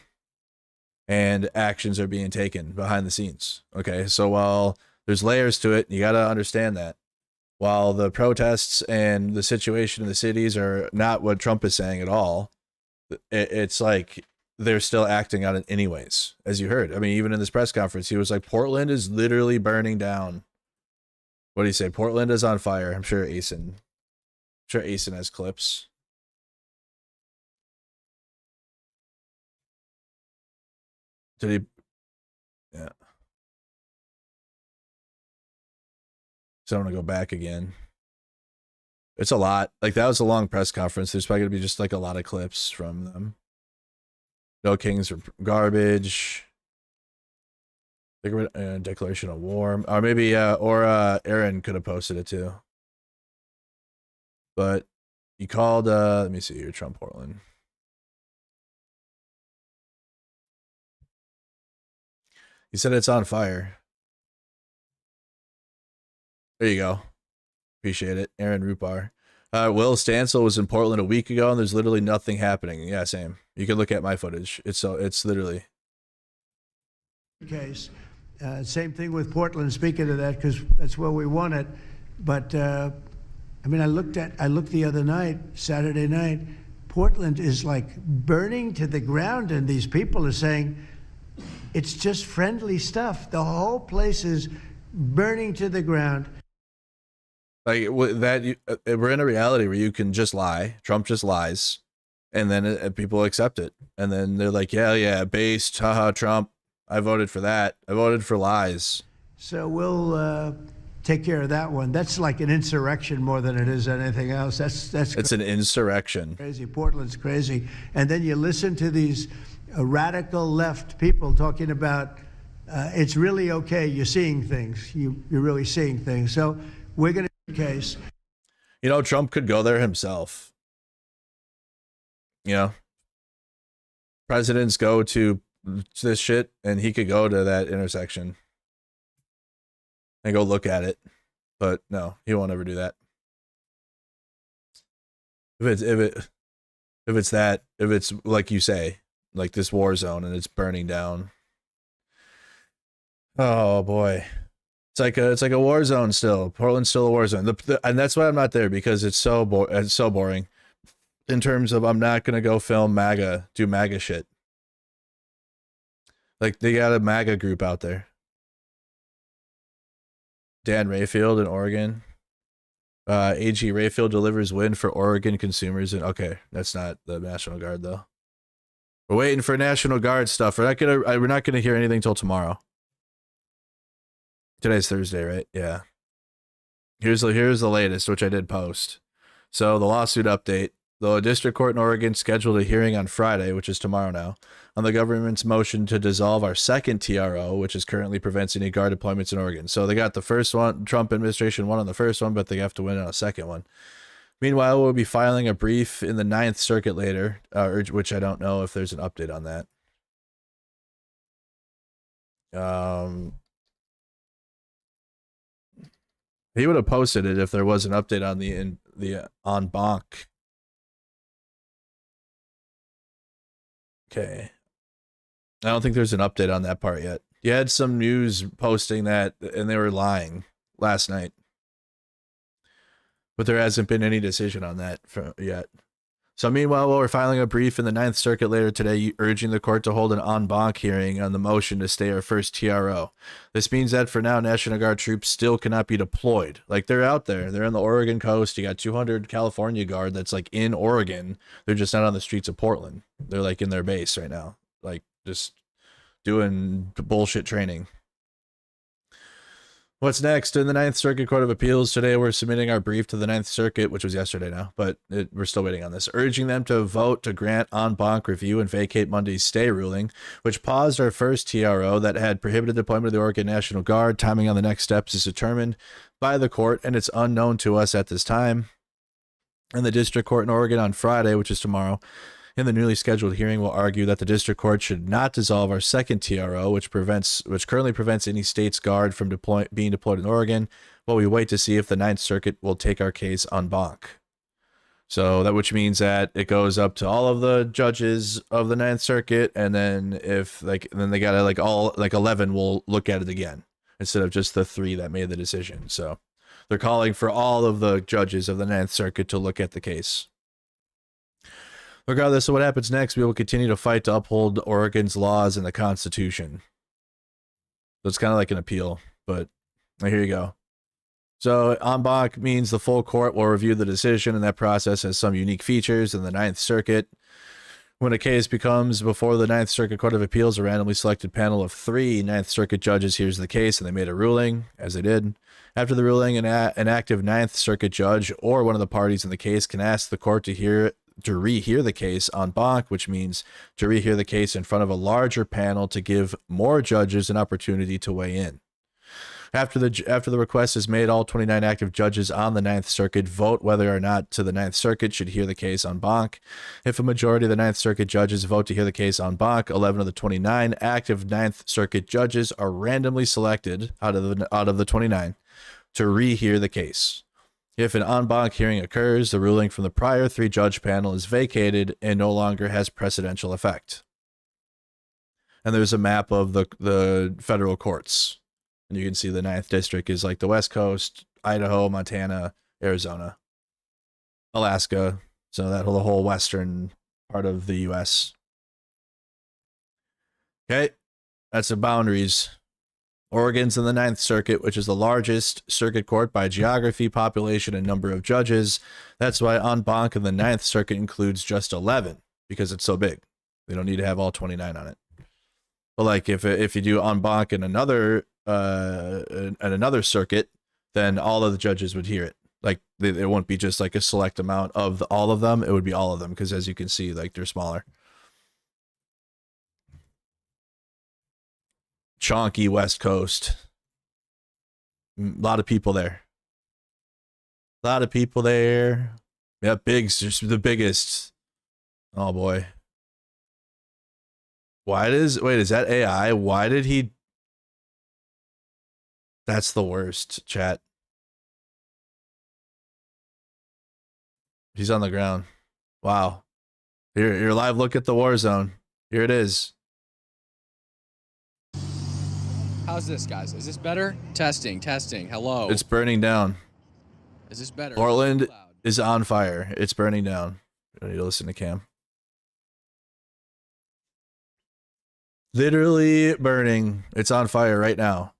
And actions are being taken behind the scenes. Okay, so while there's layers to it, you got to understand that. While the protests and the situation in the cities are not what Trump is saying at all, it's like they're still acting on it anyways, as you heard. I mean, even in this press conference, he was like, Portland is literally burning down. What do you say? Portland is on fire. I'm sure Asen has clips. Did he? Yeah. So I'm gonna go back again. It's a lot. Like, that was a long press conference. There's probably gonna be just like a lot of clips from them. No kings or garbage. Declaration of war, or maybe Aaron could have posted it too. But he called. Let me see here. Trump Portland. He said it's on fire. There you go. Appreciate it, Aaron Rupar. Will Stansel was in Portland a week ago, and there's literally nothing happening. Yeah, same. You can look at my footage. It's literally
case. Same thing with Portland. Speaking of that, because that's where we won it. But I mean, I looked the other night, Saturday night. Portland is like burning to the ground, and these people are saying it's just friendly stuff. The whole place is burning to the ground.
like we're in a reality where you can just lie. Trump just lies, and then people accept it, and then they're like, yeah, based, haha, Trump. I voted for that. I voted for lies.
So we'll take care of that one. That's like an insurrection more than it is anything else. That's
it's an insurrection.
Crazy. Portland's crazy. And then you listen to these radical left people talking about it's really okay. You're seeing things. You're really seeing things. So we're going to case.
You know, Trump could go there himself. You know, presidents go to this shit, and he could go to that intersection and go look at it, but no, he won't ever do that. If it's like you say, like this war zone and it's burning down. Oh boy, it's like a war zone still. Portland's still a war zone, and that's why I'm not there, because it's so boring. In terms of, I'm not gonna go film do MAGA shit. Like, they got a MAGA group out there. Dan Rayfield in Oregon. AG Rayfield delivers win for Oregon consumers. And okay, that's not the National Guard though. We're waiting for National Guard stuff. We're not gonna hear anything till tomorrow. Today's Thursday, right? Yeah. Here's the latest, which I did post. So the lawsuit update. The district court in Oregon scheduled a hearing on Friday, which is tomorrow now, on the government's motion to dissolve our second TRO, which is currently prevents any guard deployments in Oregon. So they got the first one, Trump administration won on the first one, but they have to win on a second one. Meanwhile, we'll be filing a brief in the 9th Circuit later, which I don't know if there's an update on that. He would have posted it if there was an update on the en banc. Okay. I don't think there's an update on that part yet. You had some news posting that, and they were lying last night. But there hasn't been any decision on that yet. So meanwhile, we're filing a brief in the 9th Circuit later today, urging the court to hold an en banc hearing on the motion to stay our first TRO. This means that for now, National Guard troops still cannot be deployed. Like, they're out there. They're on the Oregon coast. You got 200 California Guard that's like in Oregon. They're just not on the streets of Portland. They're like in their base right now. Like, just doing bullshit training. What's next? In the 9th Circuit Court of Appeals today, we're submitting our brief to the 9th Circuit, which was yesterday now, but we're still waiting on this, urging them to vote to grant en banc review and vacate Monday's stay ruling, which paused our first TRO that had prohibited deployment of the Oregon National Guard. Timing on the next steps is determined by the court, and it's unknown to us at this time. And the district court in Oregon on Friday, which is tomorrow, in the newly scheduled hearing, will argue that the district court should not dissolve our second TRO, which currently prevents any state's guard from being deployed in Oregon, while we wait to see if the 9th Circuit will take our case en banc. So which means that it goes up to all of the judges of the 9th Circuit, and then then they gotta 11 will look at it again instead of just the 3 that made the decision. So they're calling for all of the judges of the 9th Circuit to look at the case. Regardless of what happens next, we will continue to fight to uphold Oregon's laws and the Constitution. So it's kind of like an appeal, but here you go. So en banc means the full court will review the decision, and that process has some unique features in the 9th Circuit. When a case becomes before the Ninth Circuit Court of Appeals, a randomly selected panel of 3 Ninth Circuit judges hears the case, and they made a ruling, as they did. After the ruling, an active Ninth Circuit judge or one of the parties in the case can ask the court to rehear the case en banc, which means to rehear the case in front of a larger panel to give more judges an opportunity to weigh in. After the request is made, all 29 active judges on the Ninth Circuit vote whether or not the Ninth Circuit should hear the case en banc. If a majority of the Ninth Circuit judges vote to hear the case en banc, 11 of the 29 active Ninth Circuit judges are randomly selected out of the 29 to rehear the case. If an en banc hearing occurs, the ruling from the prior 3-judge panel is vacated and no longer has precedential effect. And there's a map of the federal courts. And you can see the 9th District is like the West Coast, Idaho, Montana, Arizona, Alaska. So the whole western part of the U.S. Okay, that's the boundaries. Oregon's in the 9th Circuit, which is the largest circuit court by geography, population, and number of judges. That's why en banc in the 9th Circuit includes just 11, because it's so big. They don't need to have all 29 on it. But like if you do en banc in another circuit, then all of the judges would hear it. Like it won't be just like a select amount of all of them. It would be all of them, because as you can see, like they're smaller. Chonky West Coast. A lot of people there. Yeah, Big's just the biggest. Oh boy. Is that AI? Why did he? That's the worst, chat. He's on the ground. Wow. Your live look at the war zone. Here it is.
How's this, guys? Is this better? Testing. Hello.
It's burning down.
Is this better?
Portland is on fire. It's burning down. You need to listen to Cam. Literally burning. It's on fire right now.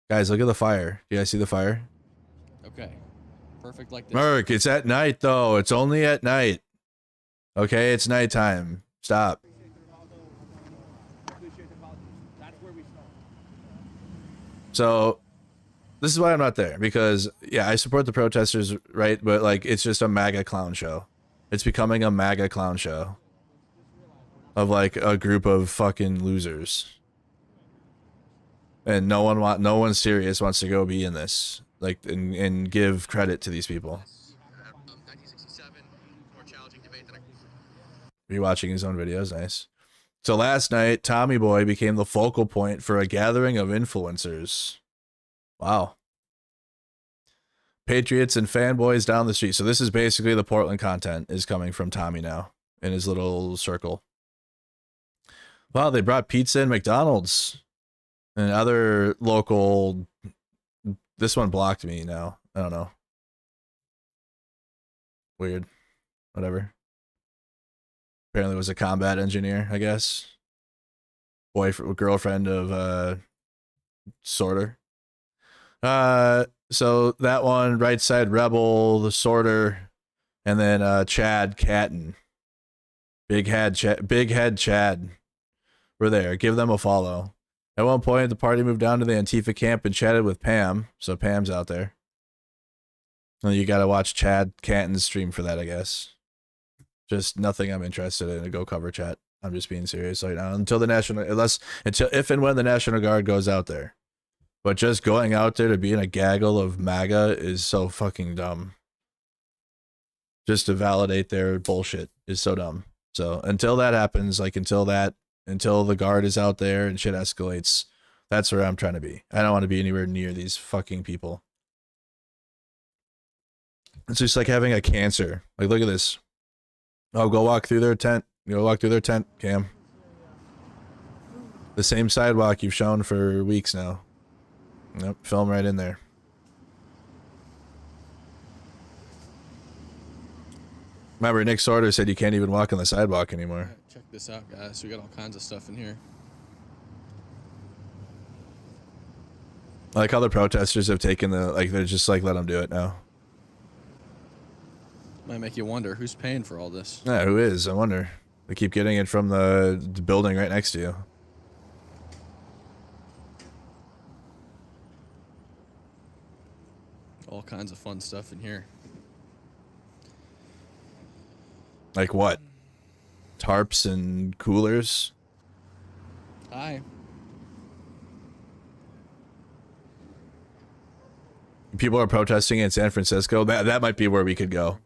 Guys, look at the fire. Do you guys see the fire?
Okay. Perfect like this.
Merc, it's at night, though. It's only at night. Okay, it's nighttime. Stop. So, this is why I'm not there. Because, yeah, I support the protesters, right? But, like, it's just a MAGA clown show. It's becoming a MAGA clown show. Of, like, a group of fucking losers. And no one serious wants to go be in this, like, and give credit to these people. Rewatching his own videos, nice. So last night, Tommy Boy became the focal point for a gathering of influencers. Wow. Patriots and fanboys down the street. So this is basically the Portland content is coming from Tommy now in his little circle. Wow, they brought pizza and McDonald's. And other local, this one blocked me now. I don't know. Weird. Whatever. Apparently was a combat engineer, I guess. Girlfriend of Sorter. So that one, Right Side Rebel, the Sorter, and then Chad Catton. Big Head Chad. We're there. Give them a follow. At one point, the party moved down to the Antifa camp and chatted with Pam. So Pam's out there. And you got to watch Chad Catton's stream for that, I guess. Just nothing I'm interested in to go cover chat. I'm just being serious right now. Until if and when the National Guard goes out there. But just going out there to be in a gaggle of MAGA is so fucking dumb. Just to validate their bullshit is so dumb. So until that happens, like until the guard is out there and shit escalates, that's where I'm trying to be. I don't want to be anywhere near these fucking people. It's just like having a cancer. Like, look at this. Oh, go walk through their tent. Go walk through their tent, Cam. The same sidewalk you've shown for weeks now. Nope, film right in there. Remember, Nick Sorter said you can't even walk on the sidewalk anymore.
Check this out, guys. We got all kinds of stuff in here.
I like how the protesters have taken they're just like, let them do it now.
Might make you wonder who's paying for all this.
Yeah, who is? I wonder. They keep getting it from the building right next to you.
All kinds of fun stuff in here.
Like what? Tarps and coolers?
Hi.
People are protesting in San Francisco. That might be where we could go.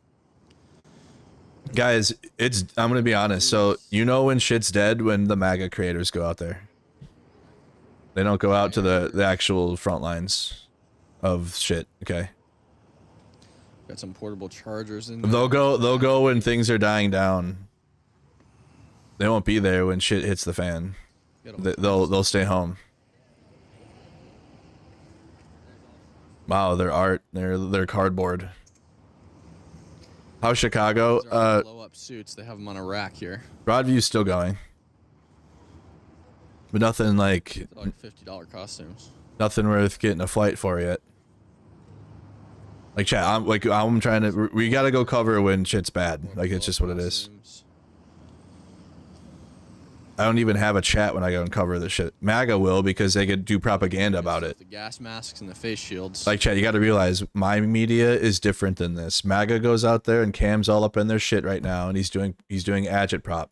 Guys, I'm gonna be honest. So you know when shit's dead when the MAGA creators go out there. They don't go out to the actual front lines of shit, okay?
Got some portable chargers in there.
They'll go when things are dying down. They won't be there when shit hits the fan. They'll stay home. Wow, their art, their cardboard. How's Chicago?
Blow up suits. They have them on a rack here.
Broadview's still going, but nothing like
$50 costumes.
Nothing worth getting a flight for yet. Like chat, I'm trying to. We gotta go cover when shit's bad. Like it's just what it is. I don't even have a chat when I go and cover this shit. MAGA will because they could do propaganda about it.
The gas masks and the face shields.
Like chat, you got to realize my media is different than this. MAGA goes out there and Cam's all up in their shit right now, and he's doing agitprop,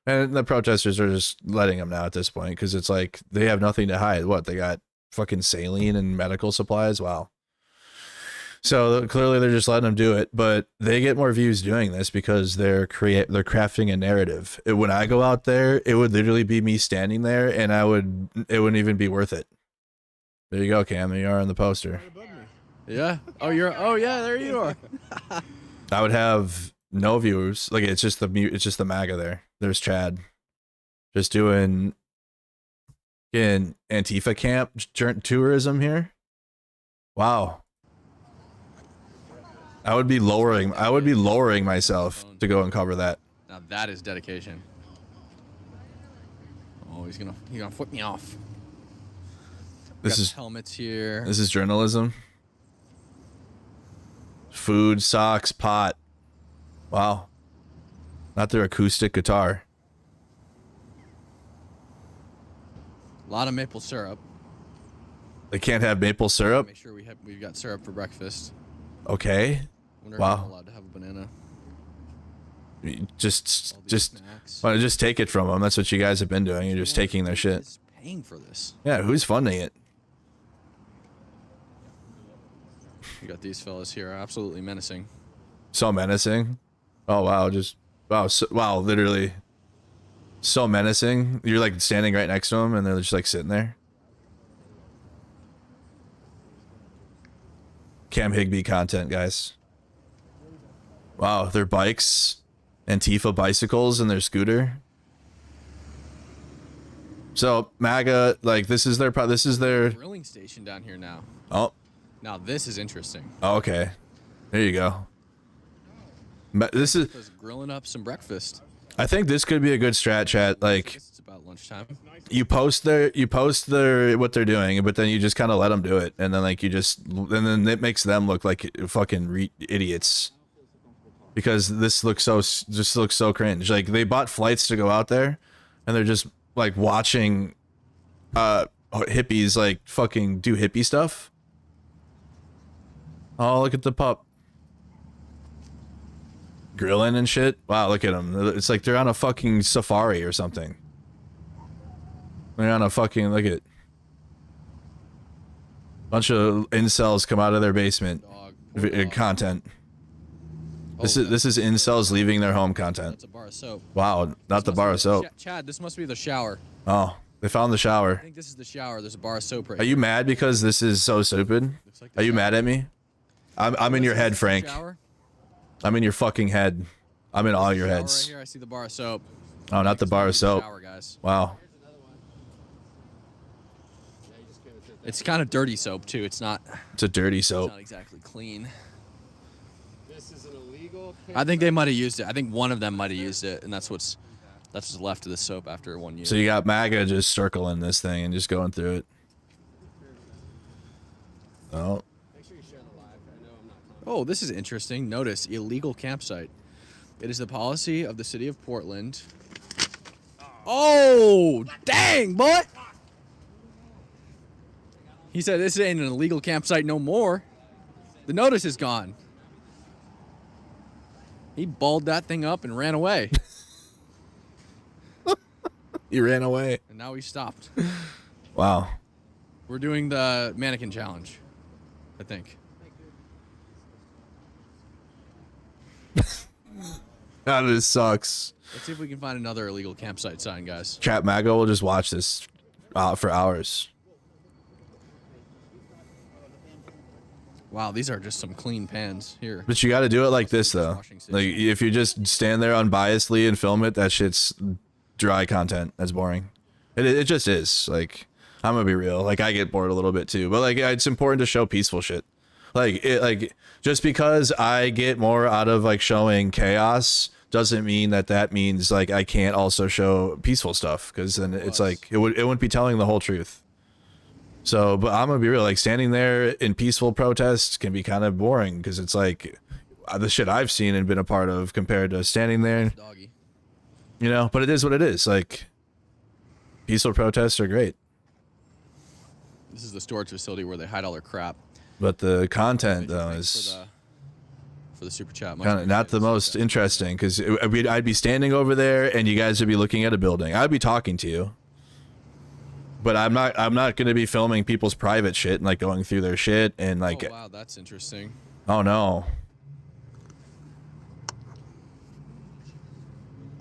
and the protesters are just letting him now at this point because it's like they have nothing to hide. What, they got fucking saline and medical supplies? Wow. So clearly they're just letting them do it, but they get more views doing this because they're crafting a narrative. When I go out there, it would literally be me standing there, and it wouldn't even be worth it. There you go, Cam. You are on the poster.
Yeah. Oh, yeah. There you are.
I would have no viewers. Like it's just the MAGA there. There's Chad, just doing in Antifa camp tourism here. Wow. I would be lowering myself to go and cover that.
Now that is dedication. Oh, he's gonna flip me off.
This is
helmets here.
This is journalism. Food, socks, pot. Wow. Not their acoustic guitar.
A lot of maple syrup.
They can't have maple syrup.
Make sure we've got syrup for breakfast.
Okay.
Wonder if
wow.
I'm allowed to have a banana.
Just take it from them. That's what you guys have been doing. You're just taking their shit.
Who's paying for this?
Yeah, who's funding it?
You got these fellas here, absolutely menacing.
So menacing. Oh wow, wow, literally. So menacing. You're like standing right next to them, and they're just like sitting there. Cam Higbee content, guys. Wow, their bikes, Antifa bicycles, and their scooter. So MAGA, like this is their
grilling station down here now.
Oh,
now this is interesting.
Oh, okay, there you go. This is
grilling up some breakfast.
I think this could be a good strat chat. Like
it's about lunchtime.
You post their what they're doing, but then you just kind of let them do it, and then then it makes them look like fucking idiots. Because this looks so cringe. Like they bought flights to go out there, and they're just like watching hippies like fucking do hippie stuff. Oh, look at the pup grilling and shit. Wow, look at them. It's like they're on a fucking safari or something. They're on a fucking look at bunch of incels come out of their basement content. This is incels leaving their home content.
That's a bar of soap.
Wow, not the bar of soap.
Chad, this must be the shower.
Oh, they found the shower.
I think this is the shower. There's a bar of soap right
Are you mad because this is so stupid? Are you mad at me? I'm in your head, Frank. I'm in your fucking head. I'm in all your heads.
Right here, I see the bar of soap.
Oh, not the bar of soap.
Shower, guys.
Wow.
It's kind of dirty soap too. It's not.
It's a dirty soap.
It's not exactly clean. This is an illegal. I think they might have used it. I think one of them might have used it, and that's what's left of the soap after 1 year.
So you got MAGA just circling this thing and just going through it. Oh.
Oh, this is interesting. Notice illegal campsite. It is the policy of the city of Portland. Oh, dang, boy. He said this ain't an illegal campsite no more. The notice is gone. He balled that thing up and ran away.
He ran away.
And now he stopped.
Wow.
We're doing the mannequin challenge, I think.
That just sucks.
Let's see if we can find another illegal campsite sign, guys.
Chat Mago will just watch this for hours.
Wow, these are just some clean pans here.
But you got to do it like this, though. Like, if you just stand there unbiasedly and film it, that shit's dry content. That's boring. It just is. Like, I'm gonna be real. Like, I get bored a little bit too. But like, it's important to show peaceful shit. Like just because I get more out of like showing chaos doesn't mean that means like I can't also show peaceful stuff, because then it's like it wouldn't be telling the whole truth. So, but I'm gonna be real. Like, standing there in peaceful protests can be kind of boring, because it's like the shit I've seen and been a part of compared to standing there. You know, but it is what it is. Like, peaceful protests are great.
This is the storage facility where they hide all their crap.
But the content, though, is
for the super chat.
kind of not the most interesting, because I'd be standing over there and you guys would be looking at a building. I'd be talking to you, but I'm not going to be filming people's private shit and like going through their shit and like.
Oh, wow, that's interesting.
Oh no.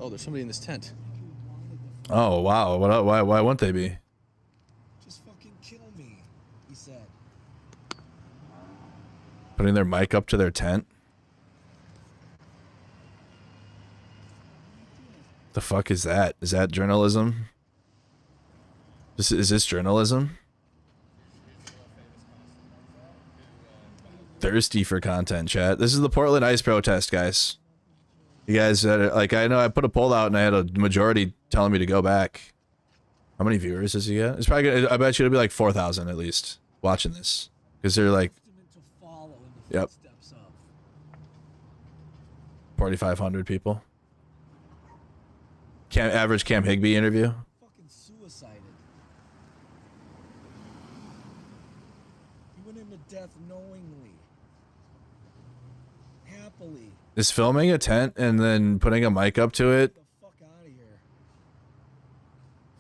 Oh, there's somebody in this tent.
Oh wow. Why wouldn't they be? Putting their mic up to their tent. The fuck is that? Is that journalism? Is this journalism? Thirsty for content, chat. This is the Portland ICE protest, guys. You guys, like, I know I put a poll out and I had a majority telling me to go back. How many viewers does he get? It's probably gonna, I bet you it'll be like 4,000 at least watching this, because they're like. Yep. 4,500 people. Average Cam Higbee interview.
Fucking suicided. He went into death knowingly. Happily.
Is filming a tent and then putting a mic up to it.
Get the fuck out of here.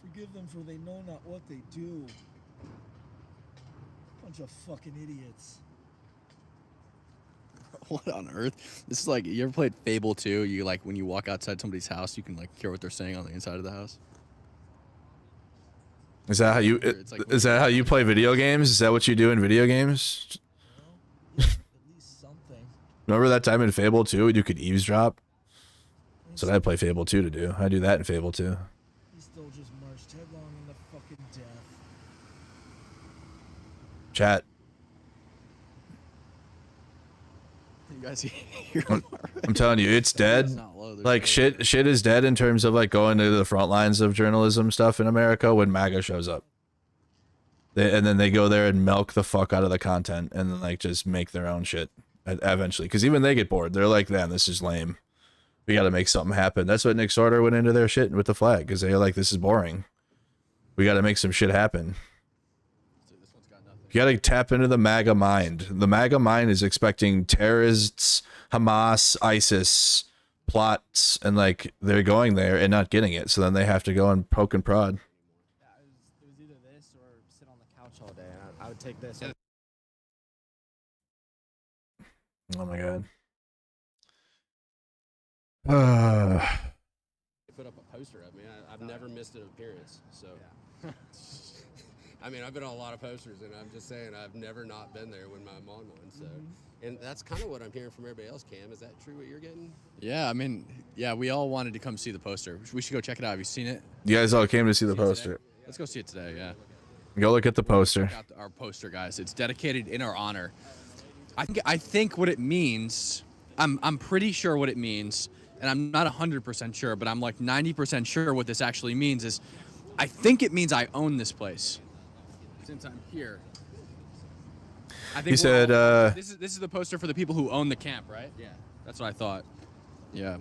Forgive them, for they know not what they do. Bunch of fucking idiots.
What on earth? This is like, you ever played Fable 2? You like, when you walk outside somebody's house, you can like hear what they're saying on the inside of the house.
Is that how you? Is that how you play video games? Is that what you do in video games?
At least something.
Remember that time in Fable 2 you could eavesdrop? That's what I play Fable 2 to do. I do that in Fable 2.
He still just marched headlong into fucking death.
Chat.
You guys hear?
I'm telling you, it's dead. Like, shit is dead in terms of like going to the front lines of journalism stuff in America when MAGA shows up. And then they go there and milk the fuck out of the content and then like just make their own shit eventually. Because even they get bored. They're like, man, this is lame. We got to make something happen. That's what Nick Sorter went into their shit with the flag, because they're like, this is boring. We got to make some shit happen. You got to tap into the MAGA mind. The MAGA mind is expecting terrorists, Hamas, ISIS plots, and like they're going there and not getting it. So then they have to go and poke and prod.
Yeah, it was either this or sit on the couch all day. I would take this.
Oh my god.
They put up a poster of me. I've never missed an appearance. So, I mean, I've been on a lot of posters, and I'm just saying I've never not been there when I'm on one. So, and that's kind of what I'm hearing from everybody else. Cam, is that true? What you're getting?
Yeah, I mean, yeah, we all wanted to come see the poster. We should go check it out. Have you seen it?
You guys all came to see the poster.
Let's go see it today. Yeah.
Go look at the poster.
Check out our poster, guys. It's dedicated in our honor. I think what it means. I'm pretty sure what it means, and I'm not 100% sure, but I'm like 90% sure what this actually means is, I think it means I own this place. Since I'm here. I think
he said,
this is the poster for the people who own the camp, right? Yeah. That's what I thought. Yeah.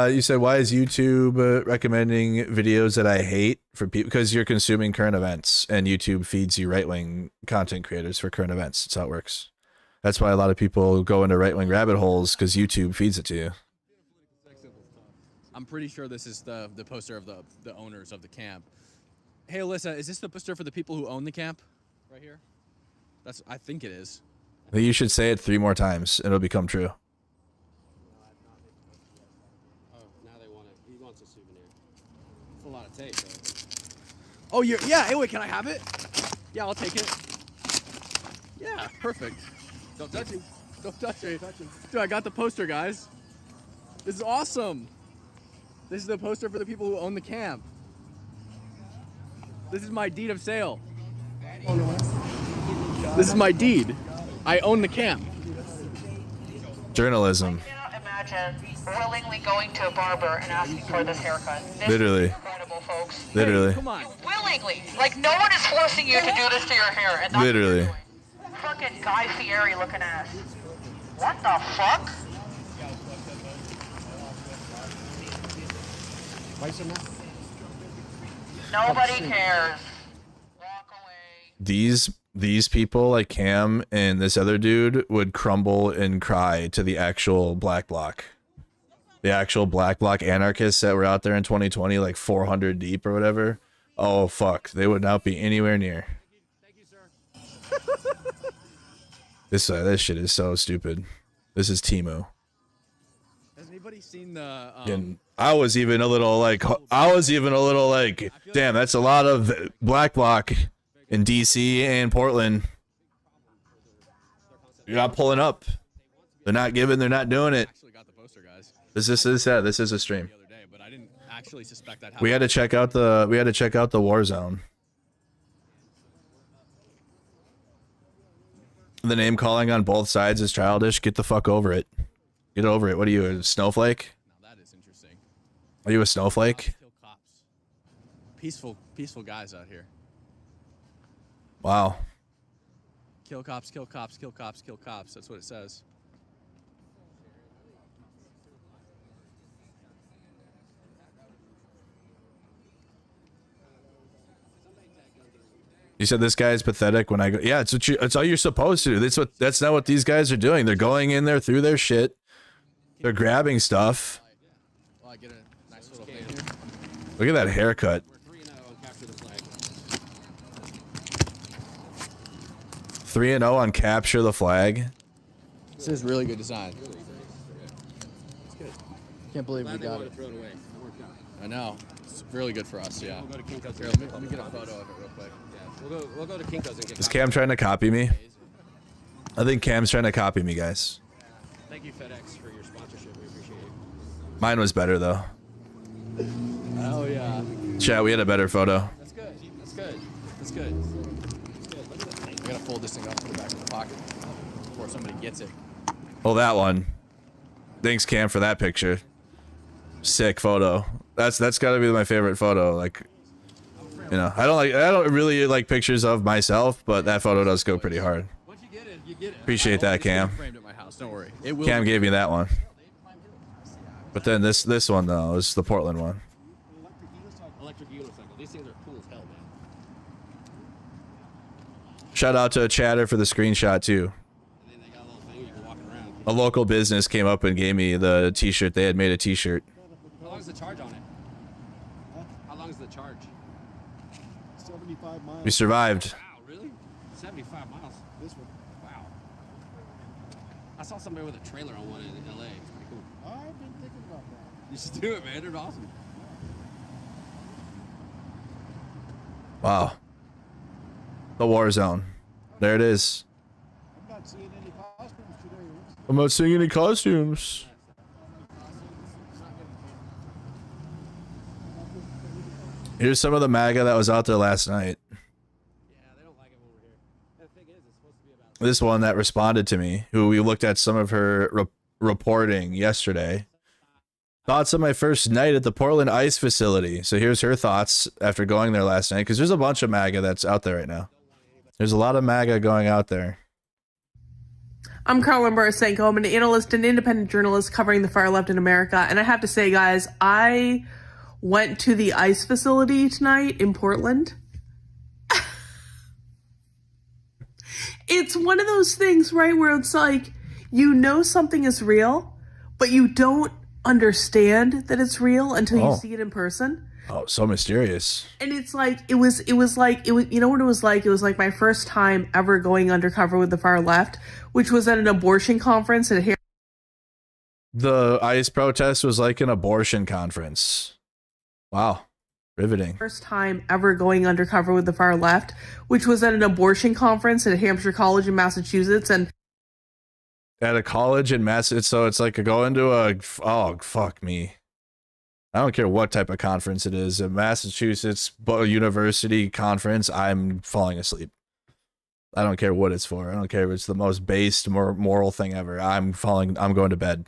You said, why is YouTube recommending videos that I hate for people? Because you're consuming current events, and YouTube feeds you right-wing content creators for current events. That's how it works. That's why a lot of people go into right-wing rabbit holes, because YouTube feeds it to you.
I'm pretty sure this is the poster of the owners of the camp. Hey, Alyssa, is this the poster for the people who own the camp? Right here? I think it is.
You should say it 3 more times, and it'll become true.
He wants a souvenir. It's a lot of tape, though.
Oh, yeah. Hey, wait, can I have it? Yeah, I'll take it. Yeah, perfect. Don't touch me. Don't touch me. Dude, I got the poster, guys. This is awesome. This is the poster for the people who own the camp. This is my deed of sale. This is my deed. I own the camp.
Journalism.
Imagine willingly going to a barber and asking for this haircut. This
Literally.
is incredible, folks.
Literally.
Hey, come on. Willingly. Like, no one is forcing you to do this to your hair. And that's
Literally.
fucking Guy Fieri looking ass. What the fuck? Nobody cares.
These people, like Cam and this other dude, would crumble and cry to the actual black bloc. The actual black bloc anarchists that were out there in 2020, like 400 deep or whatever. Oh, fuck. They would not be anywhere near. This shit is so stupid. This is Timo.
Has anybody seen the...
And I was even a little like, damn, that's a lot of black bloc in DC and Portland. You're not pulling up. They're not giving. They're not doing it. This is a stream.
But I didn't actually suspect that.
We had to check out the war zone. The name calling on both sides is childish. Get the fuck over it. Get over it. What are you, a snowflake?
Now that is interesting.
Are you a snowflake?
Kill cops. Peaceful guys out here.
Wow.
Kill cops, kill cops, kill cops, kill cops. That's what it says.
You said this guy is pathetic when I go. Yeah, it's all you're supposed to do. That's not what these guys are doing. They're going in there through their shit. They're grabbing stuff.
Well, I get a nice little thing here.
Look at that haircut. 3-0 on capture the flag.
This is really good design. Can't believe we got it. I know. It's really good for us, yeah.
We'll go to Kinko's.
Here, let me get a photo of it real quick.
Yeah, we'll go to Kinko's and get.
Is Cam trying to copy me? I think Cam's trying to copy me, guys.
Thank you, FedEx, for your sponsorship. We appreciate it.
Mine was better, though.
Oh, yeah.
Chat, we had a better photo.
That's good. That's good. That's good. I gotta fold this thing up to the back of the pocket before somebody gets it.
Oh, that one. Thanks, Cam, for that picture. Sick photo. That's gotta be my favorite photo. Like, you know, I don't really like pictures of myself, but that photo does go pretty hard.
Once you get it, you get it.
Appreciate that, Cam.
Framed at my house. Don't worry. It will.
Cam gave me that one. But then this one though is the Portland one.
Electric unicycle. These things are cool as hell, man.
Shout out to Chatter for the screenshot too.
And then they got a little thing you can walk around.
A local business came up and gave me the t-shirt. They had made a t-shirt.
How long is the charge on it? How long is the charge?
75 miles.
We survived.
Wow, really? 75 miles. This one. Wow. I saw somebody with a trailer on one in LA. It's pretty cool.
I've been thinking about that.
You should do it, man. They're awesome.
Wow. The war zone. There it is.
I'm not seeing any costumes today.
I'm not seeing any costumes. Here's some of the MAGA that was out there last night. This one that responded to me, who we looked at some of her reporting yesterday. Thoughts on my first night at the Portland ICE facility. So here's her thoughts after going there last night, because there's a bunch of MAGA that's out there right now. There's a lot of MAGA going out there.
I'm Carolyn Barasenko. I'm an analyst and independent journalist covering the far left in America. And I have to say, guys, I went to the ICE facility tonight in Portland. It's one of those things, right, where it's like, you know something is real, but you don't understand that it's real until you see it in person.
Oh, so mysterious.
And it's like, it was, you know what it was like? It was like my first time ever going undercover with the far left, which was at an abortion conference at
The ICE protest was like an abortion conference. Wow. Riveting.
First time ever going undercover with the far left, which was at an abortion conference at Hampshire College in Massachusetts. And
at a college in Massachusetts, so it's like going to oh, fuck me. I don't care what type of conference it is. A Massachusetts university conference, I'm falling asleep. I don't care what it's for. I don't care if it's the most based, moral thing ever. I'm going to bed.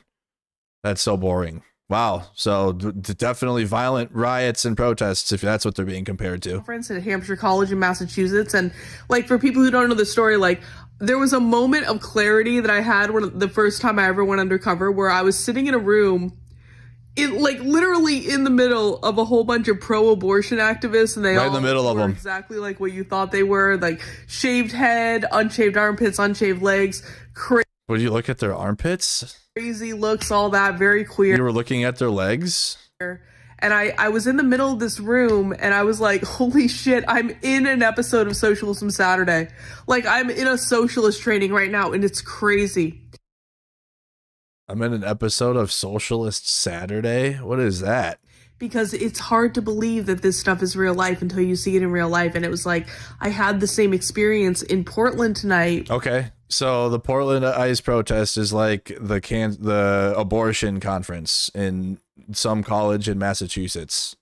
That's so boring. Wow. So definitely violent riots and protests, if that's what they're being compared to.
Conference at Hampshire College in Massachusetts. And like, for people who don't know the story, like, there was a moment of clarity that I had when the first time I ever went undercover, where I was sitting in a room literally in the middle of a whole bunch of pro-abortion activists, and they all in the middle of them, exactly like what you thought they were, like shaved head, unshaved armpits, unshaved legs,
Would you look at their armpits?
Crazy looks, all that, very queer.
You were looking at their legs?
And I was in the middle of this room, and I was like, holy shit, I'm in an episode of Socialism Saturday. Like, I'm in a socialist training right now, and it's crazy.
I'm in an episode of Socialist Saturday? What is that?
Because it's hard to believe that this stuff is real life until you see it in real life. And it was like, I had the same experience in Portland tonight.
Okay. So the Portland ICE protest is like the abortion conference in some college in Massachusetts.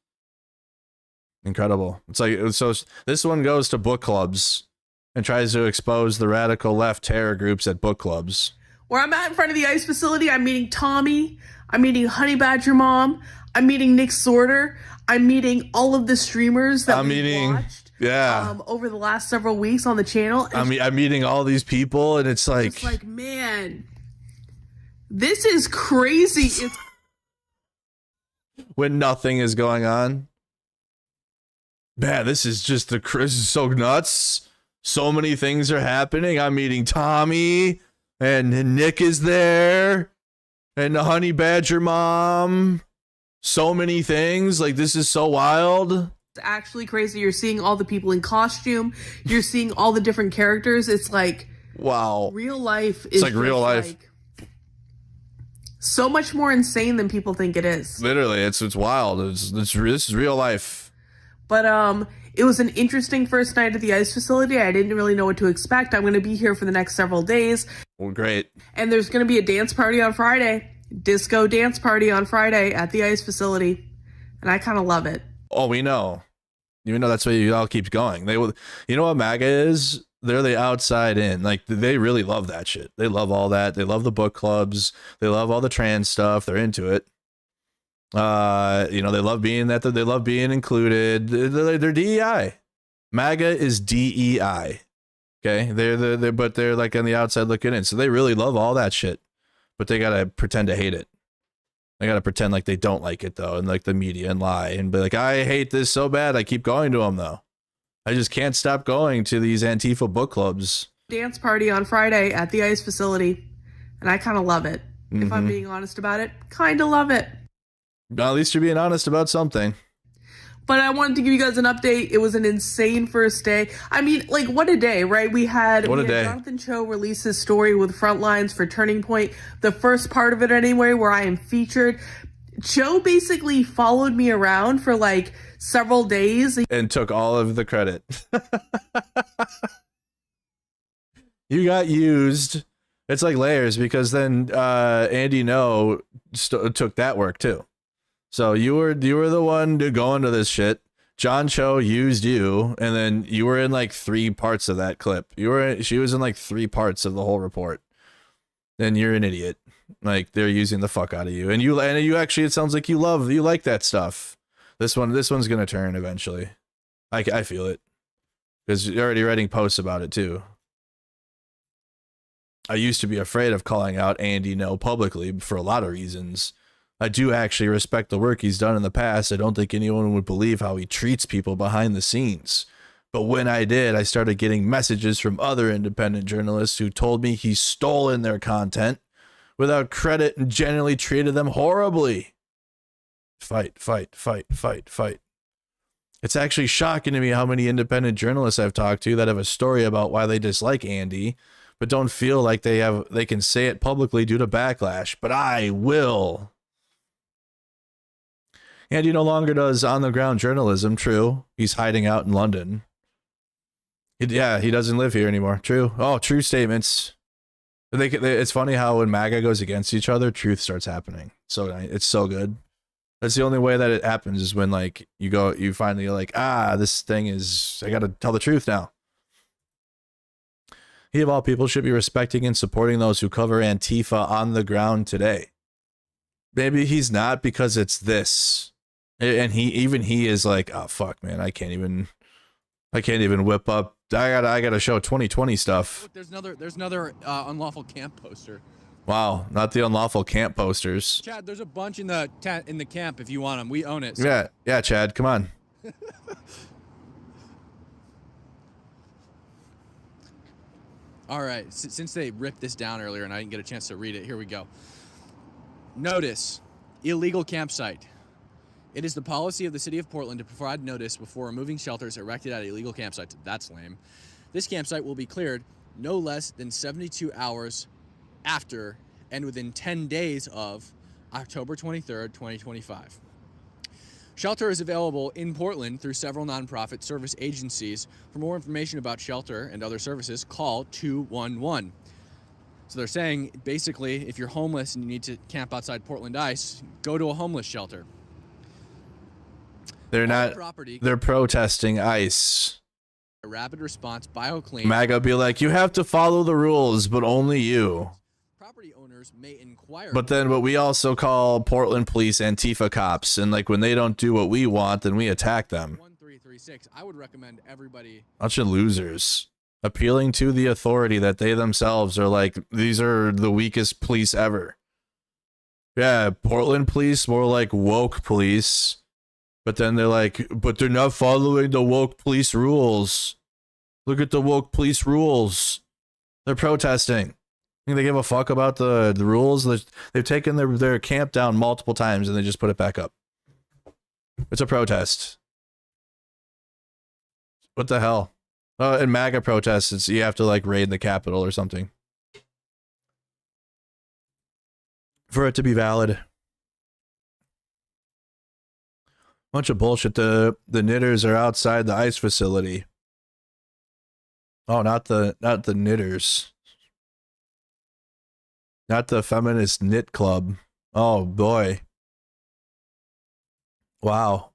Incredible. It's like, so this one goes to book clubs and tries to expose the radical left terror groups at book clubs.
Where I'm at in front of the ICE facility, I'm meeting Tommy, I'm meeting Honey Badger Mom, I'm meeting Nick Sorter, I'm meeting all of the streamers that we watched over the last several weeks on the channel.
I'm meeting all these people, and it's like,
man, this is crazy. It's
when nothing is going on. Man, this is so nuts. So many things are happening. I'm meeting Tommy. And Nick is there, and the Honey Badger Mom. So many things. Like, this is so wild.
It's actually crazy. You're seeing all the people in costume. You're seeing all the different characters. It's like,
wow.
Real life is
it's like real life.
Like, so much more insane than people think it is.
Literally, it's wild. This is real life.
But it was an interesting first night at the ICE facility. I didn't really know what to expect. I'm going to be here for the next several days.
Well, great.
And there's going to be a dance party on Friday. Disco dance party on Friday at the ICE facility. And I kind of love it.
Oh, we know. You know that's why it all keeps going. You know what MAGA is? They're the outside in. Like, they really love that shit. They love all that. They love the book clubs. They love all the trans stuff. They're into it. They love being they love being included. They're DEI. MAGA is DEI. Okay. They're like on the outside looking in. So they really love all that shit, but they got to pretend to hate it. They got to pretend like they don't like it though. And like the media and lie and be like, I hate this so bad. I keep going to them though. I just can't stop going to these Antifa book clubs.
Dance party on Friday at the ICE facility. And I kind of love it. If I'm being honest about it, kind of love it.
At least you're being honest about something.
But I wanted to give you guys an update. It was an insane first day. I mean, like, what a day, right? We had Jonathan Cho release his story with Frontlines for Turning Point. The first part of it, anyway, where I am featured. Cho basically followed me around for like several days
and took all of the credit. You got used. It's like layers, because then Andy No took that work too. So you were the one to go into this shit. John Cho used you, and then you were in like 3 parts of that clip. She was in like 3 parts of the whole report. Then you're an idiot. Like, they're using the fuck out of you, and you actually, it sounds like you like that stuff. This one's gonna turn eventually. I feel it, because you're already writing posts about it too. I used to be afraid of calling out Andy No publicly for a lot of reasons. I do actually respect the work he's done in the past. I don't think anyone would believe how he treats people behind the scenes. But when I did, I started getting messages from other independent journalists who told me he's stolen their content without credit and generally treated them horribly. Fight, fight, fight, fight, fight. It's actually shocking to me how many independent journalists I've talked to that have a story about why they dislike Andy, but don't feel like they can say it publicly due to backlash. But I will. Andy no longer does on-the-ground journalism, true. He's hiding out in London. He doesn't live here anymore, true. Oh, true statements. It's funny how when MAGA goes against each other, truth starts happening. So it's so good. That's the only way that it happens is when like you finally like, this thing is, I gotta tell the truth now. He of all people should be respecting and supporting those who cover Antifa on the ground today. Maybe he's not because it's this. And he is like, oh fuck, man, I can't even whip up. I gotta show 2020 stuff.
Look, there's another unlawful camp poster.
Wow, not the unlawful camp posters.
Chad, there's a bunch in the camp if you want them. We own it.
So. Yeah, Chad, come on.
All right, since they ripped this down earlier and I didn't get a chance to read it, here we go. Notice, illegal campsite. It is the policy of the city of Portland to provide notice before removing shelters erected at illegal campsites. That's lame. This campsite will be cleared no less than 72 hours after and within 10 days of October 23rd, 2025. Shelter is available in Portland through several nonprofit service agencies. For more information about shelter and other services, call 211. So they're saying, basically, if you're homeless and you need to camp outside Portland Ice, go to a homeless shelter.
They're protesting ICE.
A rapid response BioClean.
MAGA be like, you have to follow the rules, but only you.
Property owners may inquire.
But we also call Portland police Antifa cops, and like when they don't do what we want, then we attack them.
1336. I would recommend everybody.
Bunch of losers. Appealing to the authority that they themselves are like, these are the weakest police ever. Yeah, Portland police, more like woke police. But then they're like, but they're not following the woke police rules. Look at the woke police rules. They're protesting. Think they give a fuck about the rules? They've taken their camp down multiple times and they just put it back up. It's a protest. What the hell? In MAGA protests, you have to like raid the Capitol or something for it to be valid. Bunch of bullshit. The knitters are outside the ICE facility. Oh, not the knitters. Not the feminist knit club. Oh boy. Wow.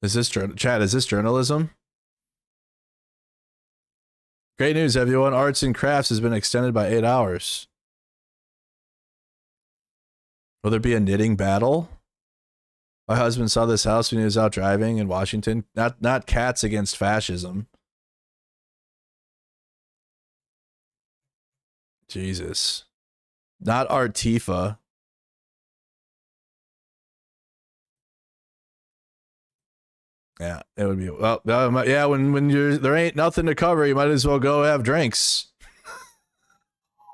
Is this Chad? Is this journalism? Great news, everyone. Arts and crafts has been extended by 8 hours. Will there be a knitting battle? My husband saw this house when he was out driving in Washington. Not cats against fascism. Jesus. Not Artifa. Yeah, it would be. Well, yeah, when there ain't nothing to cover, you might as well go have drinks.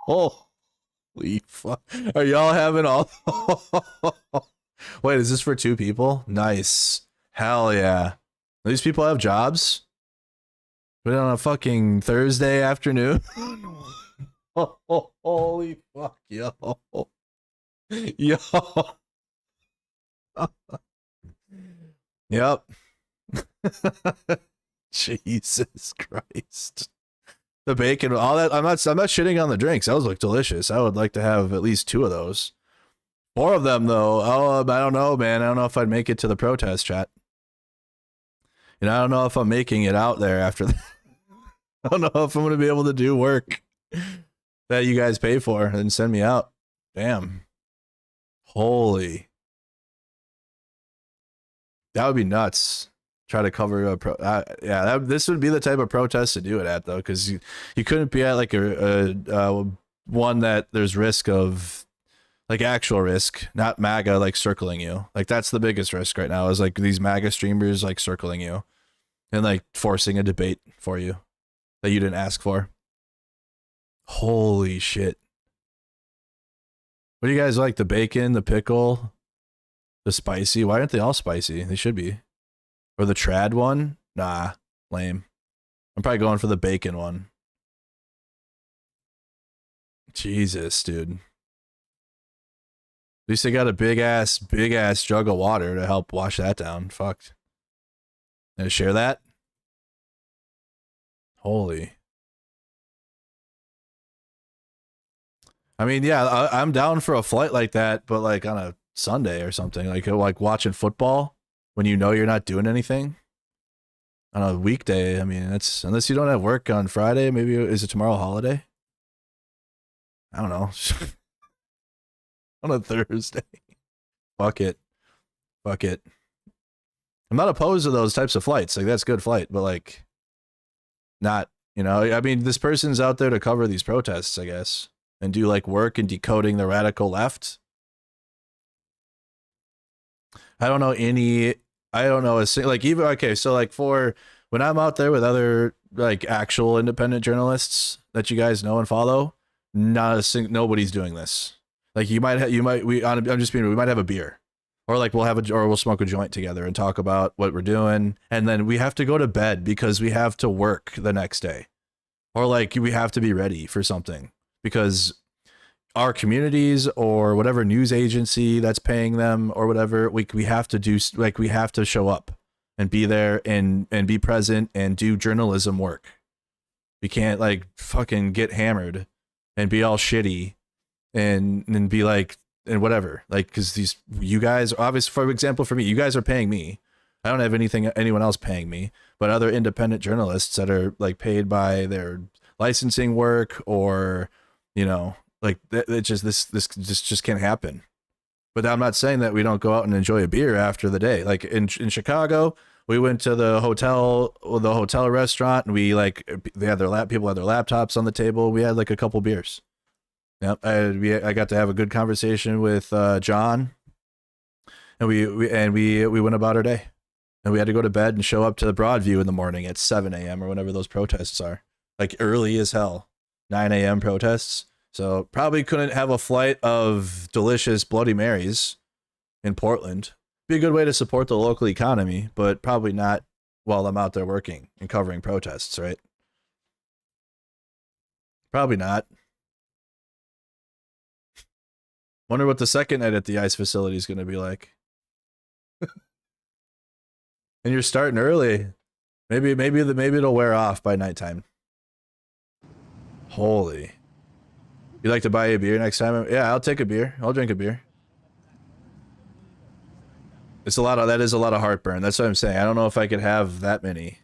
Holy fuck. Are y'all having all... Wait, is this for 2 people? Nice. Hell yeah. These people have jobs? But on a fucking Thursday afternoon? Holy fuck, yo. Yo. Yep. Jesus Christ. The bacon, all that. I'm not shitting on the drinks. Those look delicious. I would like to have at least 2 of those. 4 of them, though. Oh, I don't know, man. I don't know if I'd make it to the protest, chat. And I don't know if I'm making it out there after that. I don't know if I'm going to be able to do work that you guys pay for and send me out. Damn. Holy. That would be nuts. Try to cover a this would be the type of protest to do it at, though, because you couldn't be at like a one that there's risk of, like actual risk, not MAGA like circling you. Like that's the biggest risk right now is like these MAGA streamers like circling you and like forcing a debate for you that you didn't ask for. Holy shit. What do you guys like? The bacon, the pickle, the spicy? Why aren't they all spicy? They should be. Or the trad one? Nah, lame. I'm probably going for the bacon one. Jesus, dude. At least they got a big ass jug of water to help wash that down. Fucked. Gonna share that? Holy. I mean, yeah, I'm down for a flight like that, but like on a Sunday or something, like watching football when you know you're not doing anything on a weekday. I mean, that's unless you don't have work on Friday. Maybe is it tomorrow a holiday? I don't know. On a Thursday. Fuck it. Fuck it. I'm not opposed to those types of flights. Like that's a good flight, but like not, you know, I mean, this person's out there to cover these protests, I guess, and do like work in decoding the radical left. I don't know like even, okay, so like for when I'm out there with other like actual independent journalists that you guys know and follow, nobody's doing this. Like we might have a beer, or like we'll smoke a joint together and talk about what we're doing, and then we have to go to bed because we have to work the next day, or like we have to be ready for something because our communities or whatever news agency that's paying them or whatever, we have to do, like we have to show up and be there and be present and do journalism work. We can't like fucking get hammered and be all shitty and be like, and whatever, like, because you guys, obviously, for example, for me, you guys are paying me. I don't have anyone else paying me, but other independent journalists that are like paid by their licensing work or, you know, like it just, this just can't happen. But I'm not saying that we don't go out and enjoy a beer after the day. Like in Chicago, we went to the hotel restaurant, and we like, people had their laptops on the table. We had like a couple beers. Yep, I got to have a good conversation with John, and we went about our day, and we had to go to bed and show up to the Broadview in the morning at 7 a.m. or whenever those protests are, like early as hell, 9 a.m. protests. So probably couldn't have a flight of delicious Bloody Marys in Portland. Be a good way to support the local economy, but probably not while I'm out there working and covering protests, right? Probably not. Wonder what the second night at the ice facility is going to be like. And you're starting early. Maybe it'll wear off by nighttime. Holy. You like to buy a beer next time? Yeah, I'll take a beer. I'll drink a beer. That is a lot of heartburn. That's what I'm saying. I don't know if I could have that many.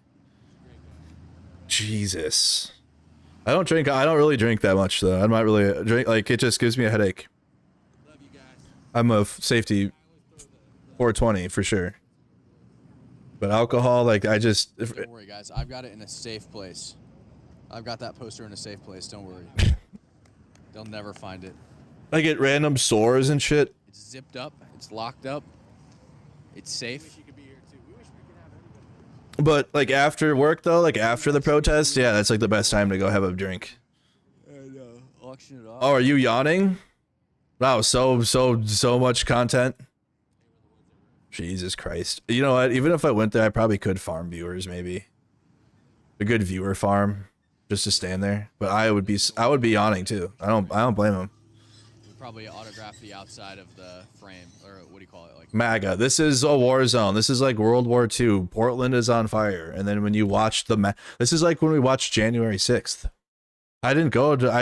Jesus. I don't really drink that much though. I'm not really a drink, like it just gives me a headache. I'm a safety 420 for sure. But alcohol, like don't
worry guys, I've got it in a safe place. I've got that poster in a safe place, don't worry. They'll never find it.
I get random sores and shit.
It's zipped up, it's locked up, it's safe.
But like after work though, like after the protest, yeah, that's like the best time to go have a drink.
And auction it off.
Oh, are you yawning? Wow, so much content. Jesus Christ. You know what? Even if I went there, I probably could farm viewers, maybe. A good viewer farm. Just to stand there. But I would be yawning too. I don't blame him.
We'd probably autograph the outside of the frame, or what do you call it? Like
MAGA. This is a war zone. This is like World War II. Portland is on fire. And then when you watch this is like when we watched January 6th. I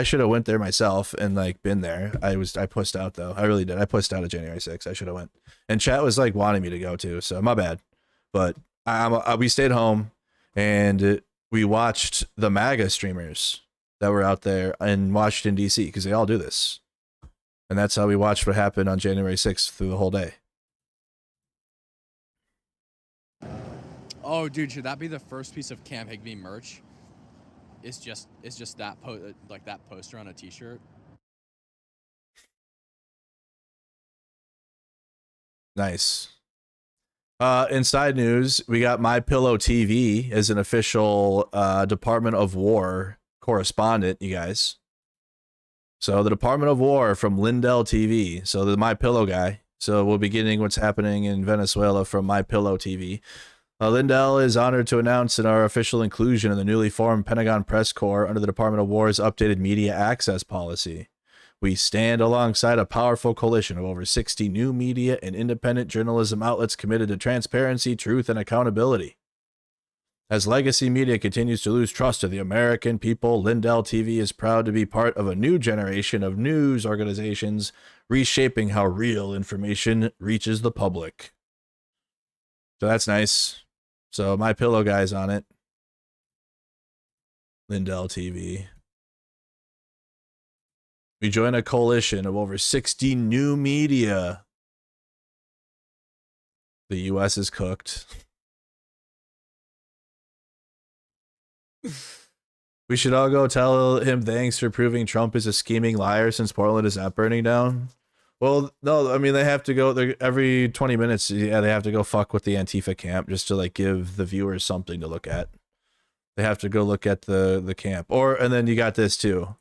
should have went there myself and like been there. I pussed out though. I really did. I pussed out of January 6th. I should have went. And chat was like wanting me to go too, so my bad. But we stayed home and we watched the MAGA streamers that were out there in Washington D.C. because they all do this, and that's how we watched what happened on January 6th through the whole day.
Oh, dude, should that be the first piece of Cam Higby merch? It's just that that poster on a T-shirt.
Nice. Inside news, we got My Pillow TV as an official Department of War correspondent, you guys. So the Department of War from Lindell TV. So the My Pillow guy. So we'll be getting what's happening in Venezuela from My Pillow TV. Lindell is honored to announce in our official inclusion in the newly formed Pentagon Press Corps under the Department of War's updated media access policy. We stand alongside a powerful coalition of over 60 new media and independent journalism outlets committed to transparency, truth, and accountability. As legacy media continues to lose trust of the American people, Lindell TV is proud to be part of a new generation of news organizations reshaping how real information reaches the public. So that's nice. So My Pillow guy's on it. Lindell TV. We join a coalition of over 60 new media. The U.S. is cooked. We should all go tell him thanks for proving Trump is a scheming liar since Portland is not burning down. Well, no, I mean, they have to go there every 20 minutes. Yeah, they have to go fuck with the Antifa camp just to like give the viewers something to look at. They have to go look at the camp. And then you got this too.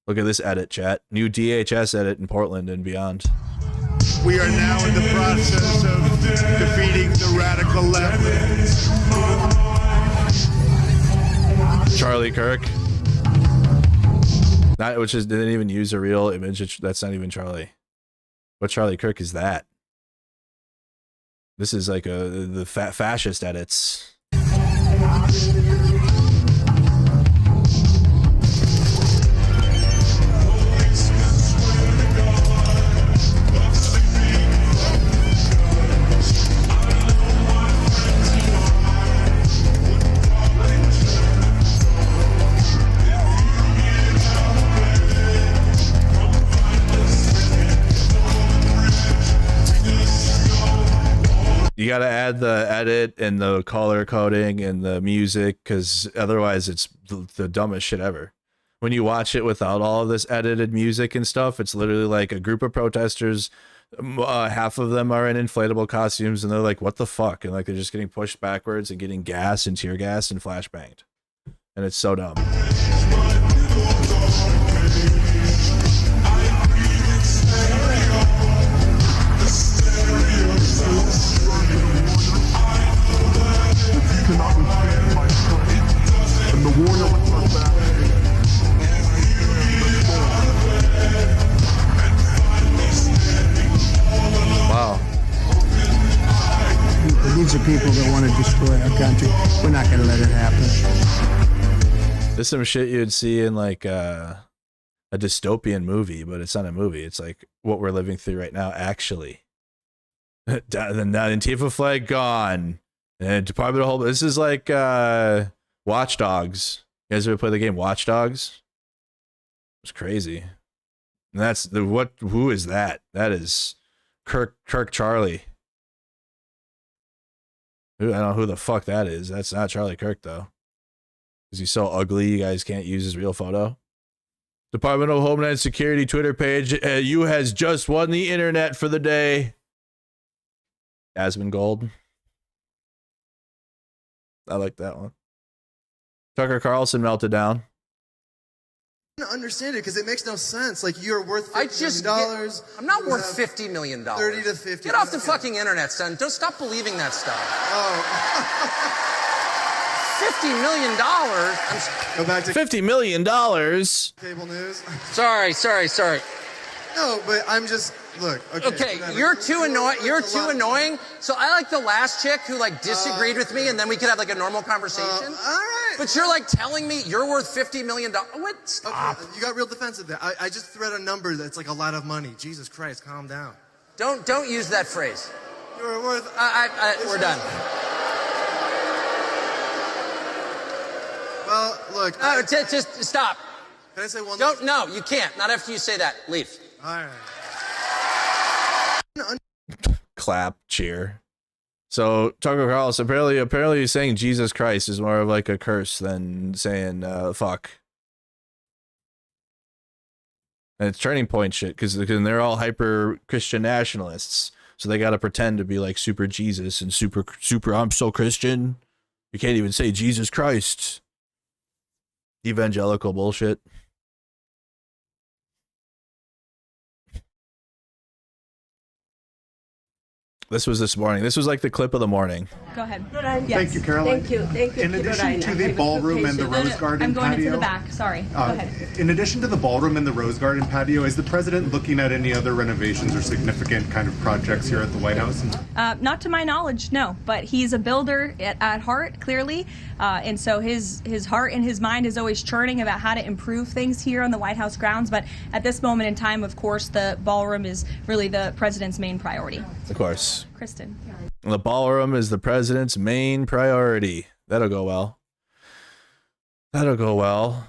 Look at this edit, chat. New DHS edit in Portland and beyond.
We are now in the process of defeating the radical left.
Charlie Kirk. They didn't even use a real image. That's not even Charlie. What Charlie Kirk is that? This is like the fascist edits. You got to add the edit and the color coding and the music because otherwise it's the dumbest shit ever. When you watch it without all of this edited music and stuff, it's literally like a group of protesters. Half of them are in inflatable costumes and they're like, what the fuck? And like they're just getting pushed backwards and getting gas and tear gas and flashbanged. And it's so dumb.
Cannot withstand my strength, and the warrior returns back.
Wow.
These are people that want to destroy our country. We're not going to let it happen.
There's some shit you'd see in like a dystopian movie, but it's not a movie. It's like what we're living through right now, actually. The Antifa flag gone. And Department of Homeland. This is like Watch Dogs. You guys ever play the game Watch Dogs? It's crazy. And that's who is that? That is Kirk Charlie. I don't know who the fuck that is. That's not Charlie Kirk though. Is he so ugly you guys can't use his real photo? Department of Homeland Security Twitter page. You has just won the internet for the day. Asmongold. I like that one. Tucker Carlson melted down.
I don't understand it because it makes no sense. Like you're worth $50 million.
I'm not worth $50 million.
30 to 50.
Get off the fucking internet, son. Don't stop believing that stuff.
Oh.
$50 million.
Go back to
$50 million.
Cable news.
Sorry.
No, but I'm just look.
Okay, you're too annoying. You're too annoying. So I like the last chick who like disagreed with me, and then we could have like a normal conversation.
All right.
But you're like telling me you're worth $50 million. What? Stop.
Okay, you got real defensive there. I just thread a number that's like a lot of money. Jesus Christ, calm down.
Don't use that phrase.
You're worth.
We're done.
Well, look.
Just stop.
Can I say one?
No, you can't. Not after you say that. Leave.
All right.
Clap, cheer. So Tucker Carlson apparently he's saying Jesus Christ is more of like a curse than saying fuck. And it's turning point shit because they're all hyper Christian nationalists. So they got to pretend to be like super Jesus and super, I'm so Christian. You can't even say Jesus Christ. Evangelical bullshit. This was this morning. This was like the clip of the morning.
Go ahead.
Thank you, Caroline.
Thank you. Thank you.
In addition to the ballroom and the Rose Garden
I'm going
patio,
into the back. Sorry. Go ahead.
In addition to the ballroom and the Rose Garden patio, is the president looking at any other renovations or significant kind of projects here at the White House?
Not to my knowledge, no. But he's a builder at heart, clearly, and so his heart and his mind is always churning about how to improve things here on the White House grounds. But at this moment in time, of course, the ballroom is really the president's main priority.
Of course.
Kristen.
The ballroom is the president's main priority. That'll go well. That'll go well.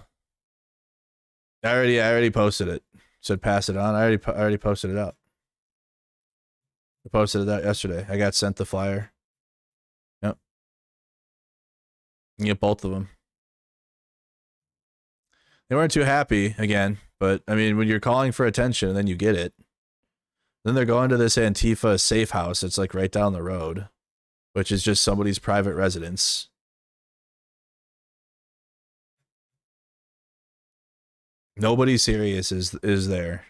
I already posted it. Said pass it on. I already posted it out. I posted it out yesterday. I got sent the flyer. Yep. You get both of them. They weren't too happy again, but I mean, when you're calling for attention and then you get it. Then they're going to this Antifa safe house. It's like right down the road, which is just somebody's private residence. Nobody serious is there.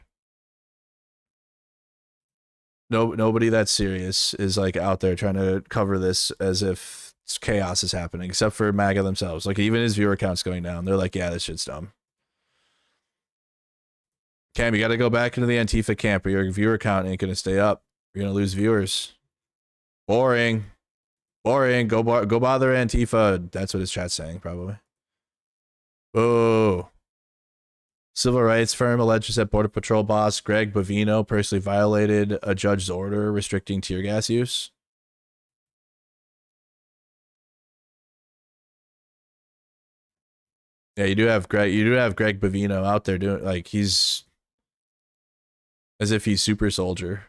Nobody that's serious is like out there trying to cover this as if chaos is happening, except for MAGA themselves. Like even his viewer count's going down. They're like, yeah, this shit's dumb. Cam, you got to go back into the Antifa camp or your viewer count ain't going to stay up. You're going to lose viewers. Boring. Boring. Go bother Antifa. That's what his chat's saying, probably. Oh. Civil rights firm alleges that Border Patrol boss Greg Bovino personally violated a judge's order restricting tear gas use. Yeah, you do have Greg Bovino out there doing like he's as if he's super soldier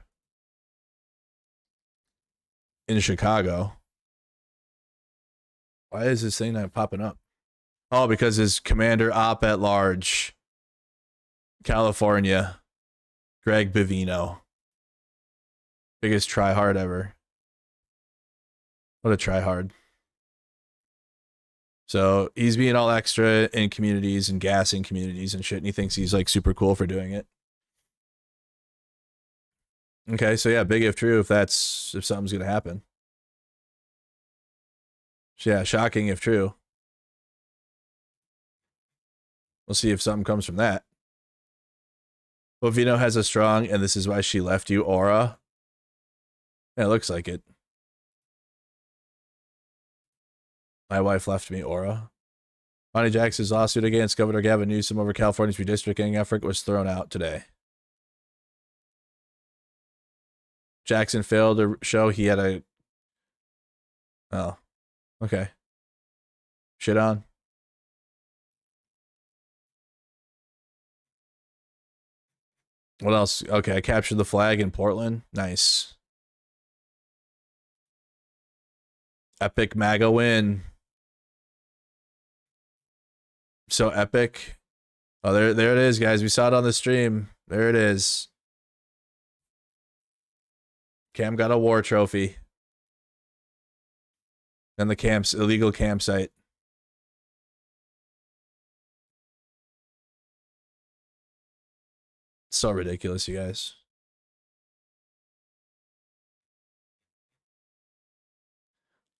in Chicago. Why is this thing not popping up? Oh, because his commander op at large, California, Greg Bovino. Biggest tryhard ever. What a tryhard. So he's being all extra in communities and gassing communities and shit, and he thinks he's like super cool for doing it. Okay, so yeah, big if true if something's gonna happen. So yeah, shocking if true. We'll see if something comes from that. Bovino has a strong, and this is why she left you, aura. Yeah, it looks like it. My wife left me, aura. Bonnie Jackson's lawsuit against Governor Gavin Newsom over California's redistricting effort was thrown out today. Jackson failed to show he had a... Oh. Okay. Shit on. What else? Okay, I captured the flag in Portland. Nice. Epic MAGA win. So epic. Oh, there it is, guys. We saw it on the stream. There it is. Cam got a war trophy. And the illegal campsite. So ridiculous, you guys.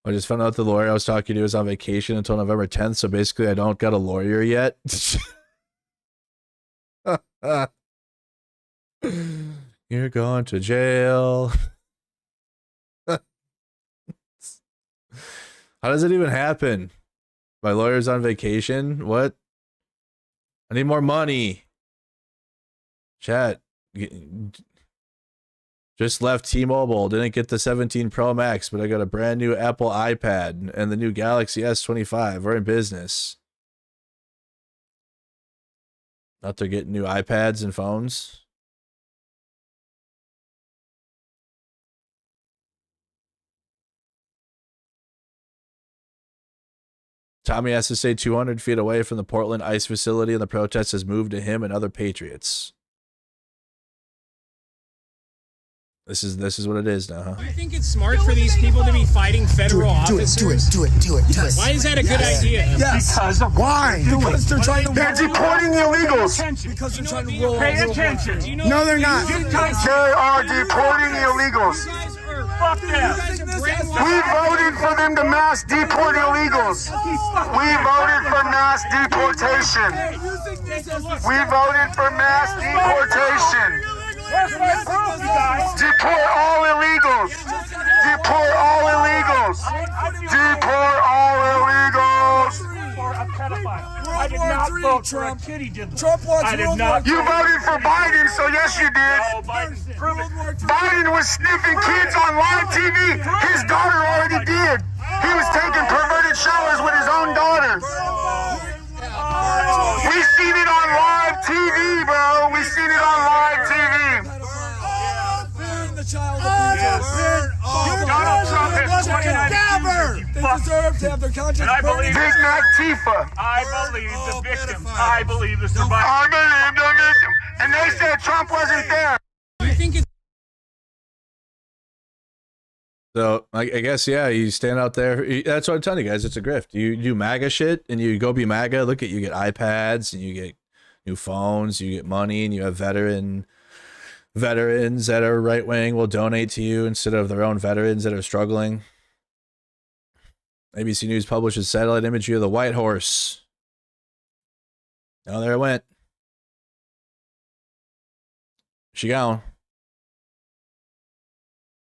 I just found out the lawyer I was talking to is on vacation until November 10th, so basically I don't got a lawyer yet. You're going to jail. How does it even happen? My lawyer's on vacation? What? I need more money. Chat. Just left T-Mobile. Didn't get the 17 Pro Max, but I got a brand new Apple iPad and the new Galaxy S25. We're in business. Out there getting new iPads and phones. Tommy has to stay 200 feet away from the Portland ICE facility, and the protest has moved to him and other patriots. This is what it is now, huh?
Do you think it's smart for these people to be fighting federal officers?
Do it. Yes.
Why is that a good idea?
Yes.
Because of
why? Because they're trying to.
They're
deporting illegals.
Because
they're trying to roll.
Pay attention.
No, they're not. They are deporting illegals.
Fuck them.
We voted for them to mass deport illegals. We voted for mass deportation. We voted for mass deportation. Deport all illegals. Deport all illegals. Deport all illegals.
I did not vote for a kitty diddler.
Trump wants
I did not.
You voted for Biden, so yes, you did.
No, Biden. Prove it.
Biden was sniffing kids on live TV. His daughter already did. He was taking perverted showers with his own daughter. We seen it on live TV, bro. We seen it on live TV.
Donald Trump has 29
They deserve to have their conscience.
And I believe
Big Mac Tifa.
I believe the victims. I believe the survivors.
I believe the victims. And they said Trump wasn't there.
Do you think it's
So I guess, yeah, you stand out there. That's what I'm telling you guys. It's a grift. You do MAGA shit and you go be MAGA. Look at, you get iPads and you get new phones, you get money, and you have veterans that are right wing will donate to you instead of their own veterans that are struggling. ABC News publishes satellite imagery of the White Horse. Oh, there it went. She gone.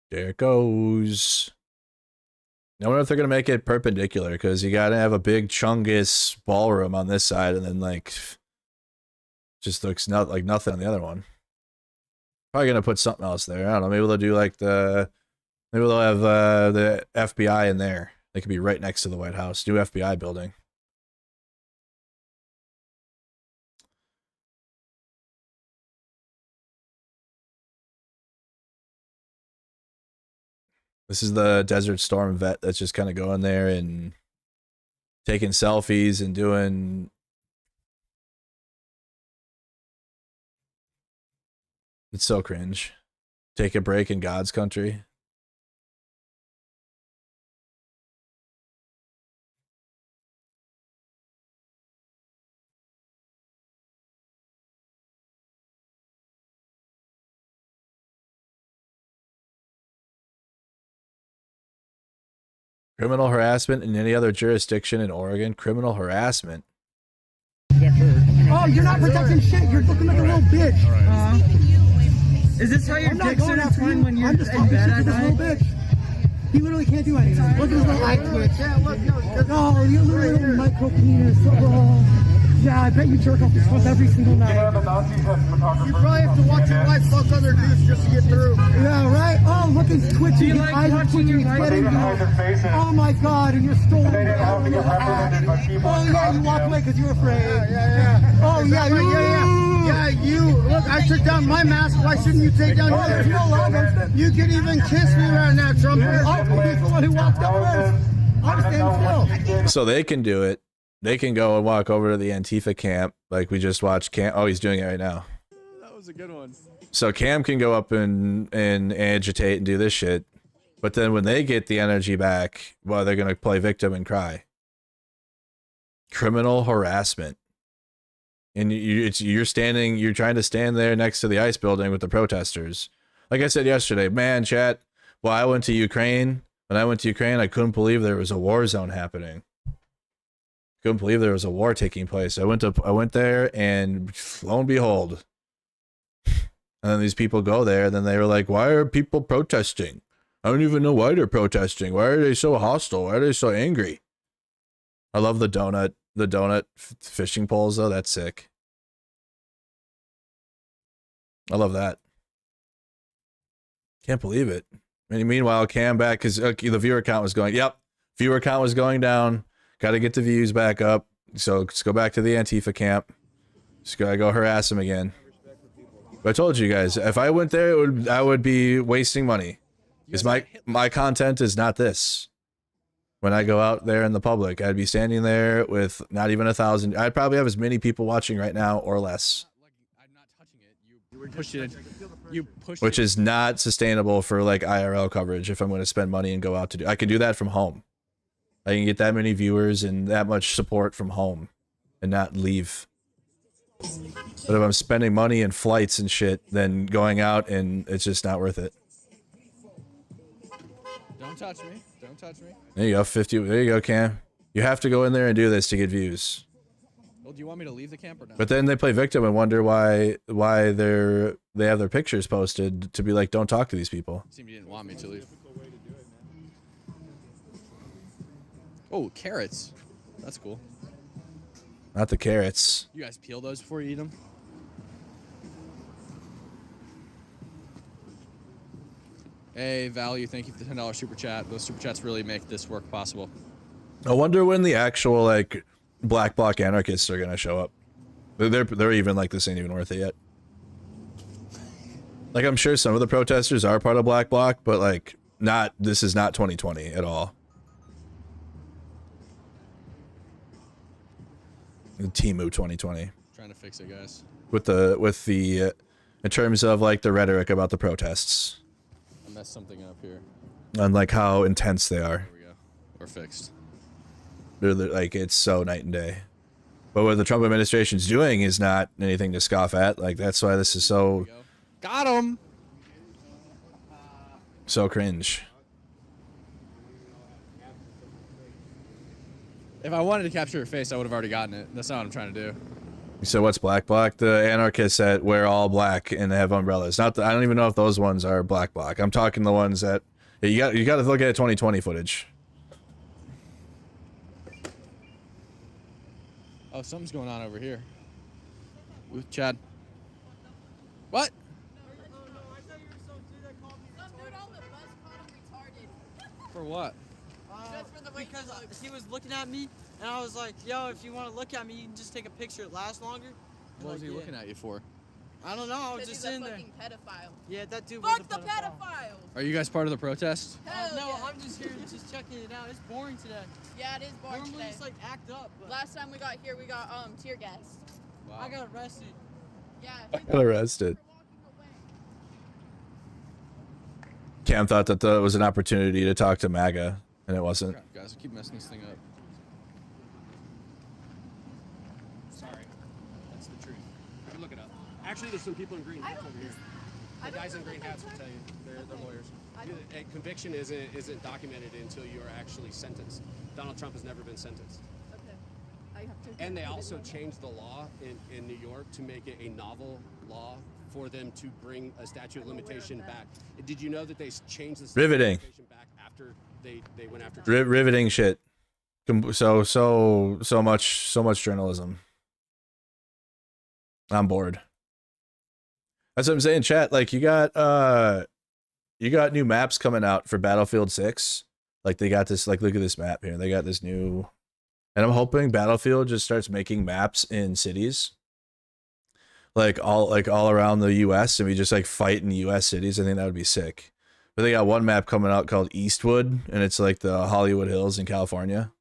There it goes. I wonder if they're going to make it perpendicular, because you got to have a big Chungus ballroom on this side and then, like, just looks like nothing on the other one. Probably going to put something else there. I don't know. Maybe they'll do like maybe they'll have the FBI in there. They could be right next to the White House. New FBI building. This is the Desert Storm vet that's just kind of going there and taking selfies and doing... It's so cringe. Take a break in God's country. Criminal harassment in any other jurisdiction in Oregon. Criminal harassment.
Oh, you're not protecting shit. You're looking like a little bitch.
Is this how your dick's intertwined when you're in bed at night?
He literally can't do anything. Look at his little eye twitch. Yeah, look, no, you little micro penis. Yeah, I bet you jerk off this stuff every single night. You probably have to watch your wife fuck other dudes just to get through. Yeah, right? Oh, look, he's twitching. His eyes are twitching. He's getting you. Oh my God, and you're stolen. Oh yeah, you walk away because you're afraid. Yeah. Oh yeah, yeah, you. Look, I took down my mask. Why shouldn't you take down yours? You can even kiss me right now, Trump. Oh, he's the one who walked up first. I'm standing still.
So they can do it. They can go and walk over to the Antifa camp, like we just watched Cam. Oh, he's doing it right now.
That was a good one.
So Cam can go up and agitate and do this shit, but then when they get the energy back, well, they're gonna play victim and cry. Criminal harassment, and you're trying to stand there next to the ICE building with the protesters. Like I said yesterday, man, chat. Well, I went to Ukraine. When I went to Ukraine, I couldn't believe there was a war zone happening. Couldn't believe there was a war taking place. I went there, and lo and behold, and then these people go there, and then they were like, "Why are people protesting? I don't even know why they're protesting. Why are they so hostile? Why are they so angry?" I love the donut fishing poles though. That's sick. I love that. Can't believe it. And meanwhile, Cam back because the viewer count was going. Yep, viewer count was going down. Got to get the views back up. So just go back to the Antifa camp. Just gotta go harass him again. But I told you guys, if I went there, I would be wasting money. Because my content is not this. When I go out there in the public, I'd be standing there with not even 1,000. I'd probably have as many people watching right now or less.
You were pushing it. You push.
Which is not sustainable for like IRL coverage. If I'm going to spend money and go out to do, I can do that from home. I can get that many viewers and that much support from home, and not leave. But if I'm spending money in flights and shit, then going out and it's just not worth it.
Don't touch me. Don't touch me.
There you go, 50. There you go, Cam. You have to go in there and do this to get views.
Well, do you want me to leave the camp or not?
But then they play victim and wonder why they have their pictures posted to be like, don't talk to these people.
It seemed you didn't want me to leave. Oh, carrots. That's cool.
Not the carrots.
You guys peel those before you eat them? Hey, Value, thank you for the $10 super chat. Those super chats really make this work possible.
I wonder when the actual like black bloc anarchists are gonna show up. They're even like, this ain't even worth it yet. Like, I'm sure some of the protesters are part of black bloc, but like not. This is not 2020 at all. Timu 2020.
Trying to fix it, guys.
With the in terms of like the rhetoric about the protests.
I messed something up here.
And like how intense they are.
There we go. We're fixed.
They're like, it's so night and day. But what the Trump administration's doing is not anything to scoff at. Like, that's why this is so...
Got him!
So cringe.
If I wanted to capture your face, I would have already gotten it. That's not what I'm trying to do.
So what's black bloc? The anarchists that wear all black and have umbrellas. Not I don't even know if those ones are black bloc. I'm talking the ones that... You got to look at 2020 footage.
Oh, something's going on over here. With Chad. What? For what?
Because he was looking at me, and I was like, yo, if you want to look at me, you can just take a picture. It lasts longer.
What was he looking at you for?
I don't know. I was just in there.
Pedophile.
Yeah, that dude
Fuck
was
the pedophile.
Are you guys part of the protest?
Hell
no,
yeah.
I'm just here just checking it out. It's boring today.
Yeah, it is boring
Normally
today.
it's like act up. But
Last time we got here, we got tear gas.
Wow.
I got arrested.
Yeah.
Got arrested. Cam thought that that was an opportunity to talk to MAGA, and it wasn't.
God, guys, I keep messing this thing up.
Sorry. That's the truth. You can look it up. Actually, there's some people in green hats over here. The guys in green hats will tell you. They're lawyers. A conviction isn't documented until you are actually sentenced. Donald Trump has never been sentenced.
Okay.
And they also changed the law in New York to make it a novel law for them to bring a statute of limitation back. Did you know that they changed the statute of limitation back after they went after Trump?
Riveting shit. So much journalism. I'm bored. That's what I'm saying, chat. Like, you got new maps coming out for Battlefield 6. Like, they got this, like, look at this map here. They got this new, and I'm hoping Battlefield just starts making maps in cities. Like all around the US, and we just like fight in US cities. I think that would be sick. But they got one map coming out called Eastwood, and it's like the Hollywood Hills in California.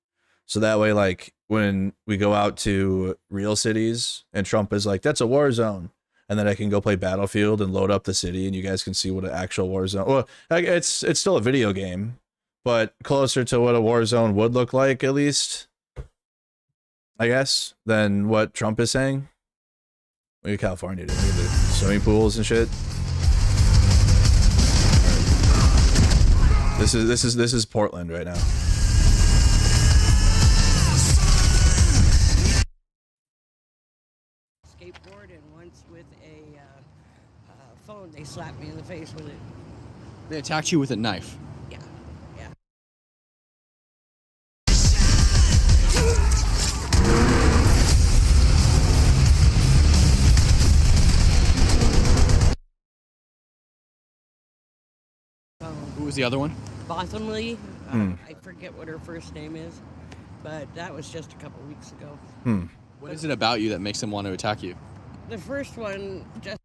So that way, like, when we go out to real cities and Trump is like, that's a war zone, and then I can go play Battlefield and load up the city, and you guys can see what an actual war zone. Well, it's still a video game, but closer to what a war zone would look like, at least, I guess, than what Trump is saying. Look at California, dude. Look at the swimming pools and shit. This is Portland right now.
Skateboard, and once with a phone, they slapped me in the face with it.
They attacked you with a knife.
Yeah, yeah.
Who was the other one?
Bothamley.
Hmm.
I forget what her first name is, but that was just a couple weeks ago.
What is it about you that makes them want to attack you?
The first one just.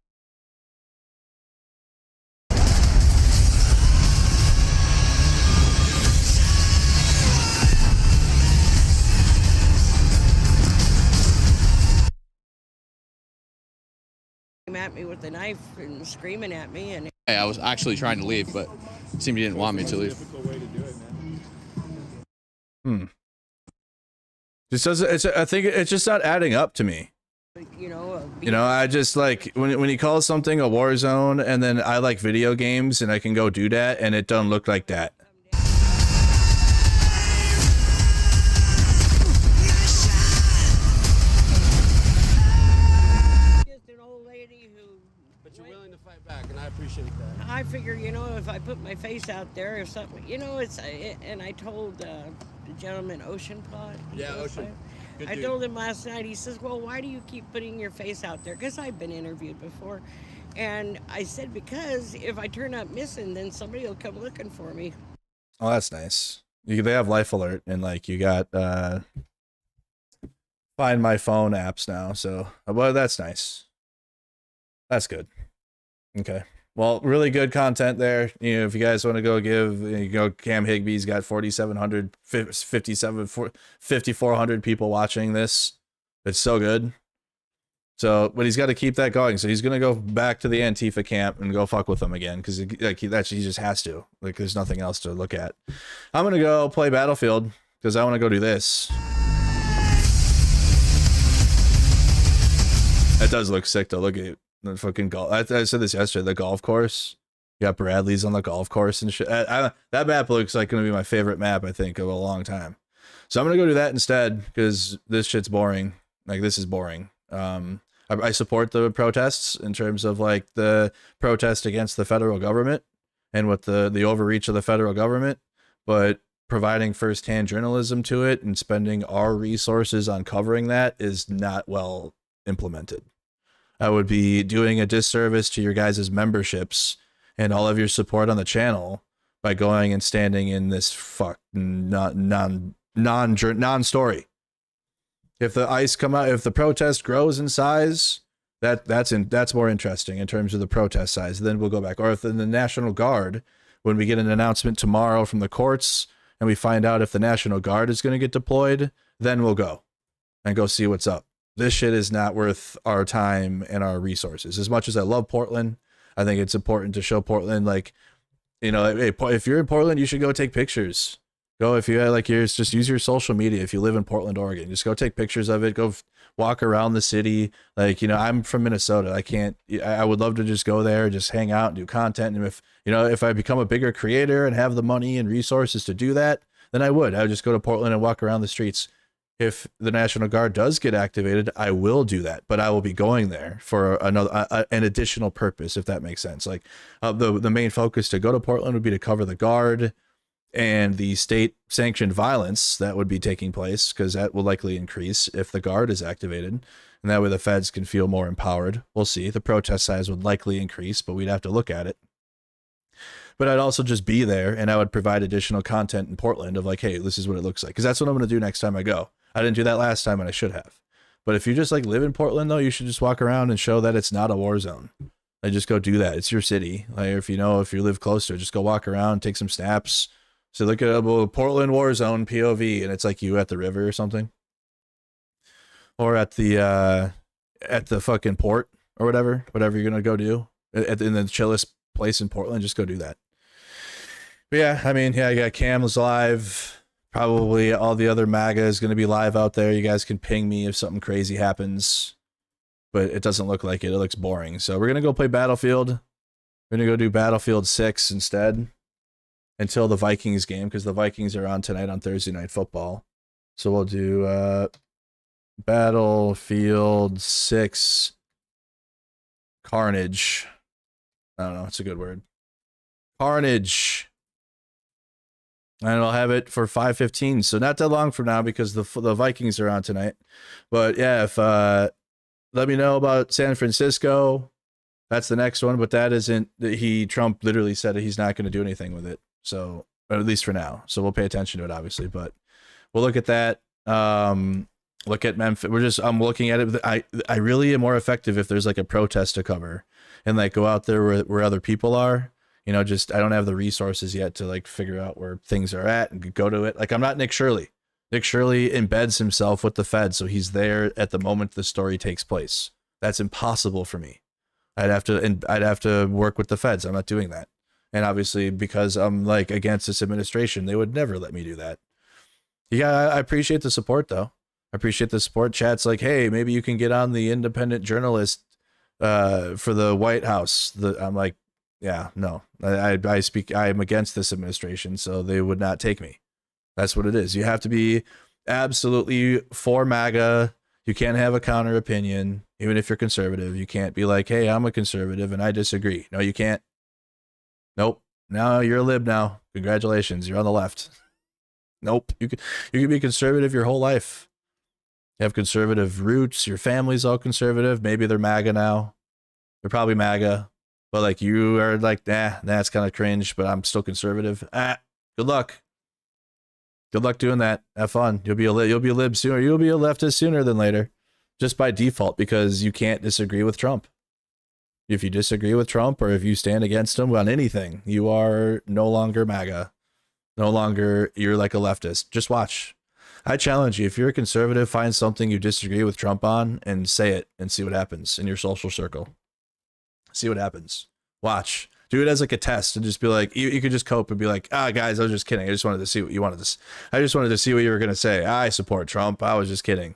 at me with a knife and screaming at me. And
Hey, I was actually trying to leave, but it seemed you didn't want me to leave.
Just doesn't. I think it's just not adding up to me. I just like when he calls something a war zone, and then I like video games, and I can go do that, and it doesn't look like that.
But you're willing to fight back, and I appreciate that.
I figure, if I put my face out there, if something, and I told the gentleman, Ocean Pod.
Yeah, Ocean. Good
I
dude.
told him last night, he says, well, why do you keep putting your face out there? Because I've been interviewed before. And I said, because if I turn up missing, then somebody will come looking for me.
Oh, that's nice. They have Life Alert, and like you got Find My Phone apps now. So, well, that's nice. That's good. Okay. Well, really good content there. If you guys want to go Cam Higby's got 5,400 people watching this. It's so good. So, but he's got to keep that going. So he's going to go back to the Antifa camp and go fuck with them again. Cause he just has to, like, there's nothing else to look at. I'm going to go play Battlefield cause I want to go do this. That does look sick though. Look at the fucking golf. I said this yesterday. The golf course. You got Bradley's on the golf course and shit. That map looks like going to be my favorite map, I think, of a long time. So I'm going to go do that instead because this shit's boring. Like, this is boring. I support the protests in terms of like the protest against the federal government and with the overreach of the federal government, but providing firsthand journalism to it and spending our resources on covering that is not well implemented. I would be doing a disservice to your guys' memberships and all of your support on the channel by going and standing in this non-story. If the ICE come out, if the protest grows in size, that's more interesting in terms of the protest size. Then we'll go back. Or if in the National Guard, when we get an announcement tomorrow from the courts and we find out if the National Guard is going to get deployed, then we'll go and go see what's up. This shit is not worth our time and our resources. As much as I love Portland, I think it's important to show Portland, like, hey, if you're in Portland, you should go take pictures. Go, if you like yours, just use your social media. If you live in Portland, Oregon, just go take pictures of it. Go walk around the city. Like, I'm from Minnesota. I would love to just go there, just hang out and do content. And if I become a bigger creator and have the money and resources to do that, then I would just go to Portland and walk around the streets. If the National Guard does get activated, I will do that, but I will be going there for an additional purpose, if that makes sense. Like, the main focus to go to Portland would be to cover the Guard and the state sanctioned violence that would be taking place, because that will likely increase if the Guard is activated, and that way the feds can feel more empowered. We'll see. The protest size would likely increase, but we'd have to look at it. But I'd also just be there, and I would provide additional content in Portland of like, hey, this is what it looks like, because that's what I'm going to do next time I go. I didn't do that last time, and I should have. But if you just like live in Portland, though, you should just walk around and show that it's not a war zone. Like, just go do that. It's your city. Like, if you live closer, just go walk around, take some snaps. So look at a Portland war zone POV, and it's like you at the river or something, or at the fucking port or whatever you're gonna go do in the chillest place in Portland. Just go do that. But yeah, I got Cam's live. Probably all the other MAGA is going to be live out there. You guys can ping me if something crazy happens, but it doesn't look like it. It looks boring. So we're going to go play Battlefield. We're going to go do Battlefield 6 instead until the Vikings game, because the Vikings are on tonight on Thursday Night Football. So we'll do Battlefield 6 Carnage. I don't know. It's a good word. Carnage. And I'll have it for 5:15, so not that long from now, because the Vikings are on tonight. But yeah, if let me know about San Francisco. That's the next one, but that isn't. Trump literally said he's not going to do anything with it. So, or at least for now. So we'll pay attention to it, obviously. But we'll look at that. Look at Memphis. I'm looking at it. I really am more effective if there's like a protest to cover, and like go out there where other people are. I don't have the resources yet to like figure out where things are at and go to it. Like, I'm not Nick Shirley. Nick Shirley embeds himself with the Fed, so he's there at the moment the story takes place. That's impossible for me. I'd have to work with the feds. I'm not doing that. And obviously, because I'm like against this administration, they would never let me do that. Yeah, I appreciate the support though. I appreciate the support. Chat's like, hey, maybe you can get on the independent journalist for the White House. I'm like, yeah, no. I'm against this administration, so they would not take me. That's what it is. You have to be absolutely for MAGA. You can't have a counter opinion, even if you're conservative. You can't be like, hey, I'm a conservative and I disagree. No, you can't. Nope. Now you're a lib now. Congratulations. You're on the left. Nope. You can be conservative your whole life. You have conservative roots. Your family's all conservative. Maybe they're MAGA now. They're probably MAGA. But like you are like, nah, that's kind of cringe, but I'm still conservative. Good luck. Good luck doing that. Have fun. You'll be a lib sooner. You'll be a leftist sooner than later, just by default, because you can't disagree with Trump. If you disagree with Trump or if you stand against him on anything, you are no longer MAGA. No longer, you're like a leftist. Just watch. I challenge you, if you're a conservative, find something you disagree with Trump on and say it and see what happens in your social circle. See what happens. Watch. Do it as like a test and just be like, you could just cope and be like, guys, I was just kidding. I just wanted to see what you wanted to. I just wanted to see what you were going to say. I support Trump. I was just kidding.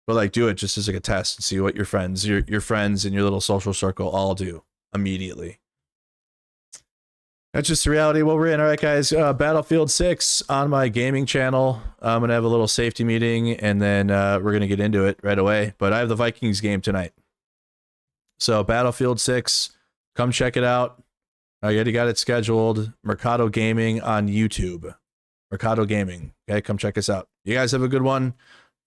But like, do it just as like a test and see what your friends, your friends in your little social circle all do immediately. That's just the reality of what we're in. All right, guys, Battlefield 6 on my gaming channel. I'm going to have a little safety meeting and then we're going to get into it right away. But I have the Vikings game tonight. So Battlefield 6, come check it out. I already got it scheduled. Mercado Gaming on YouTube. Mercado Gaming. Okay, come check us out. You guys have a good one.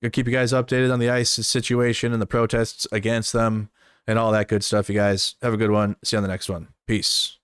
Gonna keep you guys updated on the ICE situation and the protests against them and all that good stuff, you guys. Have a good one. See you on the next one. Peace.